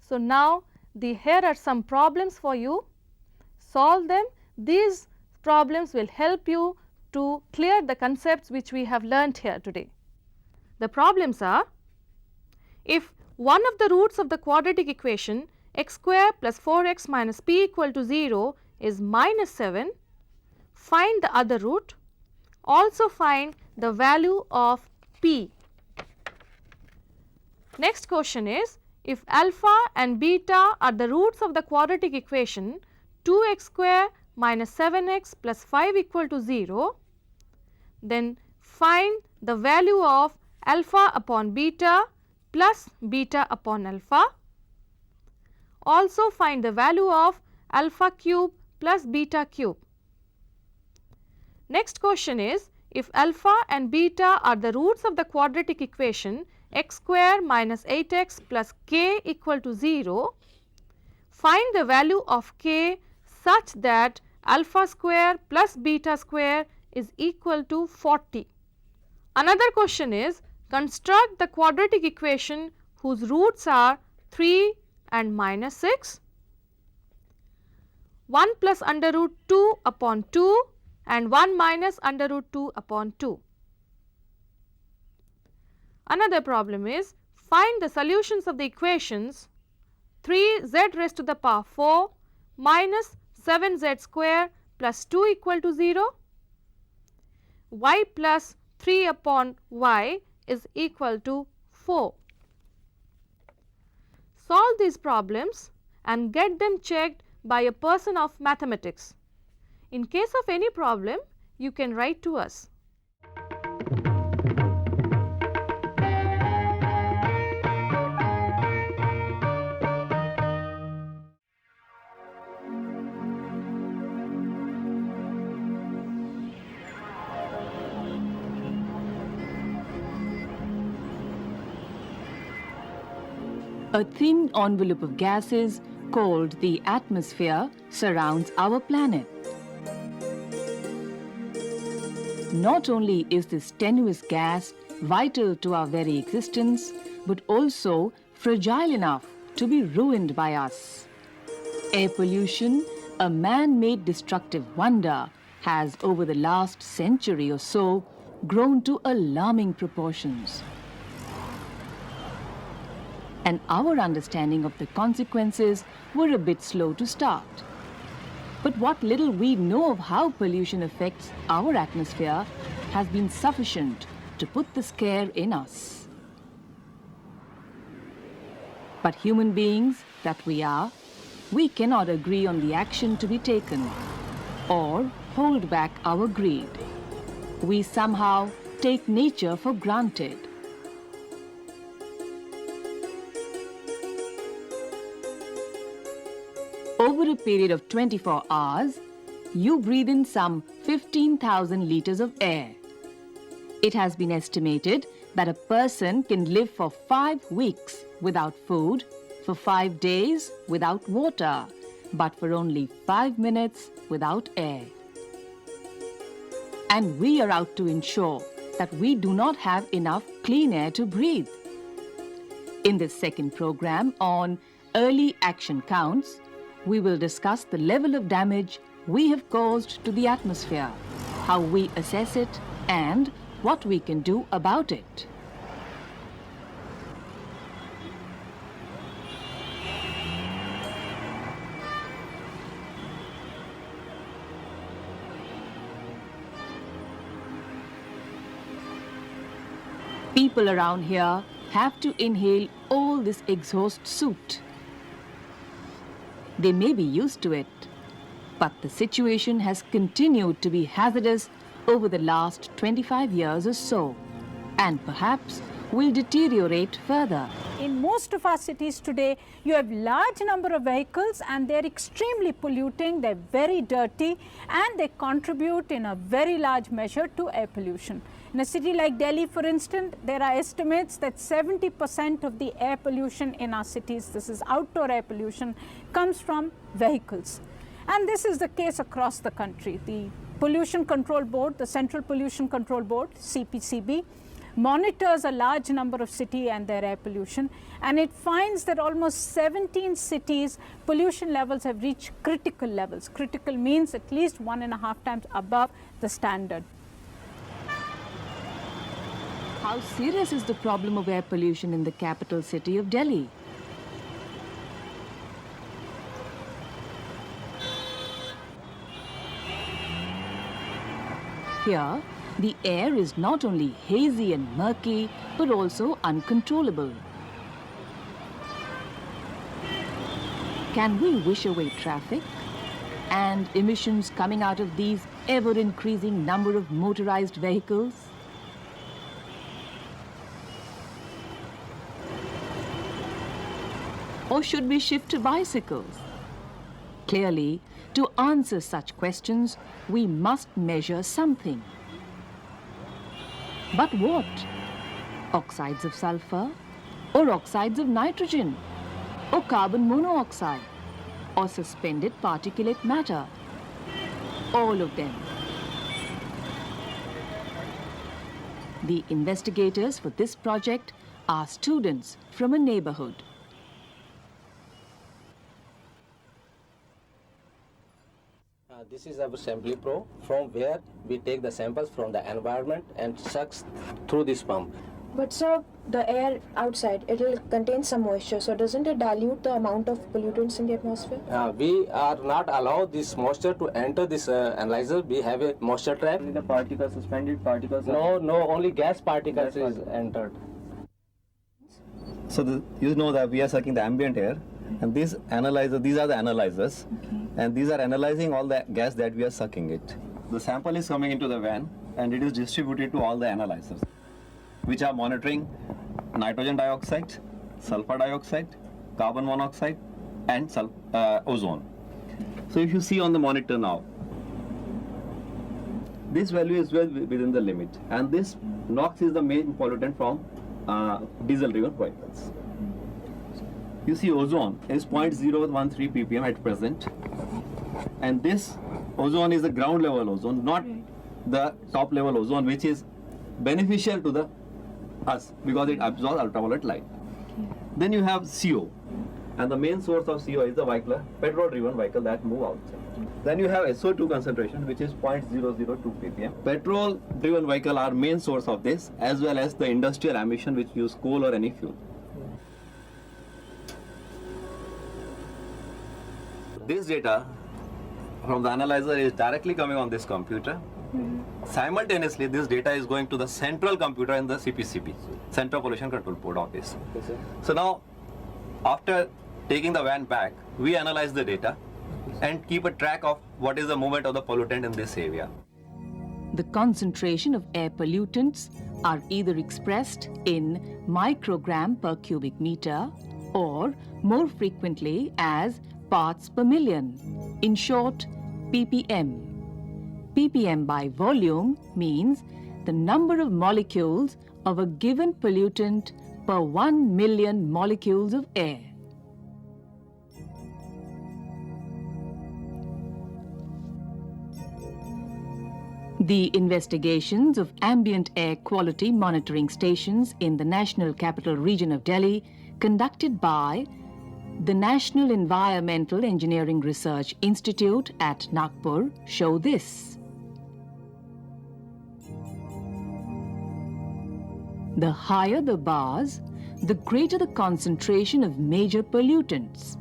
So, now here are some problems for you. Solve them. These problems will help you to clear the concepts which we have learnt here today. The problems are: if one of the roots of the quadratic equation x square plus 4x minus p equal to 0 is minus 7, find the other root. Also find the value of p. Next question is, if alpha and beta are the roots of the quadratic equation 2x square minus 7x plus 5 equal to 0, then find the value of alpha upon beta plus beta upon alpha. Also find the value of alpha cube plus beta cube. Next question is, if alpha and beta are the roots of the quadratic equation x square minus 8x plus k equal to 0, find the value of k such that alpha square plus beta square is equal to 40. Another question is, construct the quadratic equation whose roots are 3 and minus 6, 1 plus under root 2 upon 2 and 1 minus under root 2 upon 2. Another problem is, find the solutions of the equations 3z raised to the power 4 minus 7z square plus 2 equal to 0, y plus 3 upon y is equal to 4. Solve these problems and get them checked by a person of mathematics. In case of any problem, you can write to us. A thin envelope of gases called the atmosphere surrounds our planet. Not only is this tenuous gas vital to our very existence, but also fragile enough to be ruined by us. Air pollution, a man-made destructive wonder, has over the last century or so grown to alarming proportions. And our understanding of the consequences were a bit slow to start. But what little we know of how pollution affects our atmosphere has been sufficient to put the scare in us. But human beings that we are, we cannot agree on the action to be taken or hold back our greed. We somehow take nature for granted. Over a period of 24 hours, you breathe in some 15,000 liters of air. It has been estimated that a person can live for 5 weeks without food, for 5 days without water, but for only 5 minutes without air. And we are out to ensure that we do not have enough clean air to breathe. In this second program on Early Action Counts, we will discuss the level of damage we have caused to the atmosphere, how we assess it, and what we can do about it. People around here have to inhale all this exhaust soot. They may be used to it, but the situation has continued to be hazardous over the last 25 years or so, and perhaps will deteriorate further. In most of our cities today, you have large number of vehicles and they're extremely polluting, they're very dirty, and they contribute in a very large measure to air pollution. In a city like Delhi, for instance, there are estimates that 70% of the air pollution in our cities, this is outdoor air pollution, comes from vehicles. And this is the case across the country. The Pollution Control Board, the Central Pollution Control Board, CPCB, monitors a large number of cities and their air pollution, and it finds that almost 17 cities pollution levels have reached critical levels. Critical means at least 1.5 times above the standard. How serious is the problem of air pollution in the capital city of Delhi? Here, the air is not only hazy and murky, but also uncontrollable. Can we wish away traffic and emissions coming out of these ever-increasing number of motorized vehicles? Or should we shift to bicycles? Clearly, to answer such questions, we must measure something. But what? Oxides of sulfur, or oxides of nitrogen, or carbon monoxide, or suspended particulate matter? All of them. The investigators for this project are students from a neighborhood. This is our Assembly Pro, from where we take the samples from the environment and sucks through this pump. But sir, the air outside, it will contain some moisture, so doesn't it dilute the amount of pollutants in the atmosphere? We are not allowed this moisture to enter this analyzer. We have a moisture trap. Only the particles, suspended particles? No, only gas particles is entered. So you know that we are sucking the ambient air, and these are the analyzers, and these are analyzing all the gas that we are sucking it. The sample is coming into the van, and it is distributed to all the analyzers, which are monitoring nitrogen dioxide, sulfur dioxide, carbon monoxide, and ozone. So if you see on the monitor now, this value is well within the limit, and this NOx is the main pollutant from diesel-driven vehicles. You see ozone is 0.013 ppm at present, and this ozone is the ground level ozone, not the top level ozone, which is beneficial to us because it absorbs ultraviolet light. Then you have CO, and the main source of CO is the vehicle, petrol-driven vehicle that move outside. Then you have SO2 concentration, which is 0.002 ppm. Petrol-driven vehicle are main source of this, as well as the industrial emission which use coal or any fuel. This data from the analyzer is directly coming on this computer. Simultaneously, this data is going to the central computer in the CPCB, Central Pollution Control Board office. So now, after taking the van back, we analyze the data and keep a track of what is the movement of the pollutant in this area. The concentration of air pollutants are either expressed in microgram per cubic meter or more frequently as parts per million, in short, ppm. ppm by volume means the number of molecules of a given pollutant per 1 million molecules of air. The investigations of ambient air quality monitoring stations in the National Capital Region of Delhi, conducted by the National Environmental Engineering Research Institute at Nagpur, show this. The higher the bars, the greater the concentration of major pollutants.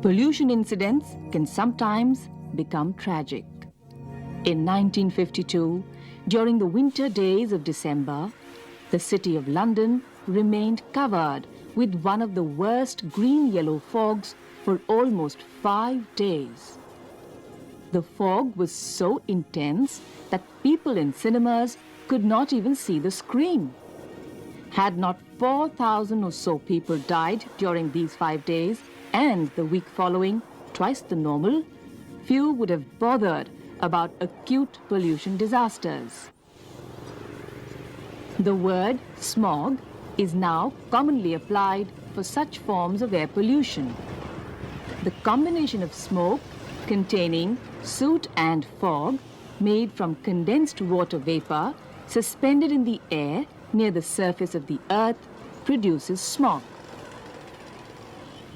Pollution incidents can sometimes become tragic. In 1952, during the winter days of December, the city of London remained covered with one of the worst green-yellow fogs for almost 5 days. The fog was so intense that people in cinemas could not even see the screen. Had not 4,000 or so people died during these 5 days, and the week following, twice the normal, few would have bothered about acute pollution disasters. The word smog is now commonly applied for such forms of air pollution. The combination of smoke containing soot and fog made from condensed water vapor suspended in the air near the surface of the earth produces smog.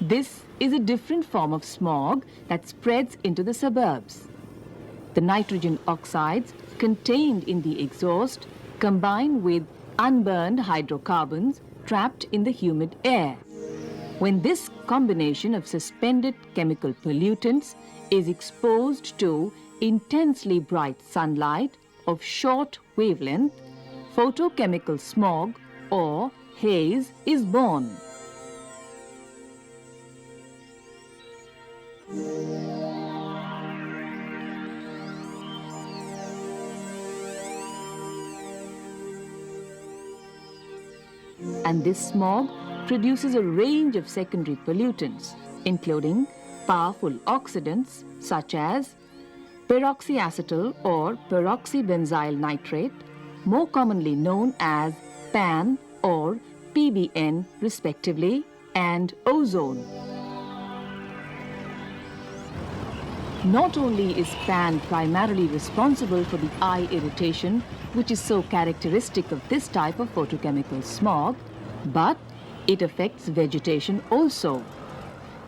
This is a different form of smog that spreads into the suburbs. The nitrogen oxides contained in the exhaust combine with unburned hydrocarbons trapped in the humid air. When this combination of suspended chemical pollutants is exposed to intensely bright sunlight of short wavelength, photochemical smog or haze is born. And this smog produces a range of secondary pollutants, including powerful oxidants such as peroxyacetyl or peroxybenzyl nitrate, more commonly known as PAN or PBN respectively, and ozone. Not only is PAN primarily responsible for the eye irritation, which is so characteristic of this type of photochemical smog, but it affects vegetation also.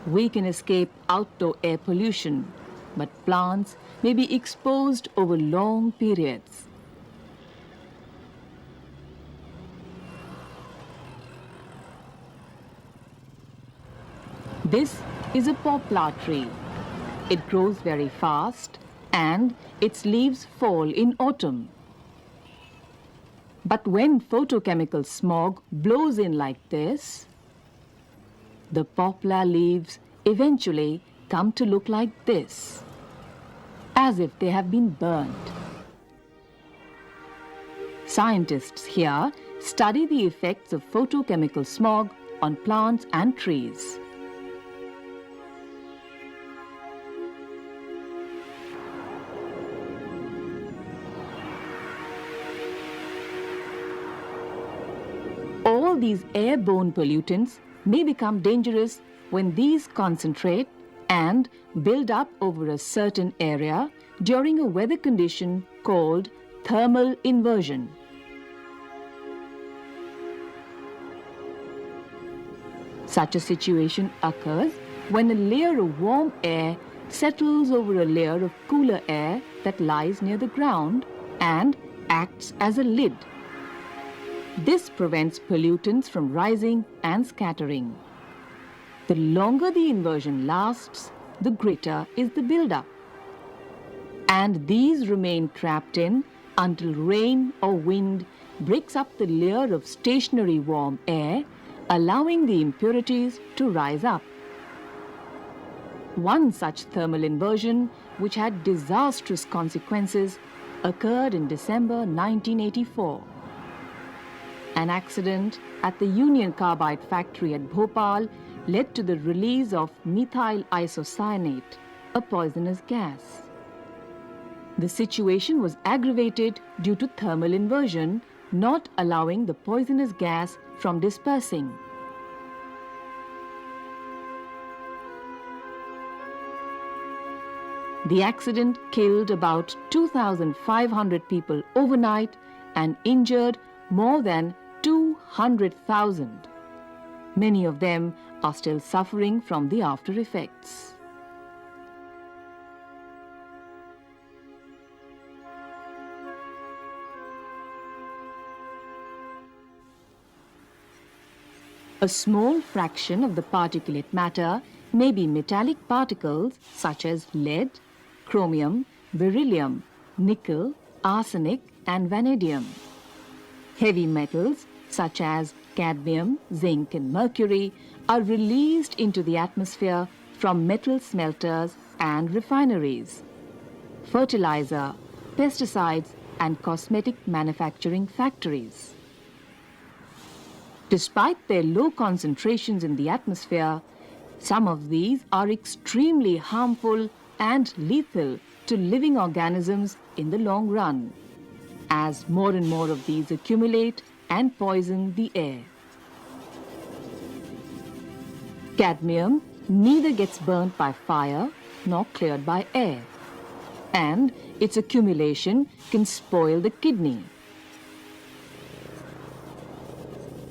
We can escape outdoor air pollution, but plants may be exposed over long periods. This is a poplar tree. It grows very fast and its leaves fall in autumn. But when photochemical smog blows in like this, the poplar leaves eventually come to look like this, as if they have been burnt. Scientists here study the effects of photochemical smog on plants and trees. All these airborne pollutants may become dangerous when these concentrate and build up over a certain area during a weather condition called thermal inversion. Such a situation occurs when a layer of warm air settles over a layer of cooler air that lies near the ground and acts as a lid. This prevents pollutants from rising and scattering. The longer the inversion lasts, the greater is the buildup. And these remain trapped in until rain or wind breaks up the layer of stationary warm air, allowing the impurities to rise up. One such thermal inversion, which had disastrous consequences, occurred in December 1984. An accident at the Union Carbide factory at Bhopal led to the release of methyl isocyanate, a poisonous gas. The situation was aggravated due to thermal inversion, not allowing the poisonous gas from dispersing. The accident killed about 2,500 people overnight and injured more than 200,000. Many of them are still suffering from the after effects. A small fraction of the particulate matter may be metallic particles such as lead, chromium, beryllium, nickel, arsenic, and vanadium. Heavy metals such as cadmium, zinc, and mercury are released into the atmosphere from metal smelters and refineries, fertilizer, pesticides, and cosmetic manufacturing factories. Despite their low concentrations in the atmosphere, some of these are extremely harmful and lethal to living organisms in the long run, as more and more of these accumulate and poison the air. Cadmium neither gets burnt by fire nor cleared by air, and its accumulation can spoil the kidney.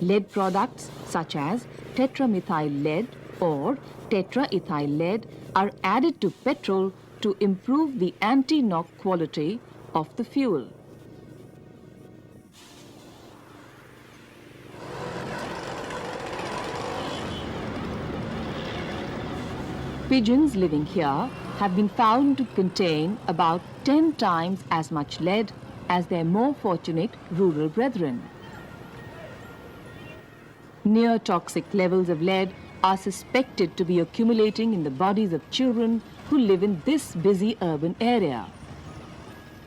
Lead products such as tetramethyl lead or tetraethyl lead are added to petrol to improve the anti-knock quality of the fuel. Pigeons living here have been found to contain about 10 times as much lead as their more fortunate rural brethren. Near toxic levels of lead are suspected to be accumulating in the bodies of children who live in this busy urban area.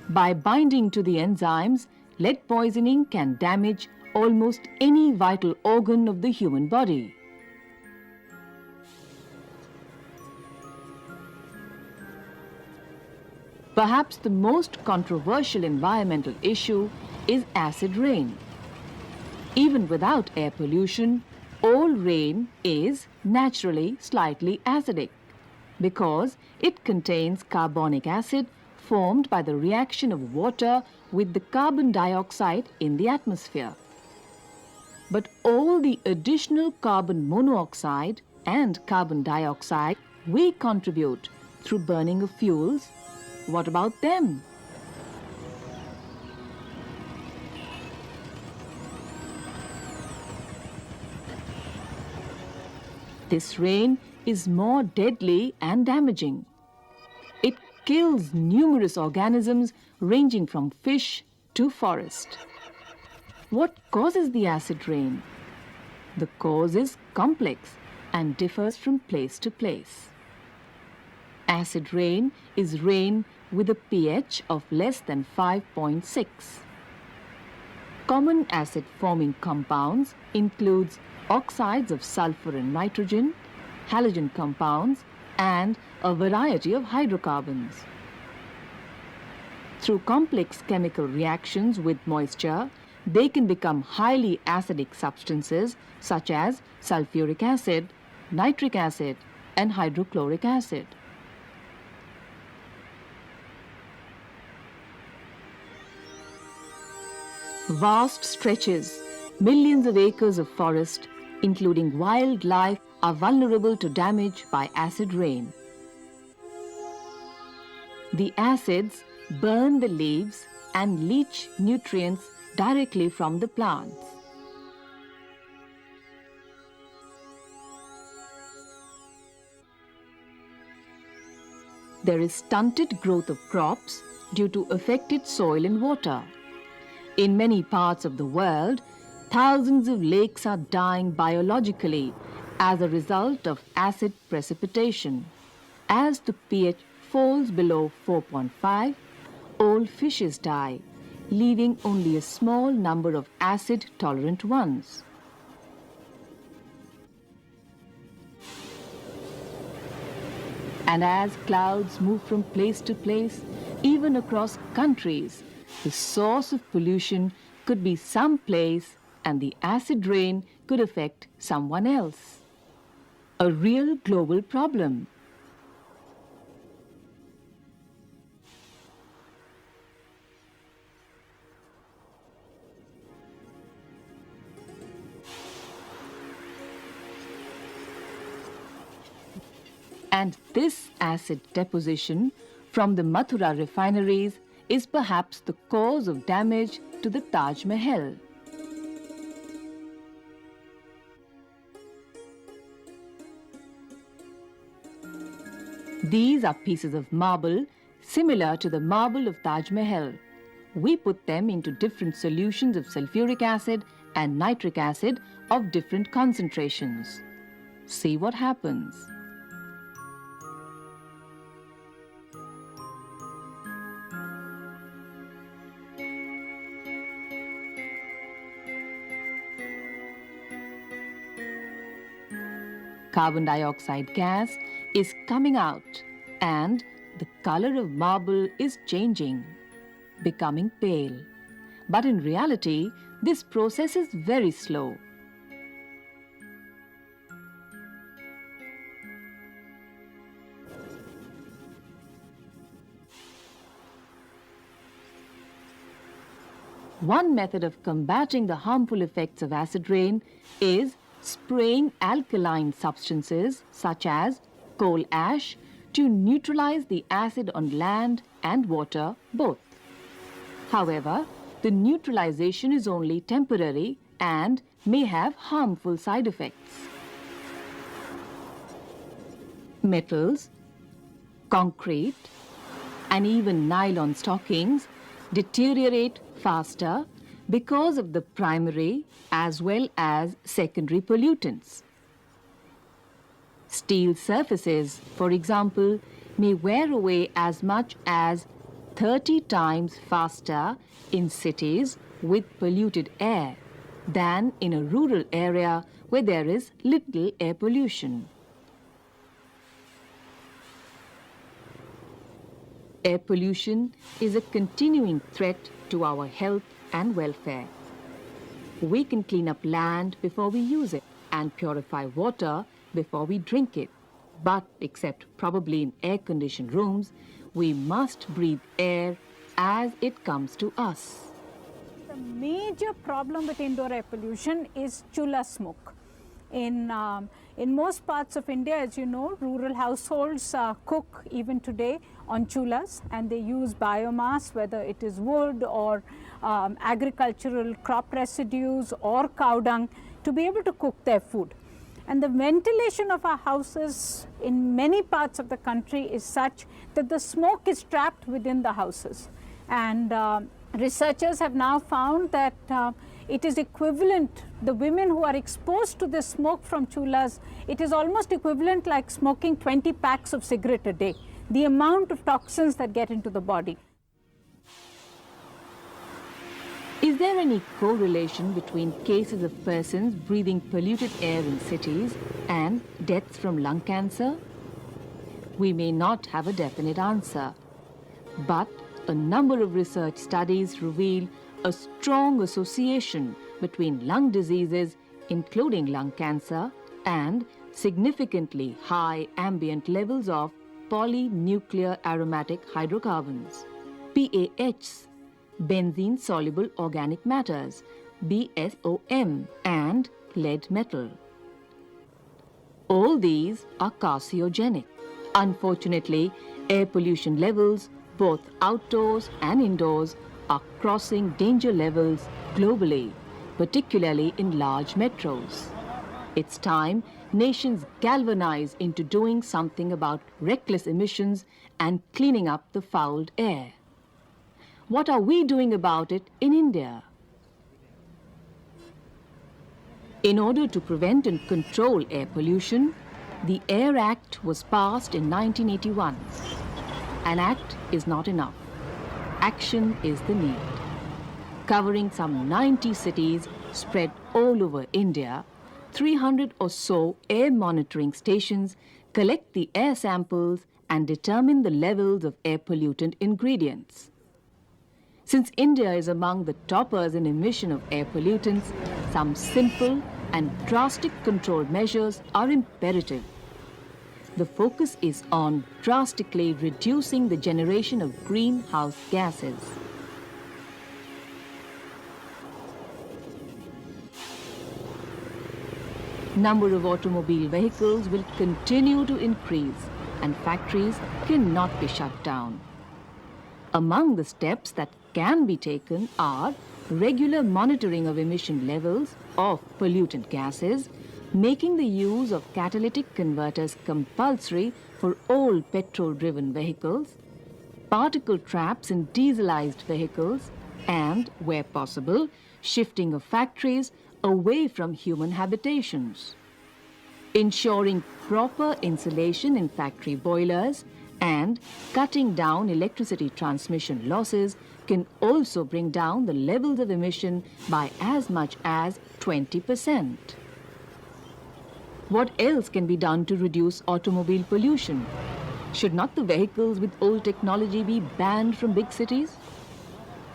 By binding to the enzymes, lead poisoning can damage almost any vital organ of the human body. Perhaps the most controversial environmental issue is acid rain. Even without air pollution, all rain is naturally slightly acidic because it contains carbonic acid formed by the reaction of water with the carbon dioxide in the atmosphere. But all the additional carbon monoxide and carbon dioxide we contribute through burning of fuels, what about them? This rain is more deadly and damaging. It kills numerous organisms ranging from fish to forest. What causes the acid rain? The cause is complex and differs from place to place. Acid rain is rain with a pH of less than 5.6. Common acid-forming compounds includes oxides of sulfur and nitrogen, halogen compounds, and a variety of hydrocarbons. Through complex chemical reactions with moisture, they can become highly acidic substances such as sulfuric acid, nitric acid, and hydrochloric acid. Vast stretches, millions of acres of forest, including wildlife, are vulnerable to damage by acid rain. The acids burn the leaves and leach nutrients directly from the plants. There is stunted growth of crops due to affected soil and water. In many parts of the world, thousands of lakes are dying biologically as a result of acid precipitation. As the pH falls below 4.5, all fishes die, leaving only a small number of acid-tolerant ones. And as clouds move from place to place, even across countries, the source of pollution could be someplace and the acid rain could affect someone else. A real global problem. And this acid deposition from the Mathura refineries is perhaps the cause of damage to the Taj Mahal. These are pieces of marble similar to the marble of Taj Mahal. We put them into different solutions of sulfuric acid and nitric acid of different concentrations. See what happens. Carbon dioxide gas is coming out and the color of marble is changing, becoming pale. But in reality, this process is very slow. One method of combating the harmful effects of acid rain is spraying alkaline substances such as coal ash to neutralize the acid on land and water both. However, the neutralization is only temporary and may have harmful side effects. Metals, concrete, and even nylon stockings deteriorate faster because of the primary as well as secondary pollutants. Steel surfaces, for example, may wear away as much as 30 times faster in cities with polluted air than in a rural area where there is little air pollution. Air pollution is a continuing threat to our health and welfare. We can clean up land before we use it and purify water before we drink it. But except probably in air-conditioned rooms, we must breathe air as it comes to us. The major problem with indoor air pollution is chula smoke. In most parts of India, as you know, rural households cook even today on chulas, and they use biomass, whether it is wood or agricultural crop residues or cow dung, to be able to cook their food. And the ventilation of our houses in many parts of the country is such that the smoke is trapped within the houses. And researchers have now found that it is equivalent, the women who are exposed to the smoke from chulas, it is almost equivalent like smoking 20 packs of cigarette a day, the amount of toxins that get into the body. Is there any correlation between cases of persons breathing polluted air in cities and deaths from lung cancer? We may not have a definite answer, but a number of research studies reveal a strong association between lung diseases, including lung cancer, and significantly high ambient levels of polynuclear aromatic hydrocarbons, PAHs, benzene soluble organic matters, BSOM, and lead metal. All these are carcinogenic. Unfortunately, air pollution levels, both outdoors and indoors, are crossing danger levels globally, particularly in large metros. It's time nations galvanize into doing something about reckless emissions and cleaning up the fouled air. What are we doing about it in India? In order to prevent and control air pollution, the Air Act was passed in 1981. An act is not enough. Action is the need. Covering some 90 cities spread all over India, 300 or so air monitoring stations collect the air samples and determine the levels of air pollutant ingredients. Since India is among the toppers in emission of air pollutants, some simple and drastic control measures are imperative. The focus is on drastically reducing the generation of greenhouse gases. Number of automobile vehicles will continue to increase and factories cannot be shut down. Among the steps that can be taken are regular monitoring of emission levels of pollutant gases, making the use of catalytic converters compulsory for all petrol-driven vehicles, particle traps in dieselized vehicles, and, where possible, shifting of factories away from human habitations. Ensuring proper insulation in factory boilers and cutting down electricity transmission losses can also bring down the levels of emission by as much as 20%. What else can be done to reduce automobile pollution? Should not the vehicles with old technology be banned from big cities?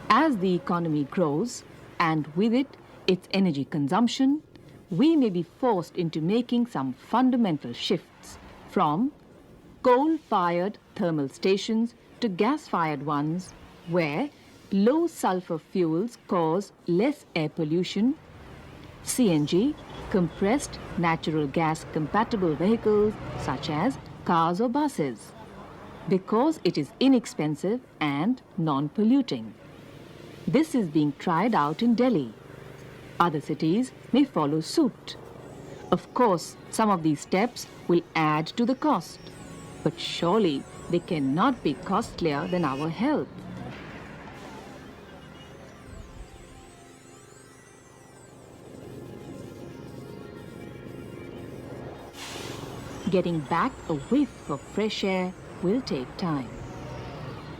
As the economy grows, and with it its energy consumption, we may be forced into making some fundamental shifts from coal-fired thermal stations to gas-fired ones where low sulfur fuels cause less air pollution, CNG, compressed natural gas compatible vehicles such as cars or buses, because it is inexpensive and non-polluting. This is being tried out in Delhi. Other cities may follow suit. Of course, some of these steps will add to the cost, but surely they cannot be costlier than our health. getting back a whiff of fresh air will take time.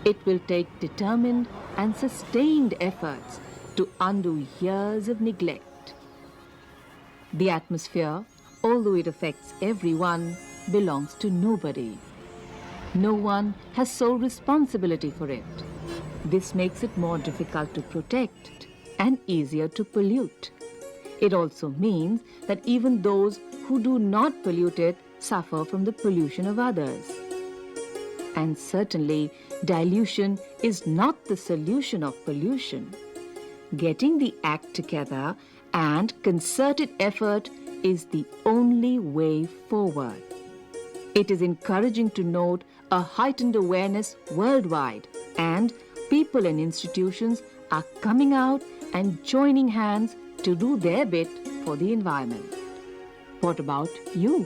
It will take determined and sustained efforts to undo years of neglect. The atmosphere, although it affects everyone, belongs to nobody. No one has sole responsibility for it. This makes it more difficult to protect and easier to pollute. It also means that even those who do not pollute it suffer from the pollution of others. And certainly, dilution is not the solution of pollution. Getting the act together and concerted effort is the only way forward. It is encouraging to note a heightened awareness worldwide, and people and institutions are coming out and joining hands to do their bit for the environment. What about you?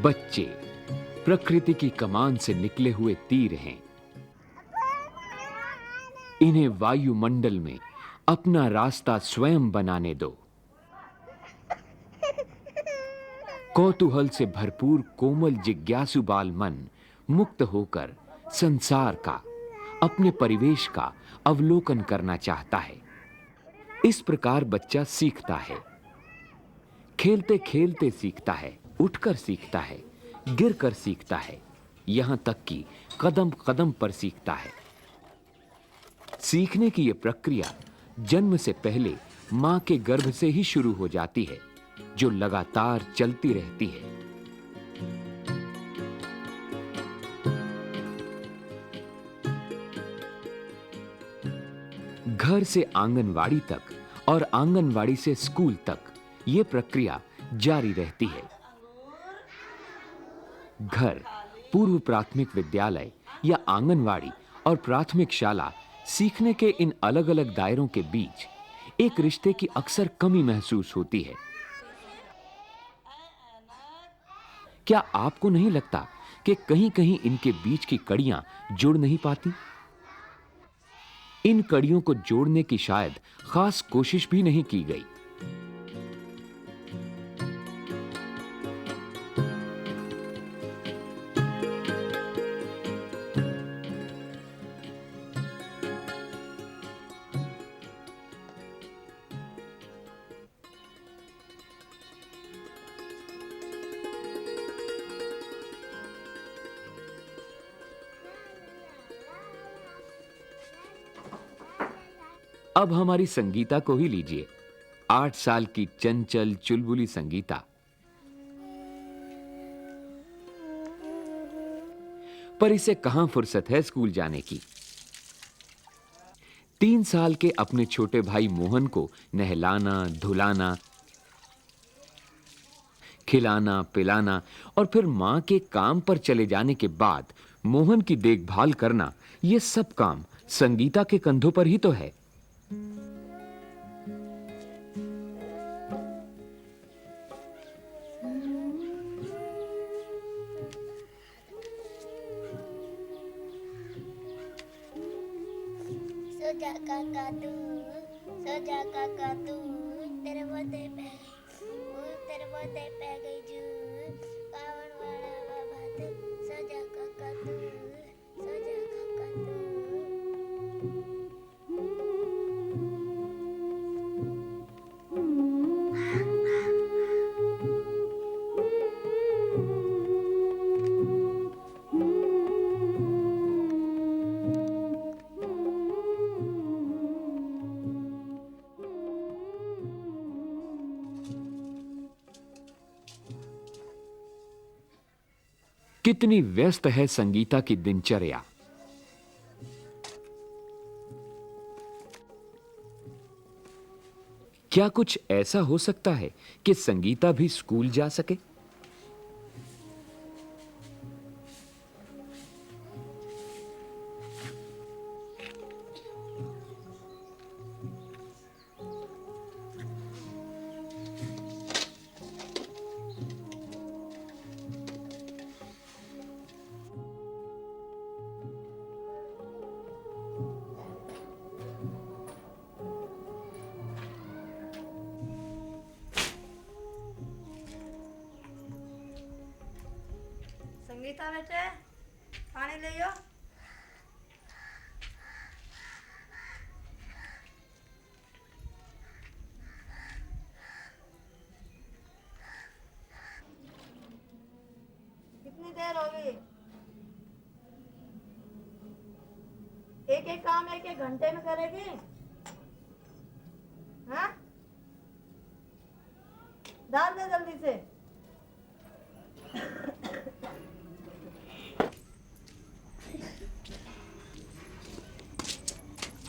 बच्चे प्रकृति की कमान से निकले हुए तीर हैं। इन्हें वायुमंडल में अपना रास्ता स्वयं बनाने दो। कौतूहल से भरपूर कोमल जिज्ञासु बाल मन मुक्त होकर संसार का, अपने परिवेश का अवलोकन करना चाहता है। इस प्रकार बच्चा सीखता है। खेलते खेलते सीखता है, उठकर सीखता है, गिरकर सीखता है, यहां तक कि कदम कदम पर सीखता है। सीखने की यह प्रक्रिया जन्म से पहले मां के गर्भ से ही शुरू हो जाती है, जो लगातार चलती रहती है। घर से आंगनवाड़ी तक और आंगनवाड़ी से स्कूल तक यह प्रक्रिया जारी रहती है। घर, पूर्व प्राथमिक विद्यालय या आंगनवाड़ी और प्राथमिक शाला सीखने के इन अलग-अलग दायरों के बीच एक रिश्ते की अक्सर कमी महसूस होती है। क्या आपको नहीं लगता कि कहीं-कहीं इनके बीच की कड़ियां जुड़ नहीं पाती? इन कड़ियों को जोड़ने की शायद खास कोशिश भी नहीं की गई। अब हमारी संगीता को ही लीजिए। 8 साल की चंचल चुलबुली संगीता। पर इसे कहां फुर्सत है स्कूल जाने की। 3 साल के अपने छोटे भाई मोहन को नहलाना, धुलाना, खिलाना, पिलाना और फिर मां के काम पर चले जाने के बाद मोहन की देखभाल करना, ये सब काम संगीता के कंधों पर ही तो है। सोजा काका तू तेरे बोते पे गई जू कावन वाला बाबा तू सोजा काका तू कितनी व्यस्त है संगीता की दिनचर्या। क्या कुछ ऐसा हो सकता है कि संगीता भी स्कूल जा सके? संगीता बेटे पानी ले आओ। कितनी देर होगी? एक एक काम एक एक घंटे में करेगी? हाँ? डाल दे जल्दी से।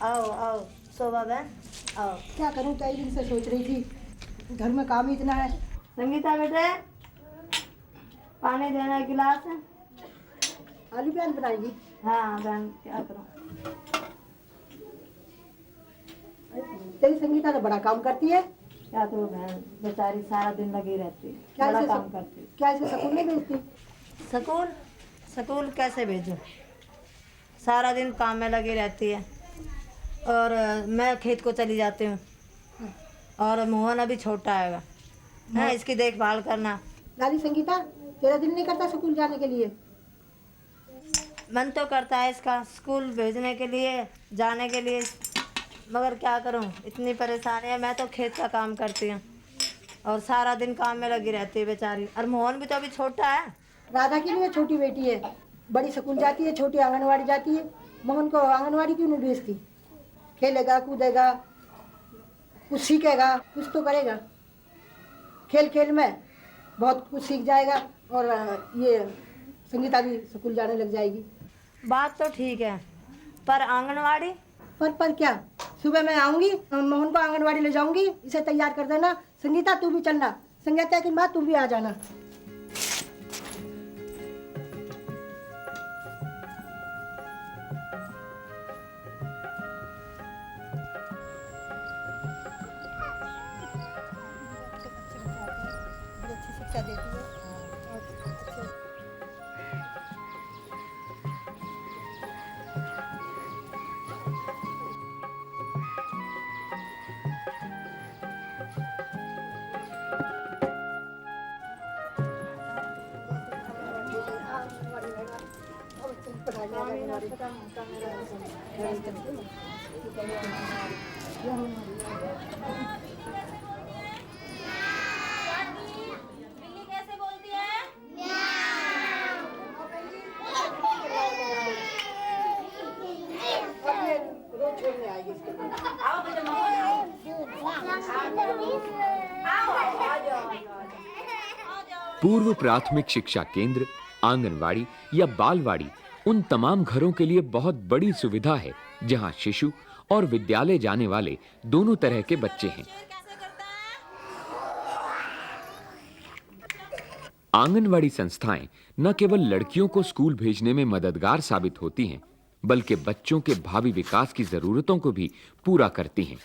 आओ आओ शोभा बहन आओ। क्या करूं, कई दिन से सोच रही थी, घर में काम ही इतना है। संगीता बेटे पानी देना है गिलास। आलू बहन बनाएगी? हाँ बहन क्या करूं। तेरी संगीता तो बड़ा काम करती है। क्या करूं बहन, बेचारी सारा दिन लगी रहती है, क्या बड़ा इसे काम करती है। क्या इसे स्कूल नहीं भेजती? स्कूल कैसे भेजूं, सारा दिन काम में लगी रहती है और मैं खेत को चली जाती हूँ और मोहन अभी छोटा है, इसकी देखभाल करना। दादी संगीता, तेरा दिल नहीं करता स्कूल जाने के लिए? मन तो करता है इसका स्कूल भेजने के लिए, जाने के लिए, मगर क्या करूं, इतनी परेशानी है। मैं तो खेत का काम करती हूँ और सारा दिन काम में लगी रहती है बेचारी। और मोहन भी तो अभी छोटा है। राधा की भी छोटी बेटी है, बड़ी स्कूल जाती है, छोटी आंगनवाड़ी जाती है। मोहन को आंगनवाड़ी क्यों नहीं भेजती? खेलेगा कूदेगा, कुछ सीखेगा, कुछ तो करेगा। खेल खेल में बहुत कुछ सीख जाएगा और ये संगीता भी स्कूल जाने लग जाएगी। बात तो ठीक है, पर आंगनवाड़ी पर क्या? सुबह मैं आऊँगी, मोहन को आंगनवाड़ी ले जाऊँगी, इसे तैयार कर देना। संगीता तू भी चलना, संगीता की माँ तू भी आ जाना। शिक्षा देती है। बिल्ली कैसे बोलती है? रोज छोड़ने आएगी इसके लिए। आओ बेटा, पूर्व प्राथमिक शिक्षा केंद्र, आंगनवाड़ी या बालवाड़ी उन तमाम घरों के लिए बहुत बड़ी सुविधा है जहां शिशु और विद्यालय जाने वाले दोनों तरह के बच्चे हैं। आंगनवाड़ी संस्थाएं न केवल लड़कियों को स्कूल भेजने में मददगार साबित होती हैं, बल्कि बच्चों के भावी विकास की जरूरतों को भी पूरा करती हैं।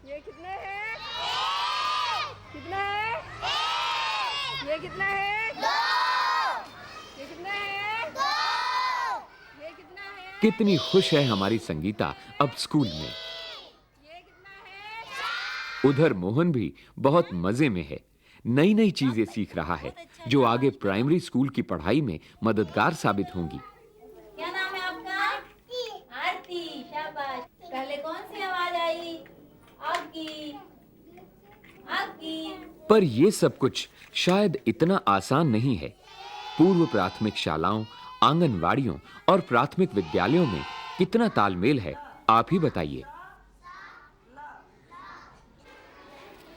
ये कितना है? कितना है? ये कितना है? ये कितना है? ये कितना है? कितनी खुश है हमारी संगीता अब स्कूल में। उधर मोहन भी बहुत मजे में है, नई नई चीजें सीख रहा है जो आगे प्राइमरी स्कूल की पढ़ाई में मददगार साबित होंगी। क्या नाम है आपका? आरती। शाबाश। पहले कौन सी आवाज आई? आपकी। आपकी। पर ये सब कुछ शायद इतना आसान नहीं है। पूर्व प्राथमिक शालाओं, आंगनवाड़ियों और प्राथमिक विद्यालयों में कितना तालमेल है, आप ही बताइए।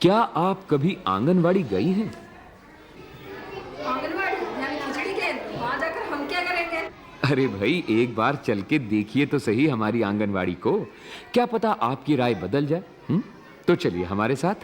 क्या आप कभी आंगनवाड़ी गई हैं? आंगनवाड़ी यानी खिचड़ी केंद्र, वहां जाकर हम क्या करेंगे? अरे भाई, एक बार चल के देखिए तो सही हमारी आंगनवाड़ी को, क्या पता आपकी राय बदल जाए। तो चलिए हमारे साथ।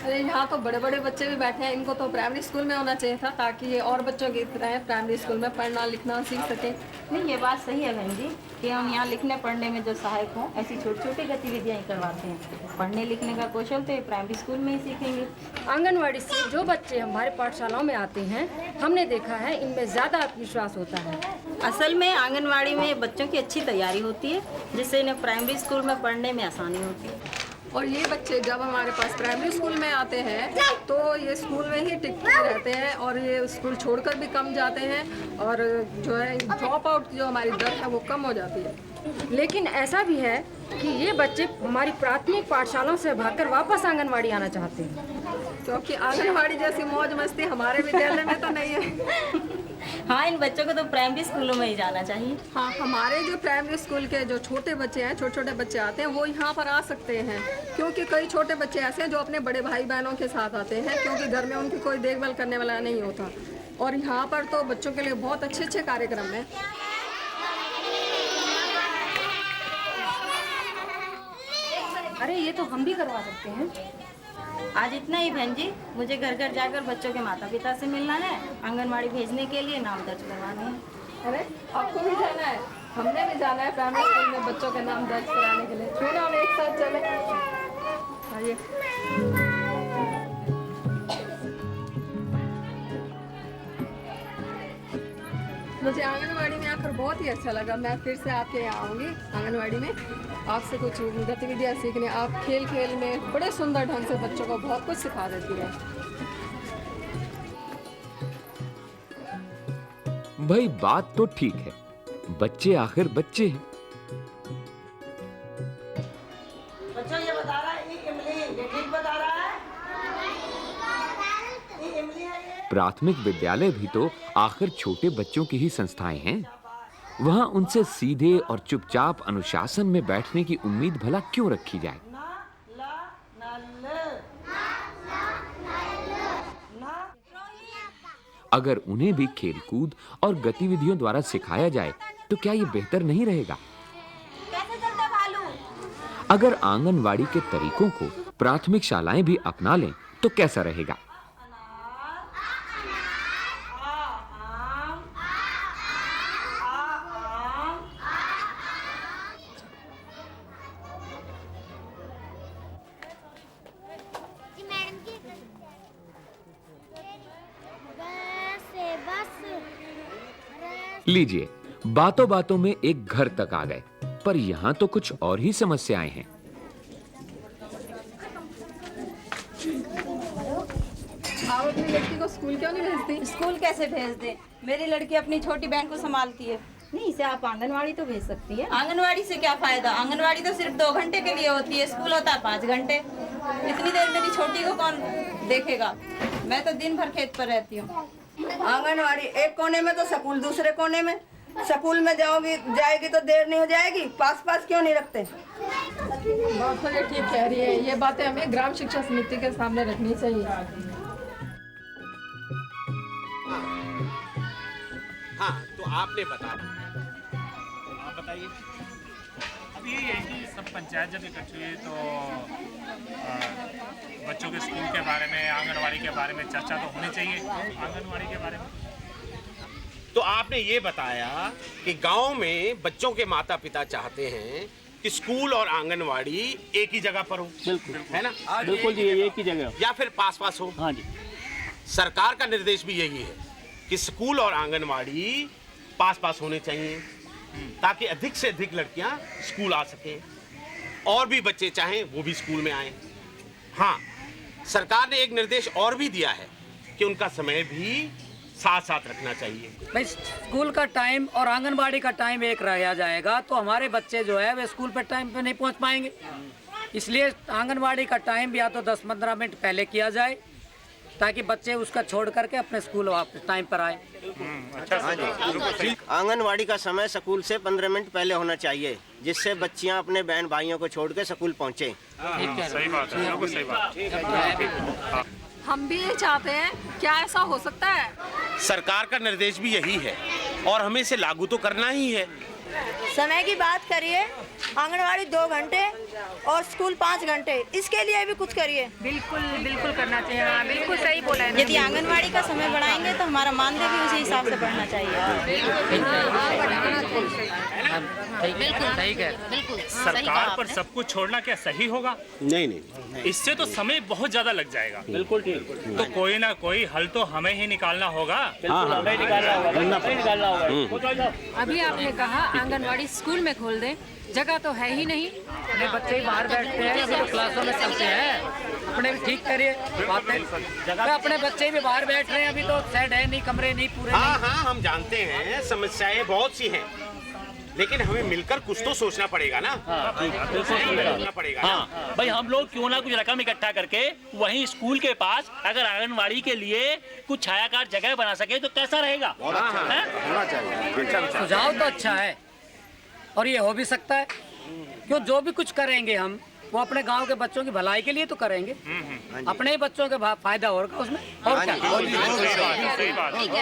अरे यहाँ तो बड़े बड़े बच्चे भी बैठे हैं, इनको तो प्राइमरी स्कूल में होना चाहिए था ताकि ये और बच्चों की तरह प्राइमरी स्कूल में पढ़ना लिखना सीख सकें। नहीं, ये बात सही है बहन जी कि हम यहाँ लिखने पढ़ने में जो सहायक हों ऐसी छोटी छोटी गतिविधियाँ ही करवाते हैं। पढ़ने लिखने का कौशल तो ये प्राइमरी स्कूल में ही सीखेंगे। आंगनवाड़ी से जो बच्चे हमारे पाठशालाओं में आते हैं, हमने देखा है इनमें ज़्यादा आत्मविश्वास होता है। असल में आंगनवाड़ी में बच्चों की अच्छी तैयारी होती है जिससे इन्हें प्राइमरी स्कूल में पढ़ने में आसानी होती है। और ये बच्चे जब हमारे पास प्राइमरी स्कूल में आते हैं तो ये स्कूल में ही टिकते रहते हैं और ये स्कूल छोड़कर भी कम जाते हैं और जो है ड्रॉप आउट जो हमारी दर है वो कम हो जाती है। लेकिन ऐसा भी है कि ये बच्चे हमारी प्राथमिक पाठशालाओं से भागकर वापस आंगनवाड़ी आना चाहते हैं, क्योंकि आंगनवाड़ी जैसी मौज मस्ती हमारे विद्यालय में तो नहीं है। हाँ, इन बच्चों को तो प्राइमरी स्कूलों में ही जाना चाहिए। हाँ, हमारे जो प्राइमरी स्कूल के जो छोटे बच्चे हैं, छोटे छोटे बच्चे आते हैं, वो यहाँ पर आ सकते हैं क्योंकि कई छोटे बच्चे ऐसे हैं जो अपने बड़े भाई बहनों के साथ आते हैं क्योंकि घर में उनकी कोई देखभाल करने वाला नहीं होता। और यहाँ पर तो बच्चों के लिए बहुत अच्छे अच्छे कार्यक्रम हैं। अरे ये तो हम भी करवा सकते हैं। आज इतना ही बहन जी, मुझे घर घर जाकर बच्चों के माता पिता से मिलना है, आंगनवाड़ी भेजने के लिए नाम दर्ज करवाने हैं। अरे आपको भी जाना है? हमने भी जाना है प्राइमरी स्कूल में बच्चों के नाम दर्ज कराने के लिए। क्यों ना हम एक साथ चले? आइए। मुझे आंगनवाड़ी में आकर बहुत ही अच्छा लगा। मैं फिर से आपके यहाँ आऊँगी आंगनवाड़ी में, आपसे कुछ गतिविधियाँ सीखने। आप खेल खेल में बड़े सुंदर ढंग से बच्चों को बहुत कुछ सिखा देती है। भाई बात तो ठीक है, बच्चे आखिर बच्चे हैं। बच्चों ये बता रहा है इमली, ये ठीक बता रहा है? ये इमली है ये? प्राथमिक विद्यालय भी तो आखिर छोटे बच्चों की ही संस्थाएं हैं। वहां उनसे सीधे और चुपचाप अनुशासन में बैठने की उम्मीद भला क्यों रखी जाए? अगर उन्हें भी खेलकूद और गतिविधियों द्वारा सिखाया जाए तो क्या ये बेहतर नहीं रहेगा? अगर आंगनवाड़ी के तरीकों को प्राथमिक शालाएं भी अपना लें तो कैसा रहेगा? लीजिए, बातों बातों में एक घर तक आ गए। पर यहाँ तो कुछ और ही समस्याएं हैं। आप अपनी लड़की को स्कूल क्यों नहीं भेजती? स्कूल कैसे भेज दे? मेरी लड़की अपनी छोटी बहन को संभालती है। नहीं, इसे आप आंगनवाड़ी तो भेज सकती है। आंगनवाड़ी से क्या फायदा? आंगनवाड़ी तो सिर्फ 2 घंटे के लिए होती है, स्कूल होता है 5 घंटे। इतनी देर मेरी छोटी को कौन देखेगा? मैं तो दिन भर खेत पर रहती हूँ। आंगनवाड़ी एक कोने में तो स्कूल दूसरे कोने में। स्कूल में जाएगी तो देर नहीं हो जाएगी? पास पास क्यों नहीं रखते? बात तो ये ठीक कह रही है। ये बातें हमें ग्राम शिक्षा समिति के सामने रखनी चाहिए। हाँ, तो आपने आप बताइए। अभी यही है कि सब पंचायत जब इकट्ठी हुई तो बच्चों के स्कूल के बारे में, आंगनवाड़ी के बारे में चर्चा तो होनी चाहिए। आंगनवाड़ी के बारे में तो आपने ये बताया कि गांव में बच्चों के माता पिता चाहते हैं कि स्कूल और आंगनवाड़ी एक ही जगह पर हो। बिल्कुल, है ना? बिल्कुल जी, एक ही जगह या फिर पास पास हो। हाँ जी। सरकार का निर्देश भी यही है कि स्कूल और आंगनवाड़ी पास पास होने चाहिए ताकि अधिक से अधिक लड़कियां स्कूल आ सकें और भी बच्चे चाहें वो भी स्कूल में आएं। हाँ, सरकार ने एक निर्देश और भी दिया है कि उनका समय भी साथ साथ रखना चाहिए। भाई, स्कूल का टाइम और आंगनबाड़ी का टाइम एक रह जाएगा तो हमारे बच्चे जो है वे स्कूल पर टाइम पे नहीं पहुंच पाएंगे। इसलिए आंगनबाड़ी का टाइम या तो 10-15 मिनट पहले किया जाए ताकि बच्चे उसका छोड़ करके अपने स्कूल वापस टाइम पर आए। आंगनवाड़ी का समय स्कूल से 15 मिनट पहले होना चाहिए जिससे बच्चियां अपने बहन भाइयों को छोड़ के स्कूल पहुंचे। सही बात है, बिल्कुल सही बात। हम भी ये चाहते हैं, क्या ऐसा हो सकता है? सरकार का निर्देश भी यही है और हमें इसे लागू तो करना ही है। समय की बात करिए, आंगनवाड़ी 2 घंटे और स्कूल 5 घंटे, इसके लिए भी कुछ करिए। बिल्कुल बिल्कुल करना चाहिए। हाँ, बिल्कुल सही बोला है। यदि आंगनवाड़ी का समय बढ़ाएंगे तो हमारा मानदेय भी उसी हिसाब से बढ़ना चाहिए। बिल्कुल सरकार पर सब कुछ छोड़ना क्या सही होगा? नहीं, इससे तो समय बहुत ज्यादा लग जाएगा। बिल्कुल ठीक। तो कोई ना कोई हल तो हमें ही निकालना होगा। अभी आपने कहा आंगनवाड़ी स्कूल में खोल दें, जगह तो है ही नहीं। अपने बच्चे ही बाहर बैठते हैं, अभी तो क्लासों में चलते हैं। अपने भी ठीक करिए बातें। अपने बच्चे भी बाहर बैठ रहे हैं, अभी तो सेट है नहीं, कमरे नहीं पूरे। हाँ, हम जानते हैं समस्याएं बहुत सी हैं, लेकिन हमें मिलकर कुछ तो सोचना पड़ेगा ना। सोचना पड़ेगा ना। भाई, हम लोग क्यों ना कुछ रकम इकट्ठा करके वहीं स्कूल के पास अगर आंगनवाड़ी के लिए कुछ छायाकार जगह बना सके तो कैसा रहेगा? होना चाहिए। सुझाव तो अच्छा है और ये हो भी सकता है। क्यों, जो भी कुछ करेंगे हम वो अपने गांव के बच्चों की भलाई के लिए तो करेंगे। अपने ही बच्चों के फायदा होगा उसमें, और क्या।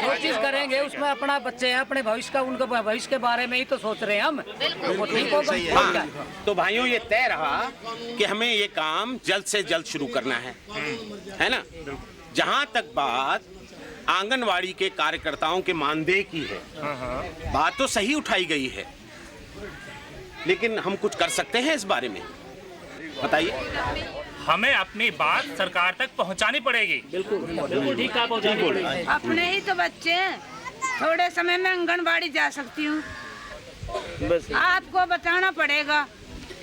जो चीज करेंगे उसमें अपना बच्चे हैं, अपने भविष्य का, उनके भविष्य के बारे में ही तो सोच रहे हैं हम। तो वो ठीक होगा। तो भाइयों, ये तय रहा कि हमें ये काम जल्द से जल्द शुरू करना है ना? जहाँ तक बात आंगनवाड़ी के कार्यकर्ताओं के मानदेय की है, बात तो सही उठाई गई है, लेकिन हम कुछ कर सकते हैं इस बारे में? बताइए। हमें अपनी बात सरकार तक पहुंचानी पड़ेगी। बिल्कुल ठीक है, पहुंचानी पड़ेगी। अपने ही तो बच्चे हैं, थोड़े समय में आंगनबाड़ी जा सकती हूँ। आपको बताना पड़ेगा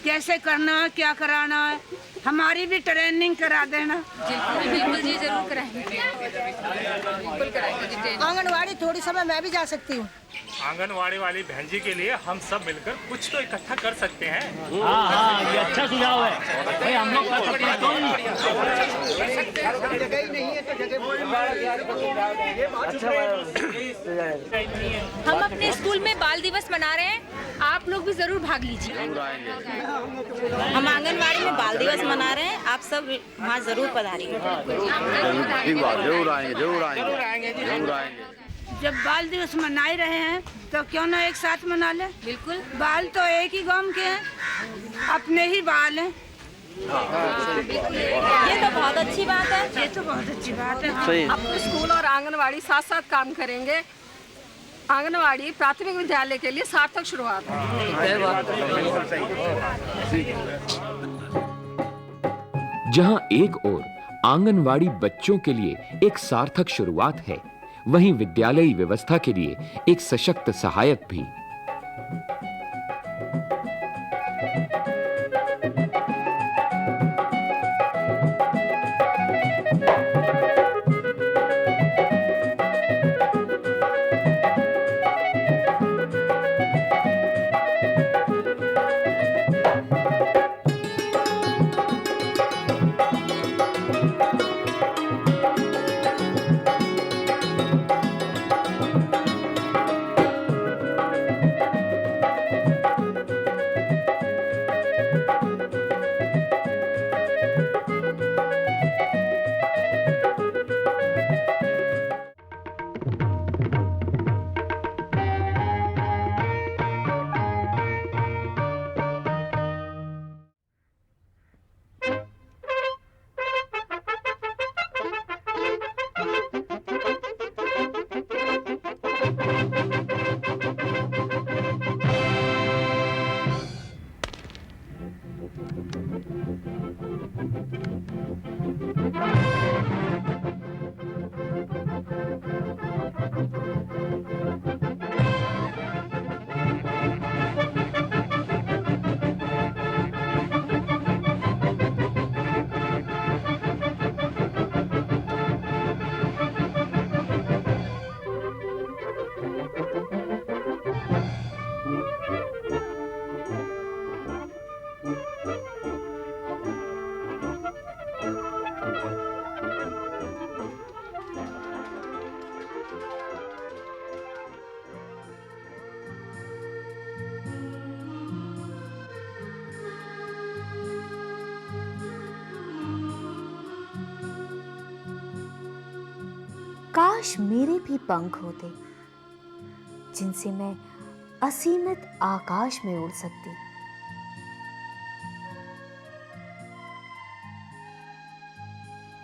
कैसे करना है, क्या कराना है। हमारी भी ट्रेनिंग करा देना। बिल्कुल जी, जरूर कराएंगे। बिल्कुल कराएंगे। आंगनवाड़ी थोड़ी समय मैं भी जा सकती हूँ। आंगनवाड़ी वाली बहन जी के लिए हम सब मिलकर कुछ तो इकट्ठा कर सकते हैं। हाँ, ये अच्छा सुझाव है। भाई, हम लोग कर सकते हैं। हम अपने स्कूल में बाल दिवस मना रहे हैं, आप लोग भी जरूर भाग लीजिए। हम आंगनवाड़ी में बाल दिवस मना रहे हैं, आप सब वहाँ जरूर पधारिए। जरूर आएंगे। जब बाल दिवस मना ही रहे हैं तो क्यों ना एक साथ मना ले। बिल्कुल। बाल तो एक ही गांव के हैं, अपने ही बाल हैं। ये तो बहुत अच्छी बात है। ये तो बहुत अच्छी बात है। अब तो स्कूल और आंगनवाड़ी साथ साथ काम करेंगे। आंगनवाड़ी प्राथमिक विद्यालय के लिए सार्थक शुरुआत है। जहां एक ओर आंगनवाड़ी बच्चों के लिए एक सार्थक शुरुआत है, वहीं विद्यालयी व्यवस्था के लिए एक सशक्त सहायक भी। काश मेरे भी पंख होते जिनसे मैं असीमित आकाश में उड़ सकती।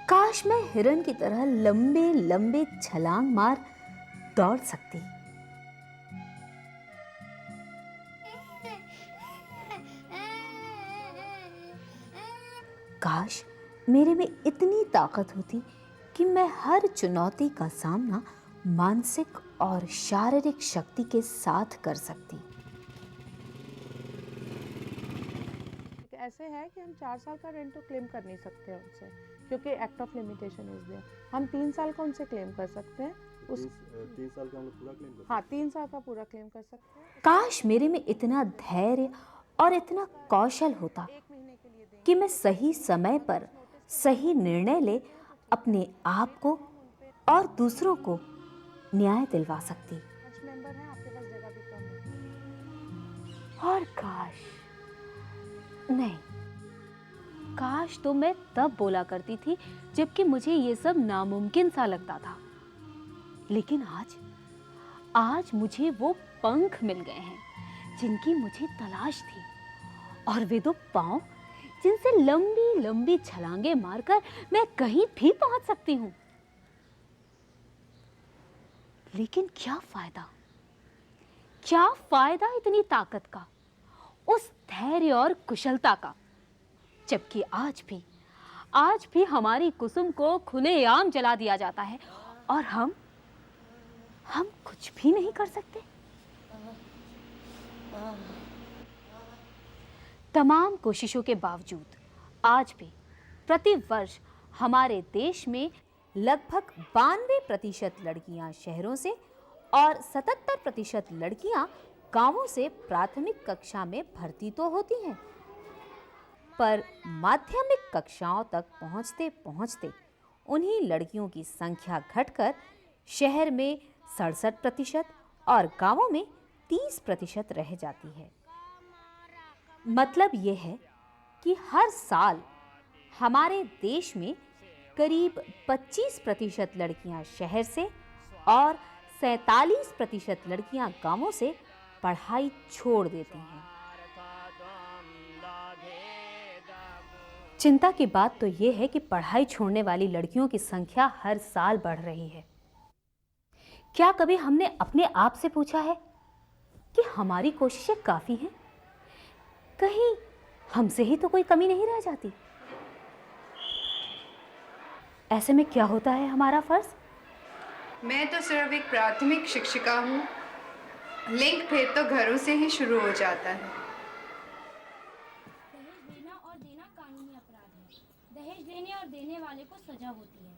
काश मैं हिरन की तरह लंबे लंबे छलांग मार दौड़ सकती। काश मेरे में इतनी ताकत होती कि मैं हर चुनौती का सामना मानसिक और शारीरिक शक्ति के साथ कर सकती। ऐसे है कि हम 4 साल का रेंट तो क्लेम कर नहीं सकते उनसे, क्योंकि act of limitation is there. हम 3 साल का उनसे क्लेम कर सकते हैं। उस 3 साल का हम लोग पूरा क्लेम कर सकते हैं। हाँ, 3 साल का पूरा क्लेम कर सकते हैं। काश मेरे में इतना धैर्य और इतना कौशल होता कि मैं सही समय पर सही निर्णय ले अपने आप को और दूसरों को न्याय दिलवा सकती। मेंबर हैं, आपके पास जगह भी कम है। और काश नहीं, काश तो मैं तब बोला करती थी जबकि मुझे ये सब नामुमकिन सा लगता था। लेकिन आज मुझे वो पंख मिल गए हैं जिनकी मुझे तलाश थी, और वे दो पांव जिनसे लंबी लंबी छलांगे मारकर मैं कहीं भी पहुंच सकती हूं। लेकिन क्या फायदा इतनी ताकत का, उस धैर्य और कुशलता का, जबकि आज भी हमारी कुसुम को खुलेआम जला दिया जाता है और हम कुछ भी नहीं कर सकते। तमाम कोशिशों के बावजूद आज भी प्रति वर्ष हमारे देश में लगभग 92% लड़कियां शहरों से और 77% लड़कियां गांवों से प्राथमिक कक्षा में भर्ती तो होती हैं, पर माध्यमिक कक्षाओं तक पहुंचते पहुंचते उन्हीं लड़कियों की संख्या घटकर शहर में 67% और गांवों में 30% रह जाती है। मतलब यह है कि हर साल हमारे देश में करीब 25% लड़कियां शहर से और 47% लड़कियां गांवों से पढ़ाई छोड़ देती हैं। चिंता की बात तो यह है कि पढ़ाई छोड़ने वाली लड़कियों की संख्या हर साल बढ़ रही है। क्या कभी हमने अपने आप से पूछा है कि हमारी कोशिशें काफी हैं? कहीं हमसे ही तो कोई कमी नहीं रह जाती? ऐसे में क्या होता है हमारा फर्ज? मैं तो सिर्फ एक प्राथमिक शिक्षिका हूँ। लिंग भेद तो घरों से ही शुरू हो जाता है। दहेज देना और देना कानूनी अपराध है। दहेज देने और देने वाले को सजा होती है,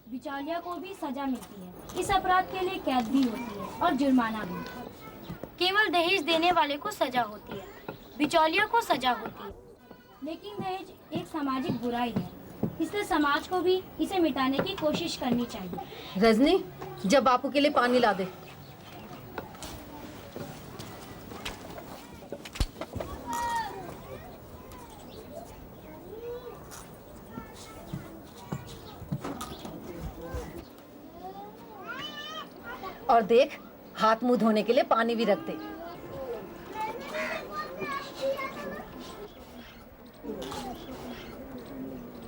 बिचौलिया को भी सजा मिलती है। इस अपराध के लिए कैद भी होती है और जुर्माना भी। केवल दहेज देने वाले को सजा होती है, बिचौलिया को सजा होती है। लेकिन दहेज एक सामाजिक बुराई है, इसलिए समाज को भी इसे मिटाने की कोशिश करनी चाहिए। रजनी, जब बापू के लिए पानी ला दे। और देख, हाथ मुंह धोने के लिए पानी भी रख दे।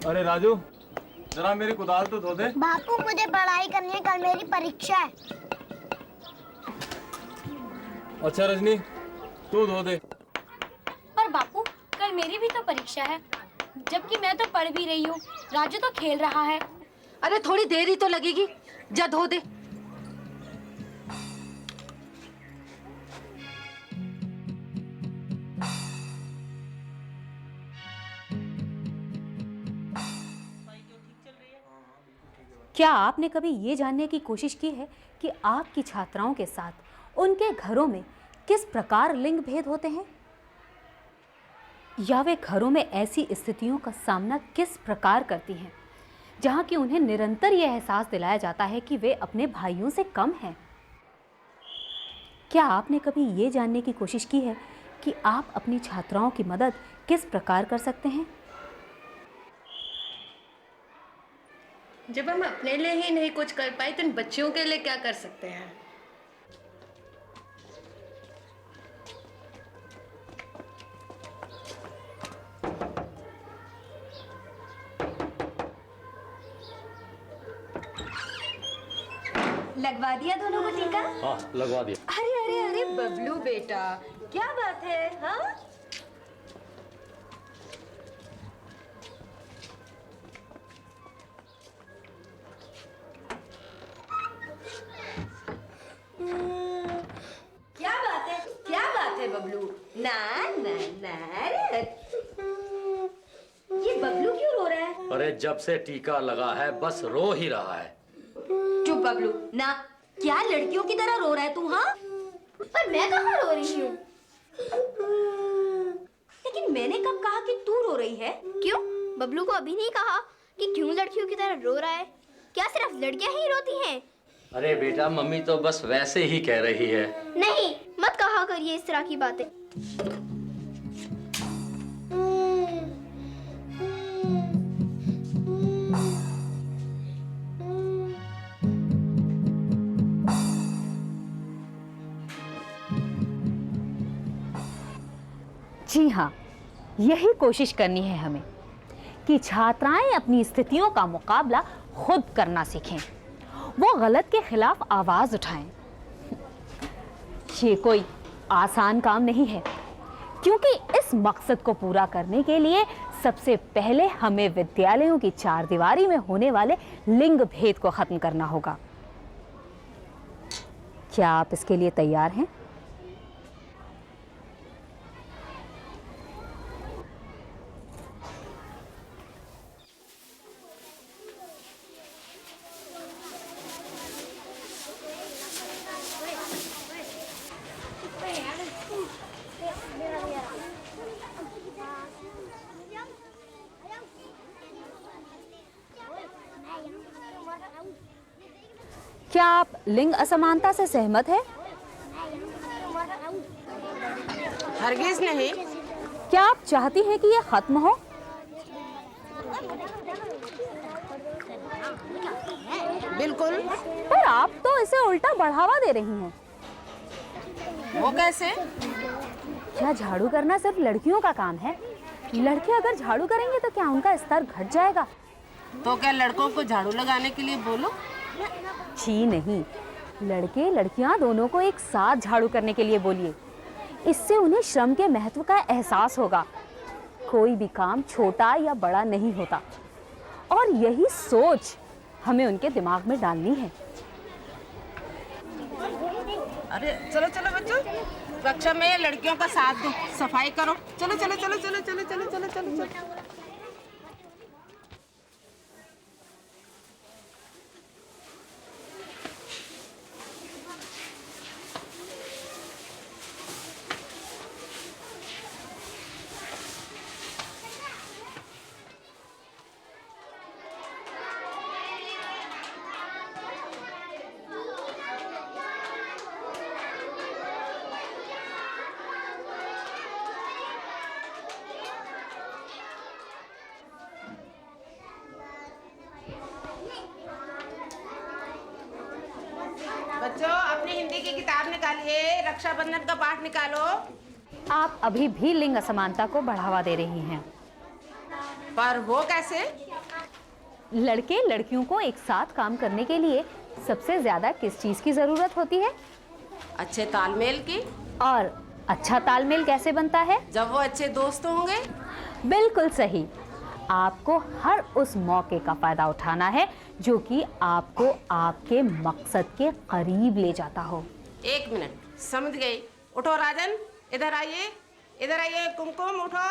अरे राजू, जरा मेरी कुदाल तो धो दे। बापू, मुझे पढ़ाई करनी है, कल मेरी परीक्षा है। अच्छा रजनी, तू धो दे। पर बापू, कल मेरी भी तो परीक्षा है, जबकि मैं तो पढ़ भी रही हूँ। राजू तो खेल रहा है। अरे थोड़ी देर ही तो लगेगी, जा धो दे। क्या आपने कभी ये जानने की कोशिश की है कि आपकी छात्राओं के साथ उनके घरों में किस प्रकार लिंग भेद होते हैं, या वे घरों में ऐसी स्थितियों का सामना किस प्रकार करती हैं जहां कि उन्हें निरंतर यह एहसास दिलाया जाता है कि वे अपने भाइयों से कम हैं? क्या आपने कभी ये जानने की कोशिश की है कि आप अपनी छात्राओं की मदद किस प्रकार कर सकते हैं? जब हम अपने लिए ही नहीं कुछ कर पाए तो इन बच्चियों के लिए क्या कर सकते हैं? लगवा दिया दोनों को टीका? हाँ, लगवा दिया। अरे अरे अरे बबलू बेटा, क्या बात है? हाँ, क्या बात है? क्या बात है बबलू? ना ना ना, अरे ये बबलू क्यों रो रहा है? अरे जब से टीका लगा है बस रो ही रहा है। चुप बबलू, ना क्या लड़कियों की तरह रो रहा है तू? हाँ, पर मैं कहाँ रो रही हूँ? लेकिन मैंने कब कहा कि तू रो रही है? क्यों? बबलू को अभी नहीं कहा कि क्यों लड़कियों की तरह रो रहा है? क्या सिर्फ लड़कियां ही रोती हैं? अरे बेटा, मम्मी तो बस वैसे ही कह रही है। नहीं, मत कहा करिए इस तरह की बातें। जी हाँ, यही कोशिश करनी है हमें कि छात्राएं अपनी स्थितियों का मुकाबला खुद करना सीखें, वो गलत के खिलाफ आवाज उठाएं। ये कोई आसान काम नहीं है, क्योंकि इस मकसद को पूरा करने के लिए सबसे पहले हमें विद्यालयों की चारदीवारी में होने वाले लिंग भेद को खत्म करना होगा। क्या आप इसके लिए तैयार हैं? क्या आप लिंग असमानता से सहमत हैं? हरगिज नहीं। क्या आप चाहती हैं कि यह खत्म हो? बिल्कुल। पर आप तो इसे उल्टा बढ़ावा दे रही हैं। वो कैसे? क्या झाड़ू करना सिर्फ लड़कियों का काम है? लड़के अगर झाड़ू करेंगे तो क्या उनका स्तर घट जाएगा? तो क्या लड़कों को झाड़ू लगाने के लिए बोलो? जी नहीं, लड़के लड़कियां दोनों को एक साथ झाड़ू करने के लिए बोलिए। इससे उन्हें श्रम के महत्व का एहसास होगा। कोई भी काम छोटा या बड़ा नहीं होता, और यही सोच हमें उनके दिमाग में डालनी है। अरे चलो चलो बच्चों, कक्षा में लड़कियों का साथ दो, सफाई करो। चलो चलो चलो चलो चलो चलो चलो चलो चलो। बच्चों अपनी हिंदी की किताब निकालिए, रक्षाबंधन का पाठ निकालो। आप अभी भी लिंग असमानता को बढ़ावा दे रही हैं। पर वो कैसे? लड़के लड़कियों को एक साथ काम करने के लिए सबसे ज्यादा किस चीज की जरूरत होती है? अच्छे तालमेल की। और अच्छा तालमेल कैसे बनता है? जब वो अच्छे दोस्त होंगे। बिल्कुल सही। आपको हर उस मौके का फायदा उठाना है जो कि आपको आपके मकसद के करीब ले जाता हो। 1 मिनट, समझ गई। उठो राजन, इधर आइए, इधर आइए। कुमकुम उठो।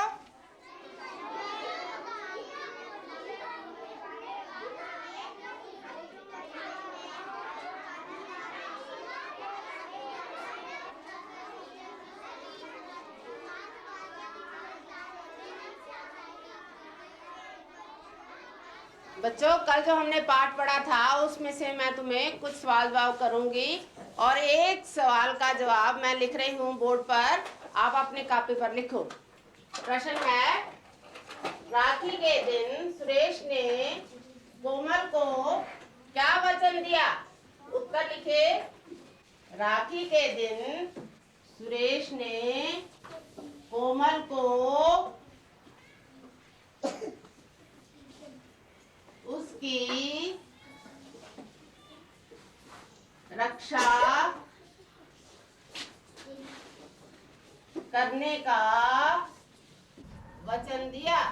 बच्चों कल जो हमने पाठ पढ़ा था उसमें से मैं तुम्हें कुछ सवाल जवाब करूंगी और एक सवाल का जवाब मैं लिख रही हूँ बोर्ड पर, आप अपने कॉपी पर लिखो। प्रश्न है, राखी के दिन सुरेश ने कोमल को क्या वचन दिया? उत्तर लिखे। राखी के दिन सुरेश ने कोमल को उसकी रक्षा करने का वचन दिया।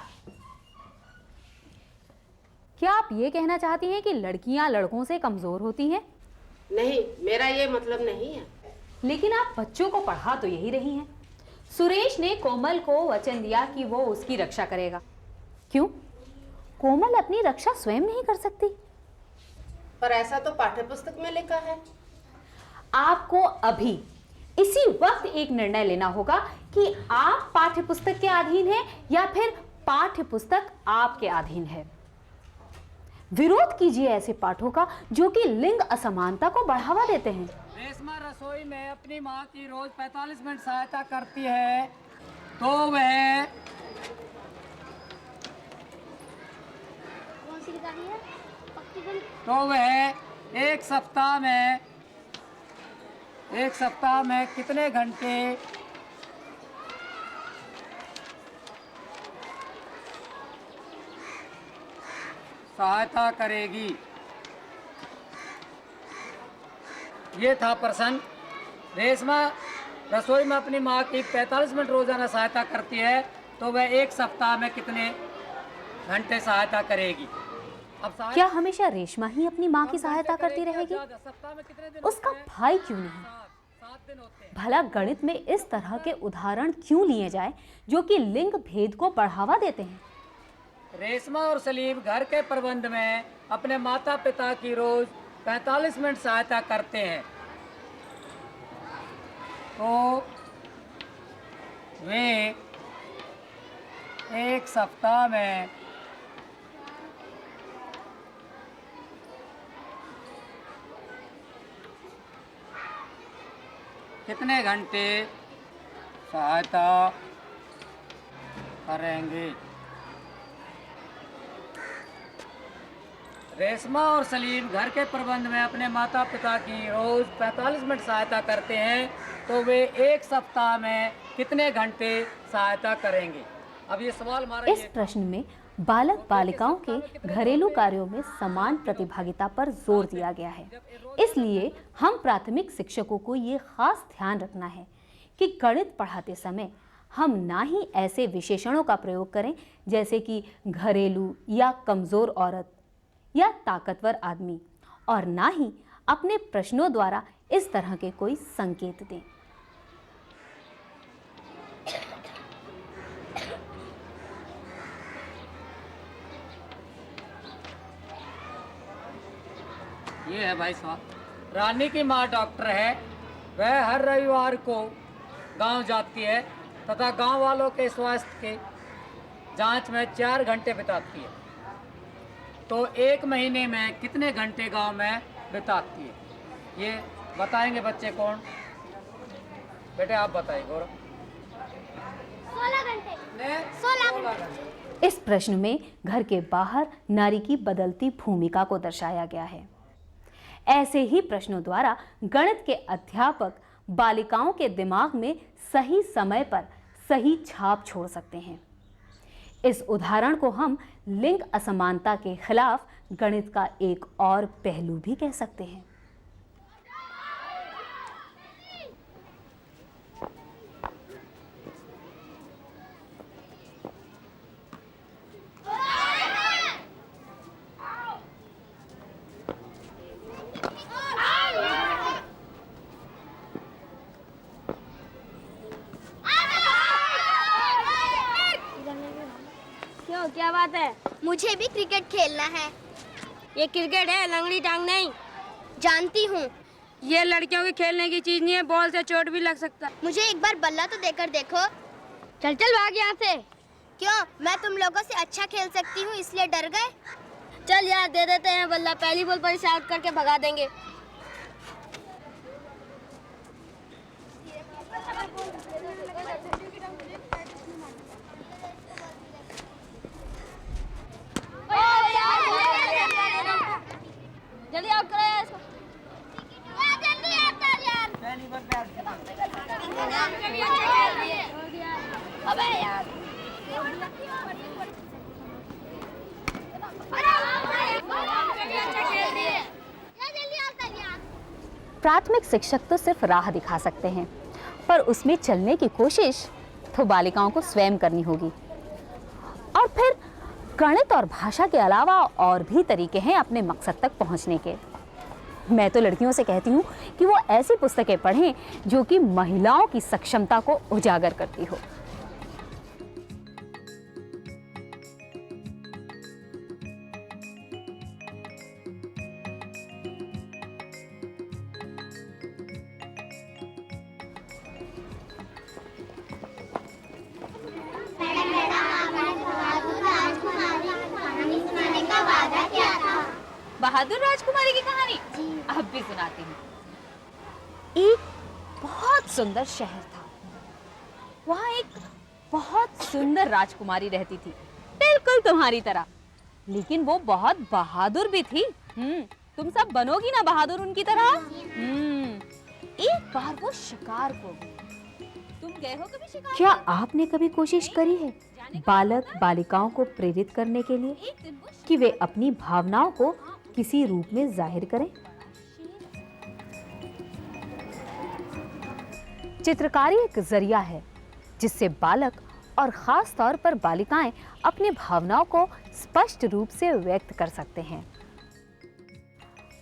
क्या आप ये कहना चाहती हैं कि लड़कियां लड़कों से कमजोर होती हैं? नहीं, मेरा ये मतलब नहीं है। लेकिन आप बच्चों को पढ़ा तो यही रही हैं। सुरेश ने कोमल को वचन दिया कि वो उसकी रक्षा करेगा। क्यों? कोमल अपनी रक्षा स्वयं नहीं कर सकती? पर ऐसा तो पाठ्यपुस्तक में लिखा है। आपको अभी इसी वक्त एक निर्णय लेना होगा कि आप पाठ्यपुस्तक के अधीन हैं या फिर पाठ्यपुस्तक आपके अधीन है। विरोध कीजिए ऐसे पाठों का जो कि लिंग असमानता को बढ़ावा देते हैं। रेशमा रसोई में अपनी माँ की रोज 45 मिनट सहायता करती है तो वह एक सप्ताह में कितने घंटे सहायता करेगी? ये था प्रश्न। रेशमा रसोई में अपनी माँ की 45 मिनट रोजाना सहायता करती है तो वह एक सप्ताह में कितने घंटे सहायता करेगी? क्या हमेशा रेशमा ही अपनी माँ की सहायता करती रहेगी? उसका भाई क्यों नहीं? भला गणित में इस तरह के उदाहरण क्यों लिए जाए जो कि लिंग भेद को बढ़ावा देते हैं? रेशमा और सलीम घर के प्रबंध में अपने माता पिता की रोज 45 मिनट सहायता करते हैं तो वे एक सप्ताह में कितने घंटे सहायता करेंगे? रेशमा और सलीम घर के प्रबंध में अपने माता पिता की रोज 45 मिनट सहायता करते हैं तो वे एक सप्ताह में कितने घंटे सहायता करेंगे? अब ये सवाल हमारा इस प्रश्न में बालक बालिकाओं के घरेलू कार्यों में समान प्रतिभागिता पर जोर दिया गया है। इसलिए हम प्राथमिक शिक्षकों को ये खास ध्यान रखना है कि गणित पढ़ाते समय हम ना ही ऐसे विशेषणों का प्रयोग करें जैसे कि घरेलू या कमजोर औरत या ताकतवर आदमी, और ना ही अपने प्रश्नों द्वारा इस तरह के कोई संकेत दें। ये है भाई साहब। रानी की माँ डॉक्टर है। वह हर रविवार को गांव जाती है तथा गांव वालों के स्वास्थ्य के जांच में 4 घंटे बिताती है तो एक महीने में कितने घंटे गांव में बिताती है? ये बताएंगे बच्चे कौन? बेटे आप बताइए गौरव। 16 घंटे। 16 घंटे। इस प्रश्न में घर के बाहर नारी की बदलती भूमिका को दर्शाया गया है। ऐसे ही प्रश्नों द्वारा गणित के अध्यापक बालिकाओं के दिमाग में सही समय पर सही छाप छोड़ सकते हैं। इस उदाहरण को हम लिंग असमानता के खिलाफ गणित का एक और पहलू भी कह सकते हैं। क्यों, क्या बात है? मुझे भी क्रिकेट खेलना है। ये क्रिकेट है, लंगड़ी टांग नहीं। जानती हूँ। ये लड़कियों के खेलने की चीज नहीं है, बॉल से चोट भी लग सकता है। मुझे एक बार बल्ला तो देकर देखो। चल चल भाग यहाँ से। क्यों, मैं तुम लोगों से अच्छा खेल सकती हूँ इसलिए डर गए? चल यार दे देते हैं बल्ला, पहली बॉल पर ही आउट करके भगा देंगे। प्राथमिक शिक्षक तो सिर्फ राह दिखा सकते हैं, पर उसमें चलने की कोशिश तो बालिकाओं को स्वयं करनी होगी। और फिर गणित और भाषा के अलावा और भी तरीके हैं अपने मकसद तक पहुंचने के। मैं तो लड़कियों से कहती हूँ कि वो ऐसी पुस्तकें पढ़ें जो कि महिलाओं की सक्षमता को उजागर करती हो। बहादुर राजकुमारी की कहानी अब भी सुनाती हूँ। एक बहुत सुंदर शहर था। वहाँ एक बहुत सुंदर राजकुमारी रहती थी, बिल्कुल तुम्हारी तरह, लेकिन वो बहुत बहादुर भी थी। तुम सब बनोगी ना बहादुर उनकी तरह? एक बार वो शिकार को गई। तुम गए हो कभी शिकार? क्या आपने कभी कोशिश करी है बालक बालिकाओं को प्रेरित करने के लिए कि वे अपनी भावनाओं को किसी रूप में जाहिर करें? चित्रकारी एक जरिया है जिससे बालक और खास तौर पर बालिकाएं अपनी भावनाओं को स्पष्ट रूप से व्यक्त कर सकते हैं।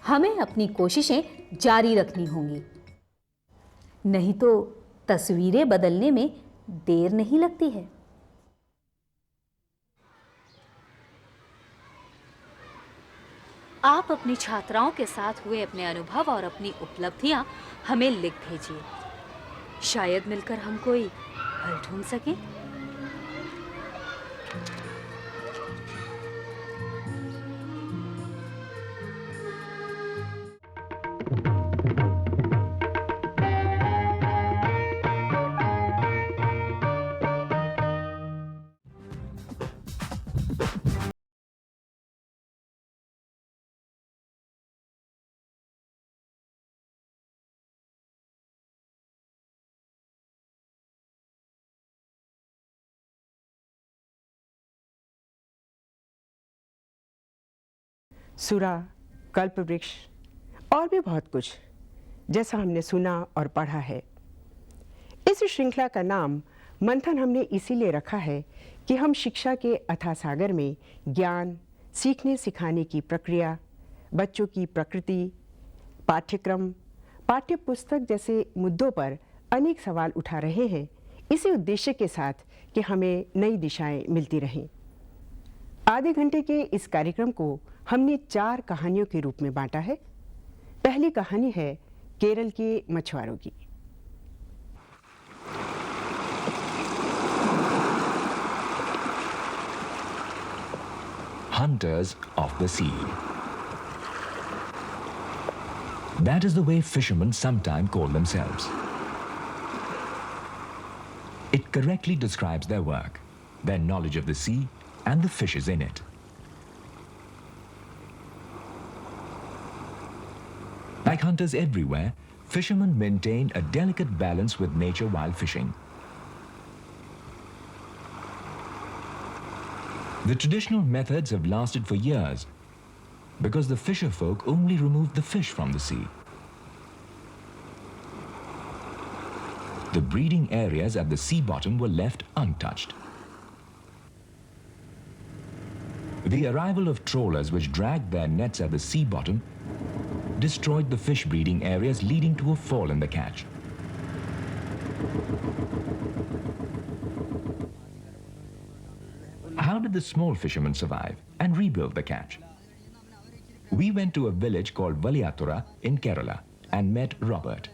हमें अपनी कोशिशें जारी रखनी होंगी, नहीं तो तस्वीरें बदलने में देर नहीं लगती है। आप अपनी छात्राओं के साथ हुए अपने अनुभव और अपनी उपलब्धियां हमें लिख भेजिए। शायद मिलकर हम कोई हल ढूंढ सकें। सुरा, कल्प वृक्ष और भी बहुत कुछ जैसा हमने सुना और पढ़ा है। इस श्रृंखला का नाम मंथन हमने इसीलिए रखा है कि हम शिक्षा के अथाह सागर में ज्ञान, सीखने सिखाने की प्रक्रिया, बच्चों की प्रकृति, पाठ्यक्रम, पाठ्य पुस्तक जैसे मुद्दों पर अनेक सवाल उठा रहे हैं, इसी उद्देश्य के साथ कि हमें नई दिशाएं मिलती रहें। आधे घंटे के इस कार्यक्रम को हमने 4 कहानियों के रूप में बांटा है। पहली कहानी है केरल के मछुआरों की। Hunters of the sea. That is the way fishermen sometimes call themselves. It correctly describes their work, their knowledge of the sea and the fishes in it. Like hunters everywhere, fishermen maintain a delicate balance with nature while fishing. The traditional methods have lasted for years because the fisher folk only removed the fish from the sea. The breeding areas at the sea bottom were left untouched. The arrival of trawlers which dragged their nets at the sea bottom destroyed the fish breeding areas, leading to a fall in the catch. How did the small fishermen survive and rebuild the catch? We went to a village called Valiyathura in Kerala and met Robert.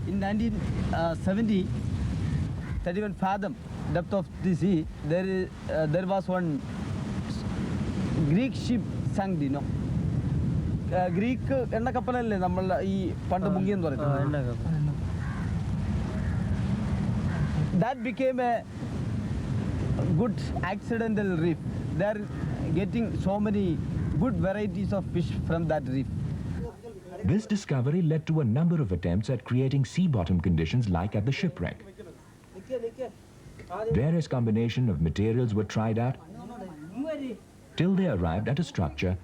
In 1970, 31 fathom depth of the sea, there was one Greek ship sank, you know. Greek എണ്ണ കപ്പലല്ലേ നമ്മൾ ഈ പണ്ട് മുങ്ങിയെന്ന് പറയുന്നത്. That became a good accidental reef. They are getting so many good varieties of fish from that reef. This discovery led to a number of attempts at creating sea bottom conditions like at the shipwreck. various combinations of materials were tried out till they arrived at a structure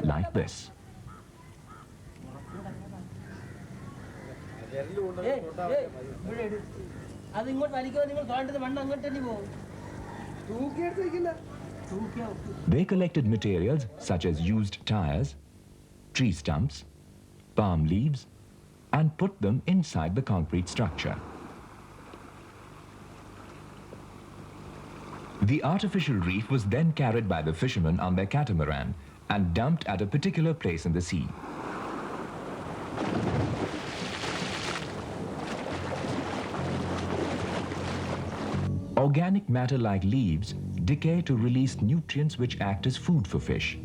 like this. They collected materials such as used tires, tree stumps, palm leaves, and put them inside the concrete structure. The artificial reef was then carried by the fishermen on their catamaran and dumped at a particular place in the sea. Organic matter like leaves decay to release nutrients which act as food for fish.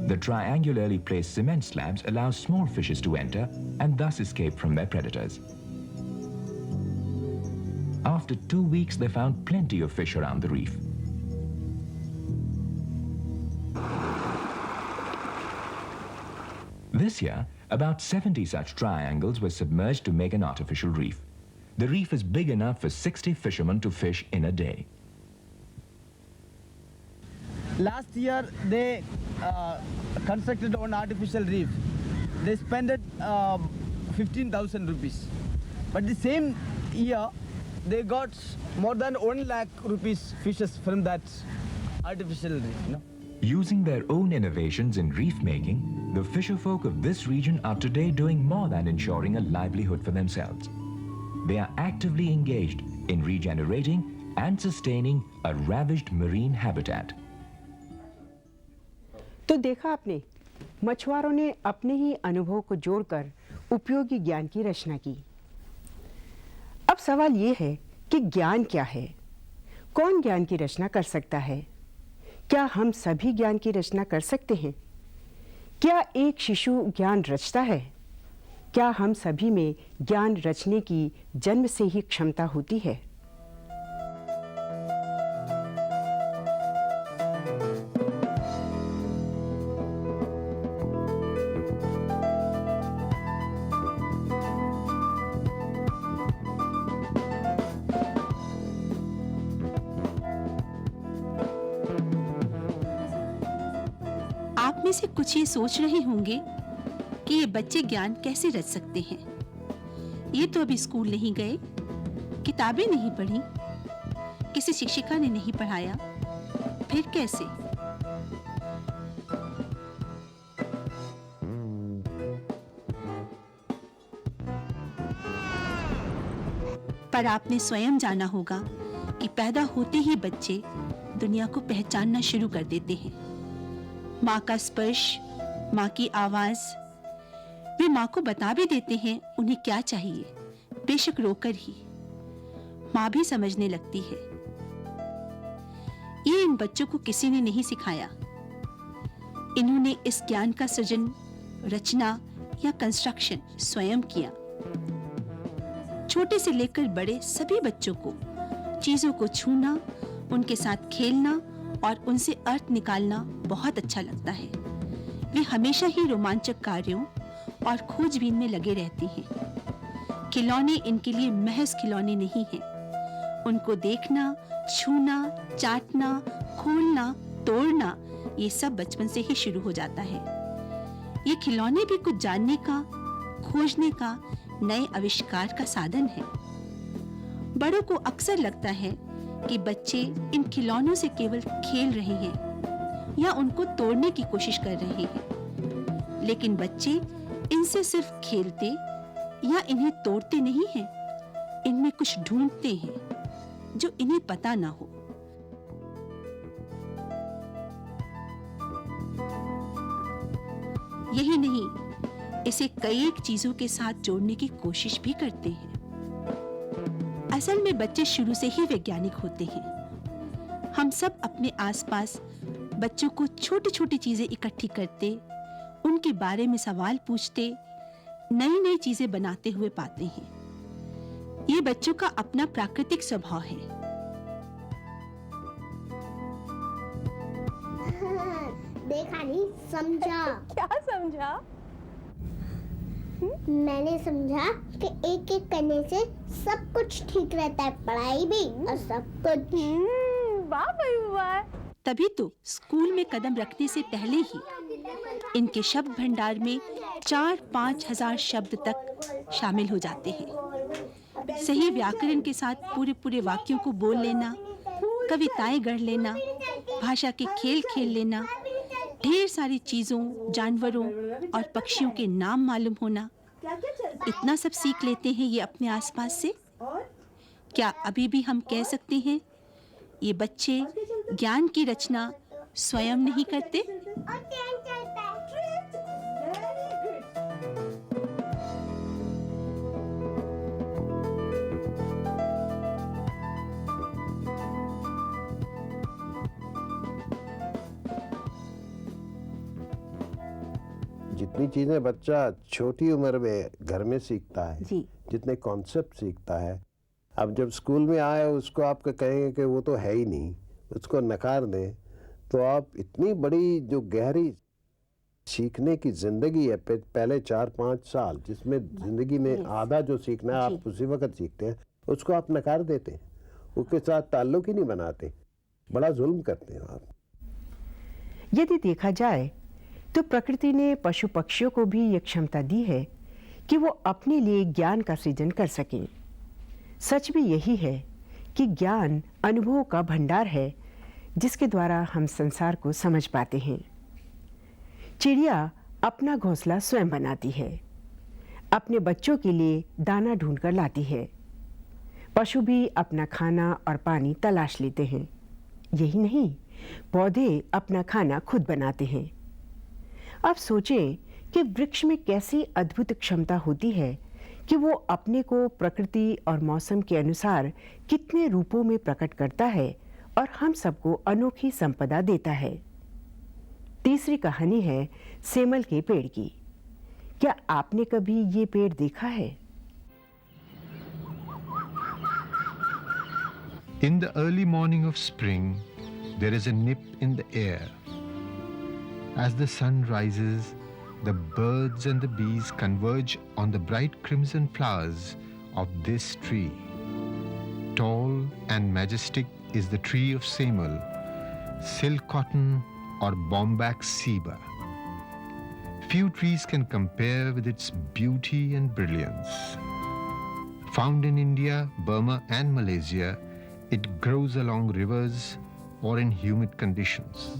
The triangularly placed cement slabs allow small fishes to enter and thus escape from their predators. After 2 weeks, they found plenty of fish around the reef. This year, about 70 such triangles were submerged to make an artificial reef. The reef is big enough for 60 fishermen to fish in a day. Last year, they constructed an artificial reef. They spent 15,000 rupees. But the same year, they got more than 1 lakh rupees fishes from that artificial reef. You know? Using their own innovations in reef making, the fisherfolk of this region are today doing more than ensuring a livelihood for themselves. They are actively engaged in regenerating and sustaining a ravaged marine habitat. तो देखा आपने, मछुआरों ने अपने ही अनुभव को जोड़कर उपयोगी ज्ञान की रचना की। अब सवाल ये है कि ज्ञान क्या है? कौन ज्ञान की रचना कर सकता है? क्या हम सभी ज्ञान की रचना कर सकते हैं? क्या एक शिशु ज्ञान रचता है? क्या हम सभी में ज्ञान रचने की जन्म से ही क्षमता होती है? आप में से कुछ ये सोच रहे होंगे कि ये बच्चे ज्ञान कैसे रच सकते हैं। ये तो अभी स्कूल नहीं गए, किताबें नहीं पढ़ी, किसी शिक्षिका ने नहीं पढ़ाया, फिर कैसे? पर आपने स्वयं जाना होगा कि पैदा होते ही बच्चे दुनिया को पहचानना शुरू कर देते हैं। माँ का स्पर्श, माँ की आवाज, वे माँ को बता भी देते हैं उन्हें क्या चाहिए, बेशक रोकर ही। माँ भी समझने लगती है। ये इन बच्चों को किसी ने नहीं सिखाया। इन्होंने इस ज्ञान का सृजन, रचना या कंस्ट्रक्शन स्वयं किया। छोटे से लेकर बड़े सभी बच्चों को चीजों को छूना, उनके साथ खेलना और उनसे अर्थ निकालना बहुत अच्छा लगता है। वे हमेशा ही रोमांचक कार्यों और खोजबीन में लगे रहते हैं। खिलौने इनके लिए महज खिलौने नहीं हैं। उनको देखना, छूना, चाटना, खोलना, तोड़ना, ये सब बचपन से ही शुरू हो जाता है। ये खिलौने भी कुछ जानने का, खोजने का, नए आविष्कार का साधन है। बड़ों को अक्सर लगता है कि बच्चे इन खिलौनों से केवल खेल रहे हैं या उनको तोड़ने की कोशिश कर रहे हैं, लेकिन बच्चे इनसे सिर्फ खेलते या इन्हें तोड़ते नहीं हैं, इनमें कुछ ढूंढते हैं जो इन्हें पता ना हो। यही नहीं, इसे कई एक चीजों के साथ जोड़ने की कोशिश भी करते हैं। असल में बच्चे शुरू से ही वैज्ञानिक होते हैं। हम सब अपने आसपास बच्चों को छोटी छोटी चीजें इकट्ठी करते, उनके बारे में सवाल पूछते, नई नई चीजें बनाते हुए पाते हैं। ये बच्चों का अपना प्राकृतिक स्वभाव है। देखा नहीं, समझा। क्या समझा? मैंने समझा कि एक एक करने से सब कुछ ठीक रहता है, पढ़ाई भी और सब कुछ। वाह भाई वाह। तभी तो स्कूल में कदम रखने से पहले ही इनके शब्द भंडार में 4-5 हजार शब्द तक शामिल हो जाते हैं। सही व्याकरण के साथ पूरे वाक्यों को बोल लेना, कविताएं गढ़ लेना, भाषा के खेल खेल लेना, ढेर सारी चीजों, जानवरों और पक्षियों के नाम मालूम होना, इतना सब सीख लेते हैं ये अपने आसपास से। क्या अभी भी हम कह सकते हैं ये बच्चे ज्ञान की रचना स्वयं नहीं करते? जितनी चीजें बच्चा छोटी उम्र में घर में सीखता है, जितने कॉन्सेप्ट सीखता है, अब जब स्कूल में आए उसको आप कहेंगे कि वो तो है ही नहीं, उसको नकार दें, तो आप इतनी बड़ी जो गहरी सीखने की जिंदगी है, पहले 4-5 साल जिसमें जिंदगी में आधा जो सीखना है आप उसी वक्त सीखते हैं, उसको आप नकार देते हैं, उसके साथ ताल्लुक ही नहीं बनाते, बड़ा जुल्म करते हैं आप। यदि देखा जाए तो प्रकृति ने पशु पक्षियों को भी ये क्षमता दी है कि वो अपने लिए ज्ञान का सृजन कर सकें। सच भी यही है कि ज्ञान अनुभवों का भंडार है जिसके द्वारा हम संसार को समझ पाते हैं। चिड़िया अपना घोंसला स्वयं बनाती है, अपने बच्चों के लिए दाना ढूंढकर लाती है। पशु भी अपना खाना और पानी तलाश लेते हैं। यही नहीं, पौधे अपना खाना खुद बनाते हैं। अब सोचें कि वृक्ष में कैसी अद्भुत क्षमता होती है कि वो अपने को प्रकृति और मौसम के अनुसार कितने रूपों में प्रकट करता है और हम सबको अनोखी संपदा देता है। तीसरी कहानी है सेमल के पेड़ की। क्या आपने कभी ये पेड़ देखा है? In the early morning of spring, there is a nip in the air. As the sun rises, the birds and the bees converge on the bright crimson flowers of this tree. Tall and majestic is the tree of Semal, silk cotton or bombax ceiba. Few trees can compare with its beauty and brilliance. Found in India, Burma and Malaysia, it grows along rivers or in humid conditions.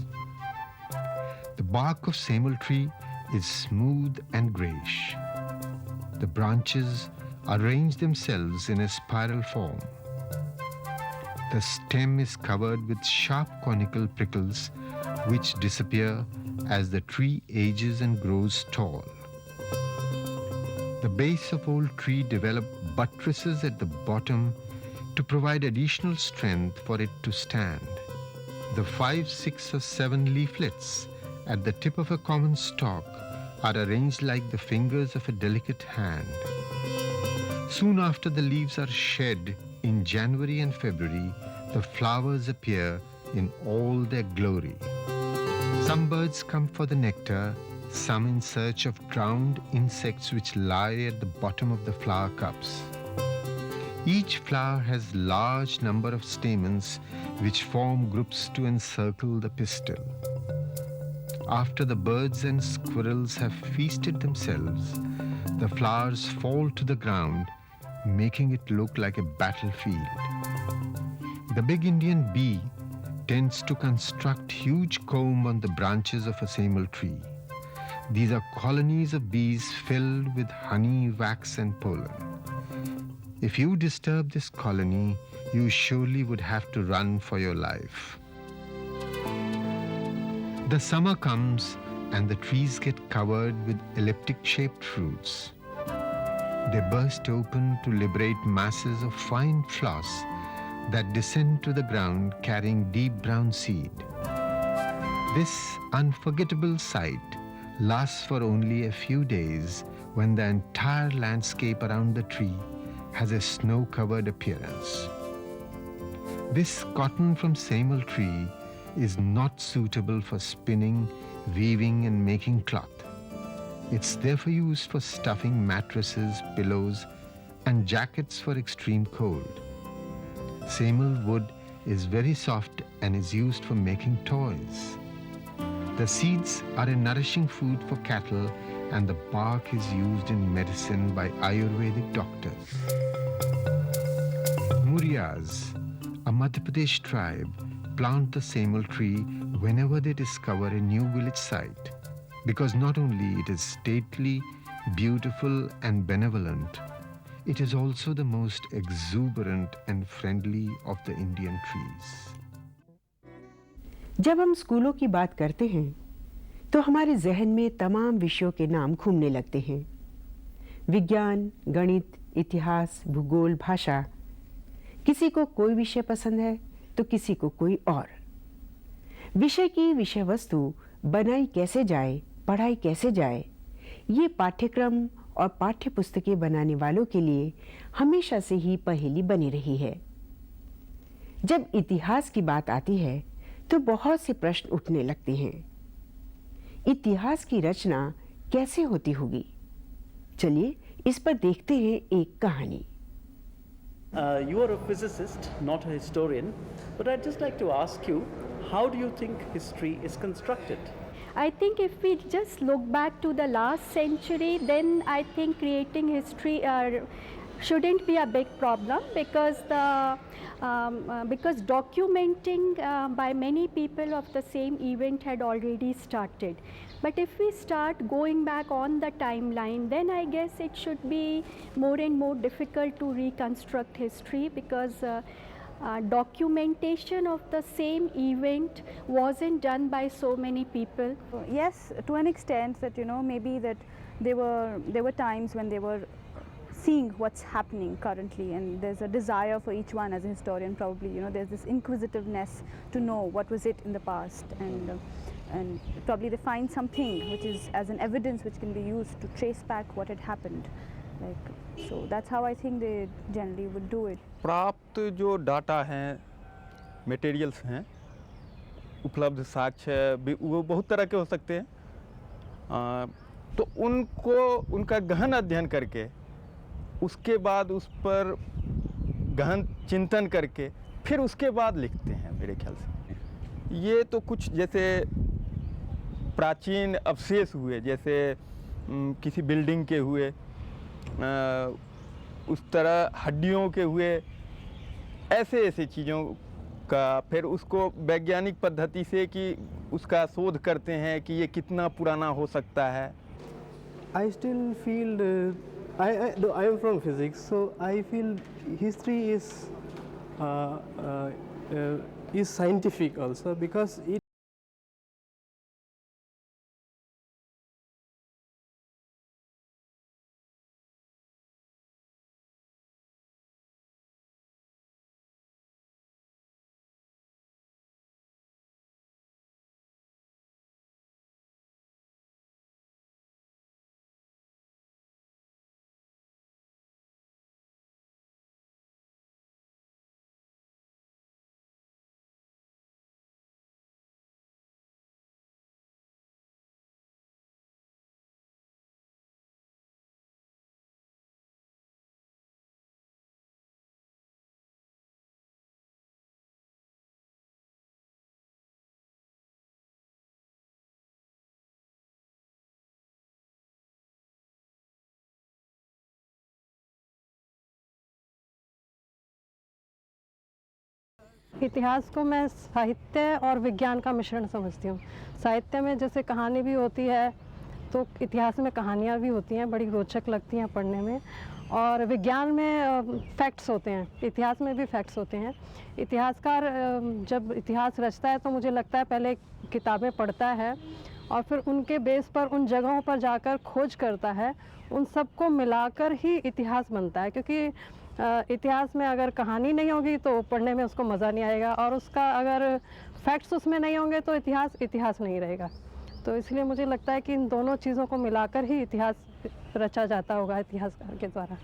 The bark of Semal tree is smooth and grayish. The branches arrange themselves in a spiral form. The stem is covered with sharp conical prickles which disappear as the tree ages and grows tall. The base of old tree develops buttresses at the bottom to provide additional strength for it to stand. The 5, 6 or 7 leaflets at the tip of a common stalk are arranged like the fingers of a delicate hand. Soon after the leaves are shed in January and February, the flowers appear in all their glory. Some birds come for the nectar, some in search of drowned insects which lie at the bottom of the flower cups. Each flower has large number of stamens which form groups to encircle the pistil. After the birds and squirrels have feasted themselves, the flowers fall to the ground, making it look like a battlefield. The big Indian bee tends to construct huge comb on the branches of a semal tree. These are colonies of bees filled with honey, wax and pollen. If you disturb this colony, you surely would have to run for your life. The summer comes and the trees get covered with elliptic-shaped fruits. They burst open to liberate masses of fine floss that descend to the ground carrying deep brown seed. This unforgettable sight lasts for only a few days when the entire landscape around the tree has a snow-covered appearance. This cotton from semal tree is not suitable for spinning, weaving and making cloth. It's therefore used for stuffing mattresses, pillows, and jackets for extreme cold. Semel wood is very soft and is used for making toys. The seeds are a nourishing food for cattle, and the bark is used in medicine by Ayurvedic doctors. Murias, a Madhya Pradesh tribe, plant the semel tree whenever they discover a new village site, because not only it is stately, beautiful and benevolent, it is also the most exuberant and friendly of the Indian trees. जब हम स्कूलों की बात करते हैं तो हमारे जहन में तमाम विषयों के नाम घूमने लगते हैं। विज्ञान, गणित, इतिहास, भूगोल, भाषा। किसी को कोई विषय पसंद है तो किसी को कोई और। विषय की विषय वस्तु बनाई कैसे जाए, पढ़ाई कैसे जाए, ये पाठ्यक्रम और पाठ्य पुस्तकें बनाने वालों के लिए हमेशा से ही पहेली बनी रही है। जब इतिहास की बात आती है तो बहुत से प्रश्न उठने लगते हैं। इतिहास की रचना कैसे होती होगी? चलिए इस पर देखते हैं एक कहानी। You are a physicist, not a historian, but I'd just like to ask you, how do you think history is constructed? I think if we just look back to the last century, then I think creating history shouldn't be a big problem, because because documenting by many people of the same event had already started. But if we start going back on the timeline, then I guess it should be more and more difficult to reconstruct history, because documentation of the same event wasn't done by so many people. Yes, to an extent that, you know, maybe that there were times when they were seeing what's happening currently, and there's a desire for each one as a historian, probably, you know, there's this inquisitiveness to know what was it in the past, and probably they find something which is as an evidence which can be used to trace back what had happened. Like, so that's how I think they generally would do it. प्राप्त जो data हैं, materials हैं, उपलब्ध साक्ष्य भी वो बहुत तरह के हो सकते हैं, तो उनको उनका गहन अध्ययन करके उसके बाद उस पर गहन चिंतन करके फिर उसके बाद लिखते हैं मेरे ख्याल से। ये तो कुछ जैसे प्राचीन अवशेष हुए, जैसे किसी बिल्डिंग के हुए, उस तरह हड्डियों के हुए, ऐसे चीज़ों का फिर उसको वैज्ञानिक पद्धति से कि उसका शोध करते हैं कि ये कितना पुराना हो सकता है। I still feel I am from physics, so I feel history is scientific also, because it इतिहास को मैं साहित्य और विज्ञान का मिश्रण समझती हूँ। साहित्य में जैसे कहानी भी होती है, तो इतिहास में कहानियाँ भी होती हैं, बड़ी रोचक लगती हैं पढ़ने में। और विज्ञान में फैक्ट्स होते हैं, इतिहास में भी फैक्ट्स होते हैं। इतिहासकार जब इतिहास रचता है तो मुझे लगता है पहले किताबें पढ़ता है और फिर उनके बेस पर उन जगहों पर जाकर खोज करता है, उन सबको मिलाकर ही इतिहास बनता है। क्योंकि इतिहास में अगर कहानी नहीं होगी तो पढ़ने में उसको मज़ा नहीं आएगा, और उसका अगर फैक्ट्स उसमें नहीं होंगे तो इतिहास नहीं रहेगा। तो इसलिए मुझे लगता है कि इन दोनों चीज़ों को मिलाकर ही इतिहास रचा जाता होगा इतिहासकार के द्वारा।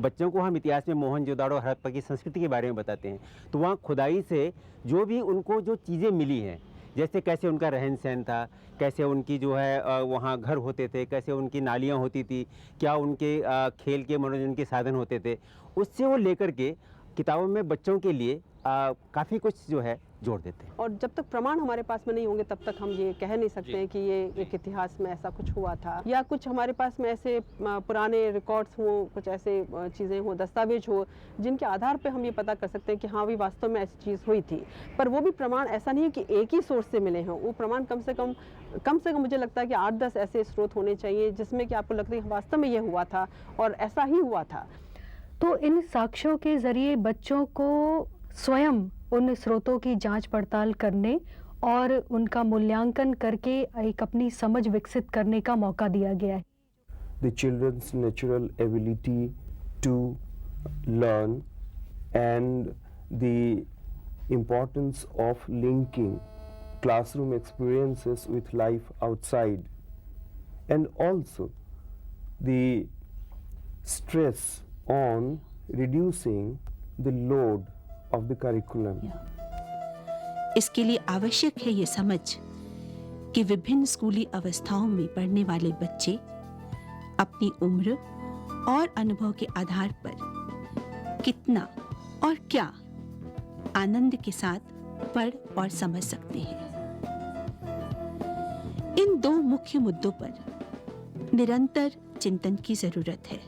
बच्चों को हम इतिहास में मोहनजोदड़ो हड़प्पा की संस्कृति के बारे में बताते हैं, तो वहाँ खुदाई से जो भी उनको जो चीज़ें मिली हैं, जैसे कैसे उनका रहन सहन था, कैसे उनकी जो है वहाँ घर होते थे, कैसे उनकी नालियाँ होती थी, क्या उनके खेल के मनोरंजन के साधन होते थे, उससे वो लेकर के किताबों में बच्चों के लिए काफ़ी कुछ जो है जोड़ देते हैं। और जब तक प्रमाण हमारे पास में नहीं होंगे तब तक हम ये कह नहीं सकते हैं कि ये एक इतिहास में ऐसा कुछ हुआ था, या कुछ हमारे पास में ऐसे पुराने रिकॉर्ड्स हों, कुछ ऐसे चीज़ें हों, दस्तावेज हो, जिनके आधार पे हम ये पता कर सकते हैं कि हाँ भी वास्तव में ऐसी चीज़ हुई थी। पर वो भी प्रमाण ऐसा नहीं है कि एक ही सोर्स से मिले हों, वो प्रमाण कम से कम मुझे लगता है कि 8-10 ऐसे स्रोत होने चाहिए जिसमें कि आपको लगता है कि वास्तव में ये हुआ था और ऐसा ही हुआ था। तो इन साक्ष्यों के ज़रिए बच्चों को स्वयं उन स्रोतों की जांच पड़ताल करने और उनका मूल्यांकन करके एक अपनी समझ विकसित करने का मौका दिया गया है। The children's natural ability to learn and the importance of linking classroom experiences with life outside, and also the stress on reducing the load of the curriculum. इसके लिए आवश्यक है ये समझ कि विभिन्न स्कूली अवस्थाओं में पढ़ने वाले बच्चे अपनी उम्र और अनुभव के आधार पर कितना और क्या आनंद के साथ पढ़ और समझ सकते हैं। इन दो मुख्य मुद्दों पर निरंतर चिंतन की जरूरत है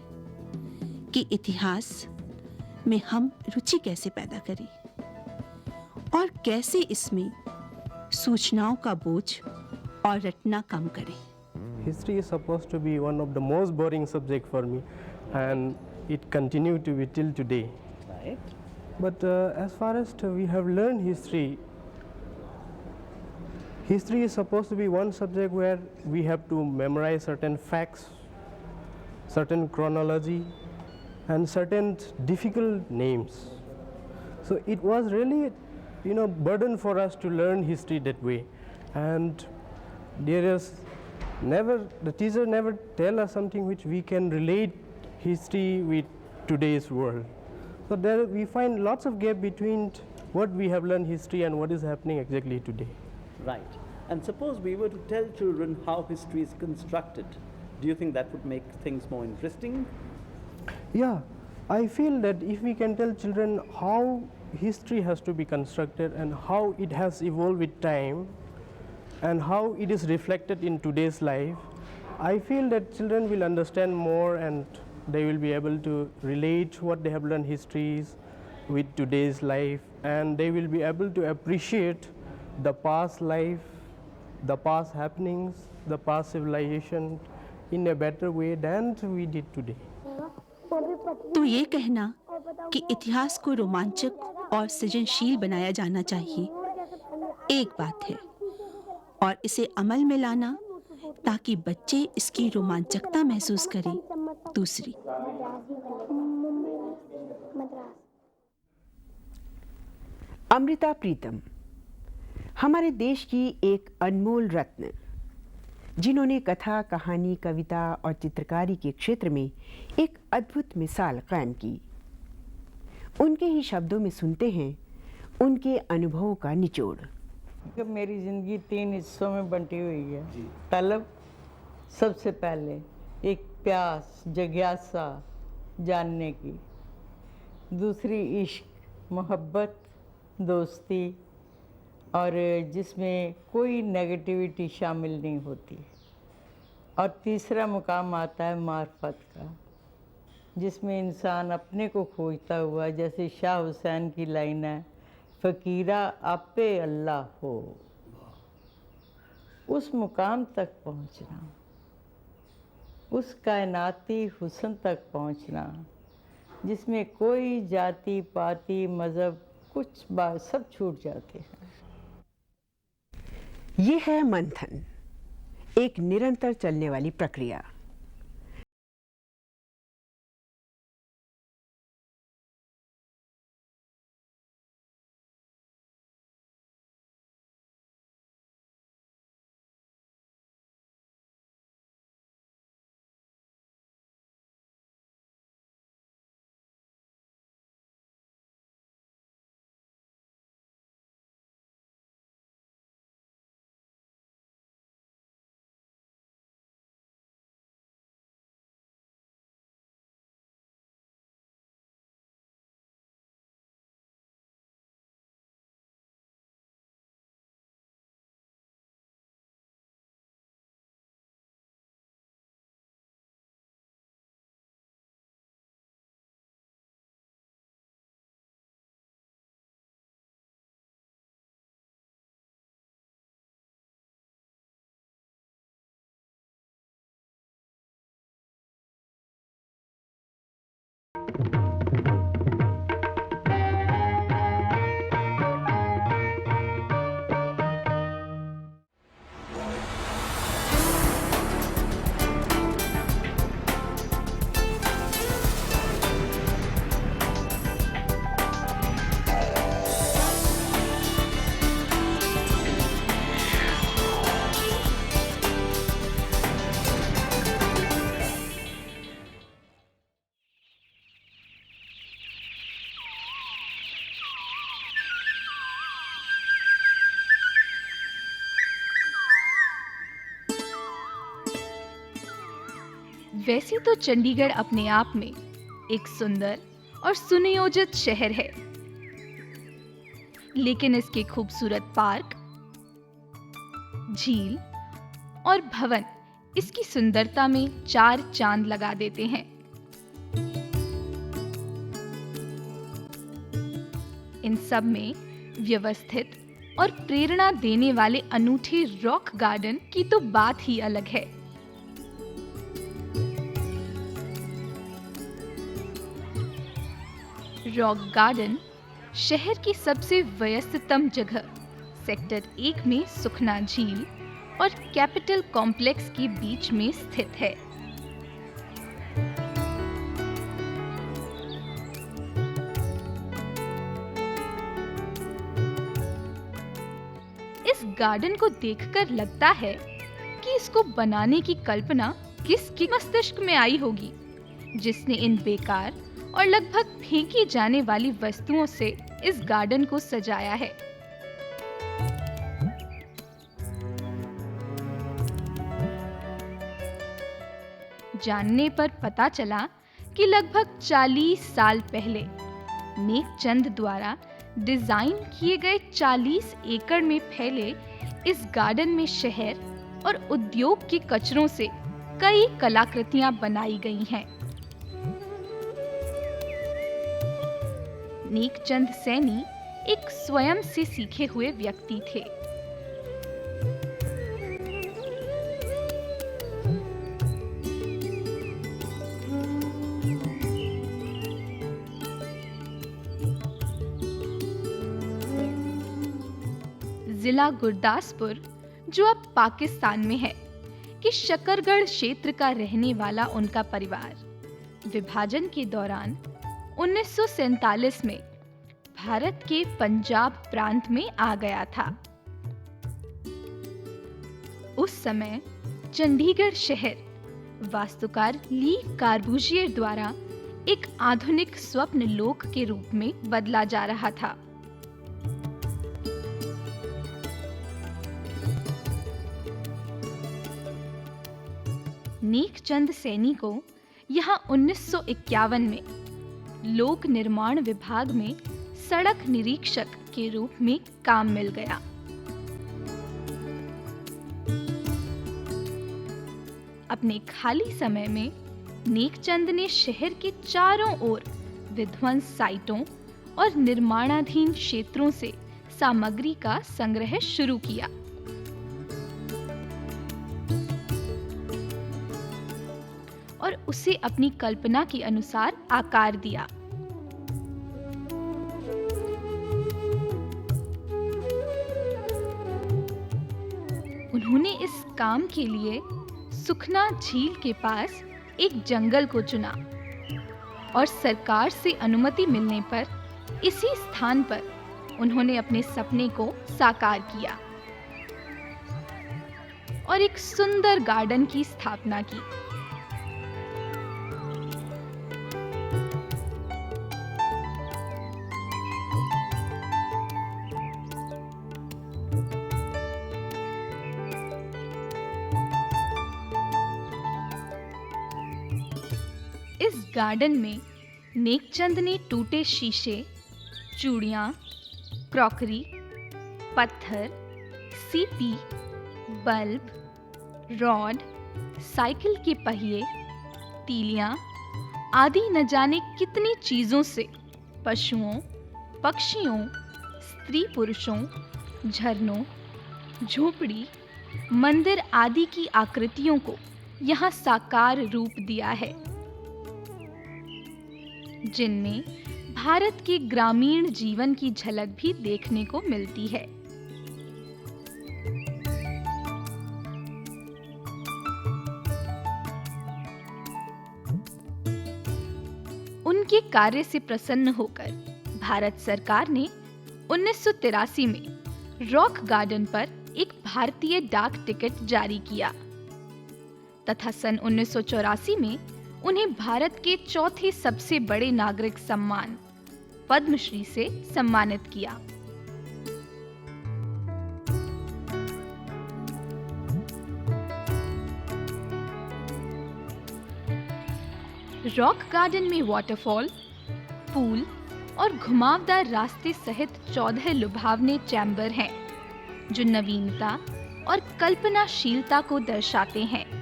कि इतिहास में हम रुचि कैसे पैदा करें और कैसे इसमें सूचनाओं का बोझ और रटना कम करें। History is supposed to be one of the most boring subject for me, and it continue to be till today. Right. But as far as we have learned history, history is supposed to be one subject where we have to memorize certain facts, certain chronology, and certain difficult names. So it was really, burden for us to learn history that way. And the teacher never tell us something which we can relate history with today's world. So there we find lots of gap between what we have learned history and what is happening exactly today. Right. And suppose we were to tell children how history is constructed, do you think that would make things more interesting? Yeah, I feel that if we can tell children how history has to be constructed and how it has evolved with time and how it is reflected in today's life, I feel that children will understand more and they will be able to relate what they have learned histories with today's life, and they will be able to appreciate the past life, the past happenings, the past civilization in a better way than we did today. तो ये कहना कि इतिहास को रोमांचक और सृजनशील बनाया जाना चाहिए एक बात है, और इसे अमल में लाना ताकि बच्चे इसकी रोमांचकता महसूस करें दूसरी। अमृता प्रीतम हमारे देश की एक अनमोल रत्न, जिन्होंने कथा, कहानी, कविता और चित्रकारी के क्षेत्र में एक अद्भुत मिसाल कायम की। उनके ही शब्दों में सुनते हैं उनके अनुभवों का निचोड़। मेरी ज़िंदगी 3 हिस्सों में बंटी हुई है। तलब, सबसे पहले एक प्यास, जिज्ञासा जानने की, दूसरी इश्क, मोहब्बत, दोस्ती, और जिसमें कोई नेगेटिविटी शामिल नहीं होती, और तीसरा मुकाम आता है मार्फत का, जिसमें इंसान अपने को खोजता हुआ, जैसे शाह हुसैन की लाइन है, फ़कीरा आपे अल्लाह हो, उस मुकाम तक पहुंचना, उस कायनाती हुस्न तक पहुंचना जिसमें कोई जाति पाति मज़हब कुछ बात सब छूट जाते हैं। ये है मंथन, एक निरंतर चलने वाली प्रक्रिया। वैसे तो चंडीगढ़ अपने आप में एक सुंदर और सुनियोजित शहर है, लेकिन इसके खूबसूरत पार्क, झील और भवन इसकी सुंदरता में 4 चांद लगा देते हैं। इन सब में व्यवस्थित और प्रेरणा देने वाले अनूठे रॉक गार्डन की तो बात ही अलग है। रॉक गार्डन शहर की सबसे व्यस्ततम जगह सेक्टर 1 में सुखना झील और कैपिटल कॉम्प्लेक्स के बीच में स्थित है। इस गार्डन को देखकर लगता है कि इसको बनाने की कल्पना किसके मस्तिष्क में आई होगी, जिसने इन बेकार और लगभग फेंकी जाने वाली वस्तुओं से इस गार्डन को सजाया है। जानने पर पता चला कि लगभग 40 साल पहले नेकचंद द्वारा डिजाइन किए गए 40 एकड़ में फैले इस गार्डन में शहर और उद्योग के कचरों से कई कलाकृतियां बनाई गई हैं। नेकचंद सैनी एक स्वयं से सीखे हुए व्यक्ति थे। जिला गुरदासपुर, जो अब पाकिस्तान में है, कि शकरगढ़ क्षेत्र का रहने वाला उनका परिवार विभाजन के दौरान 1947 में भारत के पंजाब प्रांत में आ गया था। उस समय चंडीगढ़ शहर वास्तुकार ली कार्बूजियर द्वारा एक आधुनिक स्वप्न लोक के रूप में बदला जा रहा था। नेकचंद सैनी को यहाँ 1951 में लोक निर्माण विभाग में सड़क निरीक्षक के रूप में काम मिल गया। अपने खाली समय में नेकचंद ने शहर के चारों ओर विध्वंस साइटों और निर्माणाधीन क्षेत्रों से सामग्री का संग्रह शुरू किया। और उसे अपनी कल्पना के अनुसार आकार दिया। उन्होंने इस काम के लिए सुखना झील के पास एक जंगल को चुना और सरकार से अनुमति मिलने पर इसी स्थान पर उन्होंने अपने सपने को साकार किया और एक सुंदर गार्डन की स्थापना की। इस गार्डन में नेकचंद ने टूटे शीशे, चूड़ियाँ, क्रॉकरी, पत्थर, सीपी, बल्ब, रॉड, साइकिल के पहिए, तीलियाँ आदि न जाने कितनी चीजों से पशुओं, पक्षियों, स्त्री पुरुषों, झरनों, झोपड़ी, मंदिर आदि की आकृतियों को यहाँ साकार रूप दिया है, जिनमें भारत के ग्रामीण जीवन की झलक भी देखने को मिलती है। उनके कार्य से प्रसन्न होकर भारत सरकार ने 1983 में रॉक गार्डन पर एक भारतीय डाक टिकट जारी किया तथा सन 1984 में उन्हें भारत के चौथे सबसे बड़े नागरिक सम्मान पद्मश्री से सम्मानित किया। रॉक गार्डन में वाटरफॉल, पूल और घुमावदार रास्ते सहित 14 लुभावने चैम्बर हैं, जो नवीनता और कल्पनाशीलता को दर्शाते हैं।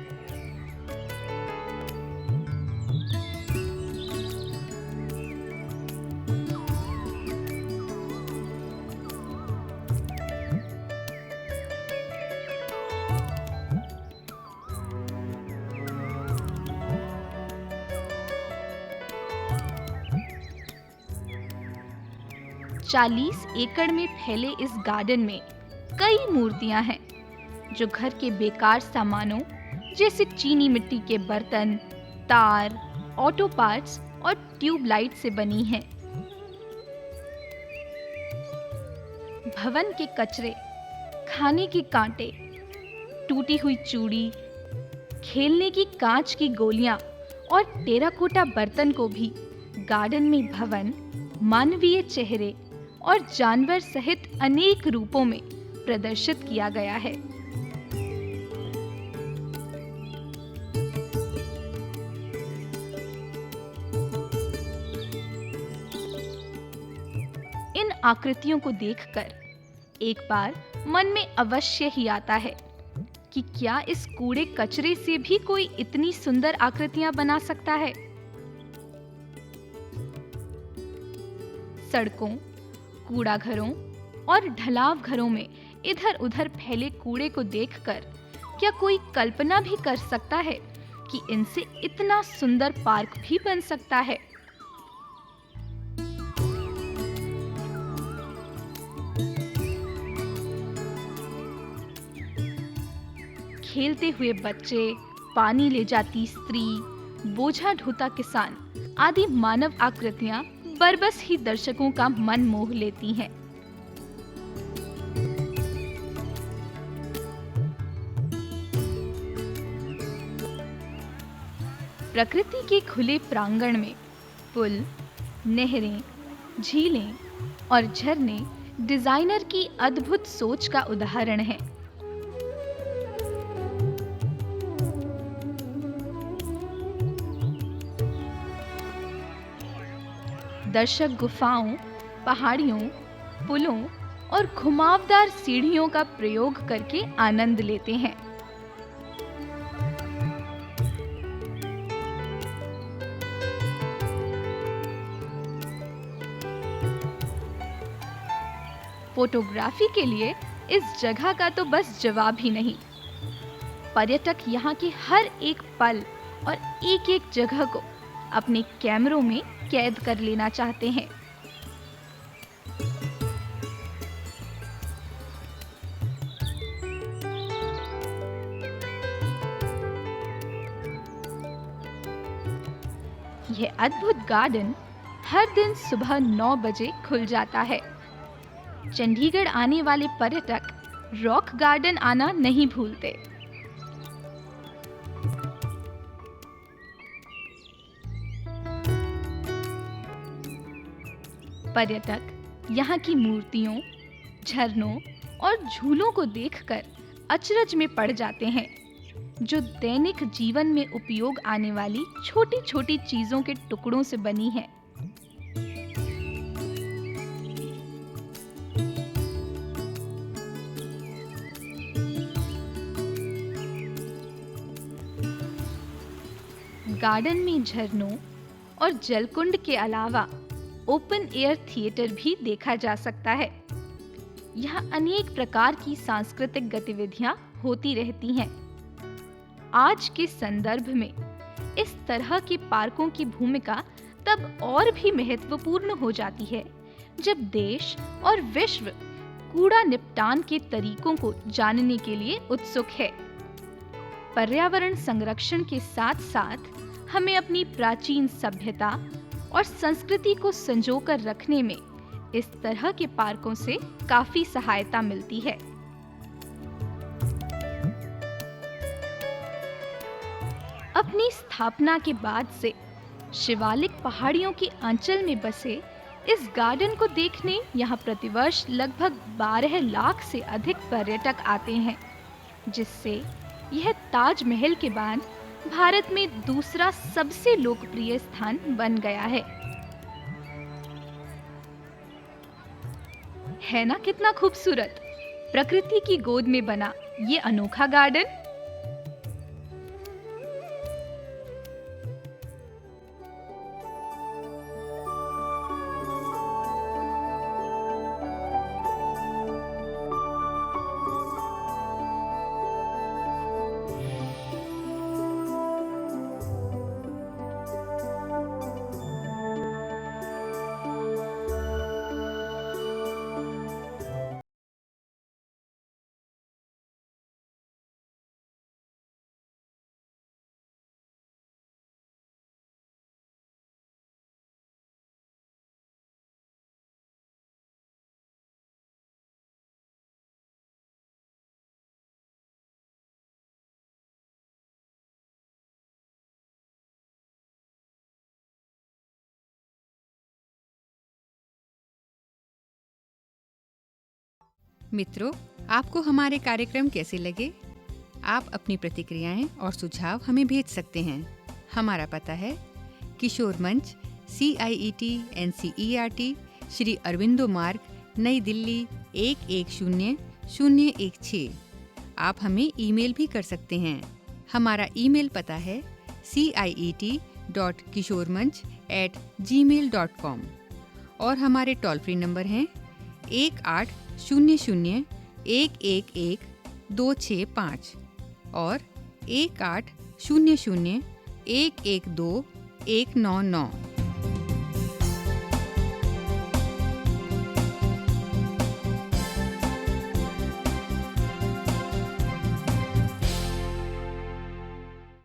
चालीस एकड़ में फैले इस गार्डन में कई मूर्तियां हैं, जो घर के बेकार सामानों जैसे चीनी मिट्टी के बर्तन, तार, ऑटो पार्ट्स और ट्यूबलाइट से बनी हैं। भवन के कचरे, खाने के कांटे, टूटी हुई चूड़ी, खेलने की कांच की गोलियां और टेराकोटा बर्तन को भी गार्डन में भवन, मानवीय चेहरे और जानवर सहित अनेक रूपों में प्रदर्शित किया गया है। इन आकृतियों को देखकर एक बार मन में अवश्य ही आता है कि क्या इस कूड़े कचरे से भी कोई इतनी सुंदर आकृतियां बना सकता है। सड़कों, कूड़ा घरों और ढलाव घरों में इधर उधर फैले कूड़े को देखकर क्या कोई कल्पना भी कर सकता है कि इनसे इतना सुंदर पार्क भी बन सकता है। खेलते हुए बच्चे, पानी ले जाती स्त्री, बोझा ढोता किसान आदि मानव आकृतियां बरबस ही दर्शकों का मन मोह लेती हैं। प्रकृति के खुले प्रांगण में पुल, नहरें, झीलें और झरने डिजाइनर की अद्भुत सोच का उदाहरण है। दर्शक गुफाओं, पहाड़ियों, पुलों और घुमावदार सीढ़ियों का प्रयोग करके आनंद लेते हैं। फोटोग्राफी के लिए इस जगह का तो बस जवाब ही नहीं। पर्यटक यहाँ के हर एक पल और एक एक जगह को अपने कैमरों में कैद कर लेना चाहते हैं। यह अद्भुत गार्डन हर दिन सुबह 9 बजे खुल जाता है। चंडीगढ़ आने वाले पर्यटक रॉक गार्डन आना नहीं भूलते। पर्यटक यहाँ की मूर्तियों, झरनों और झूलों को देखकर अचरज में पड़ जाते हैं, जो दैनिक जीवन में उपयोग आने वाली छोटी छोटी चीजों के टुकड़ों से बनी है। गार्डन में झरनों और जलकुंड के अलावा ओपन एयर थिएटर भी देखा जा सकता है। यहाँ अनेक प्रकार की सांस्कृतिक गतिविधियां होती रहती हैं। आज के संदर्भ में इस तरह के पार्कों की भूमिका तब और भी महत्वपूर्ण हो जाती है जब देश और विश्व कूड़ा निपटान के तरीकों को जानने के लिए उत्सुक है। पर्यावरण संरक्षण के साथ साथ हमें अपनी प्राचीन सभ्यता और संस्कृति को संजोकर रखने में इस तरह के पार्कों से काफी सहायता मिलती है। अपनी स्थापना के बाद से शिवालिक पहाड़ियों की आंचल में बसे इस गार्डन को देखने यहाँ प्रतिवर्ष लगभग 12 लाख से अधिक पर्यटक आते हैं, जिससे यह ताजमहल के बाद भारत में दूसरा सबसे लोकप्रिय स्थान बन गया है ना कितना खूबसूरत? प्रकृति की गोद में बना ये अनोखा गार्डन मित्रों, आपको हमारे कार्यक्रम कैसे लगे? आप अपनी प्रतिक्रियाएं और सुझाव हमें भेज सकते हैं। हमारा पता है किशोर मंच, CIET NCERT, श्री अरविंदो मार्ग, नई दिल्ली 110016। आप हमें ईमेल भी कर सकते हैं। हमारा ईमेल पता है ciet.kishoremanch@gmail.com और हमारे टोल फ्री नंबर हैं 1800-111-265 और 1800-112-199।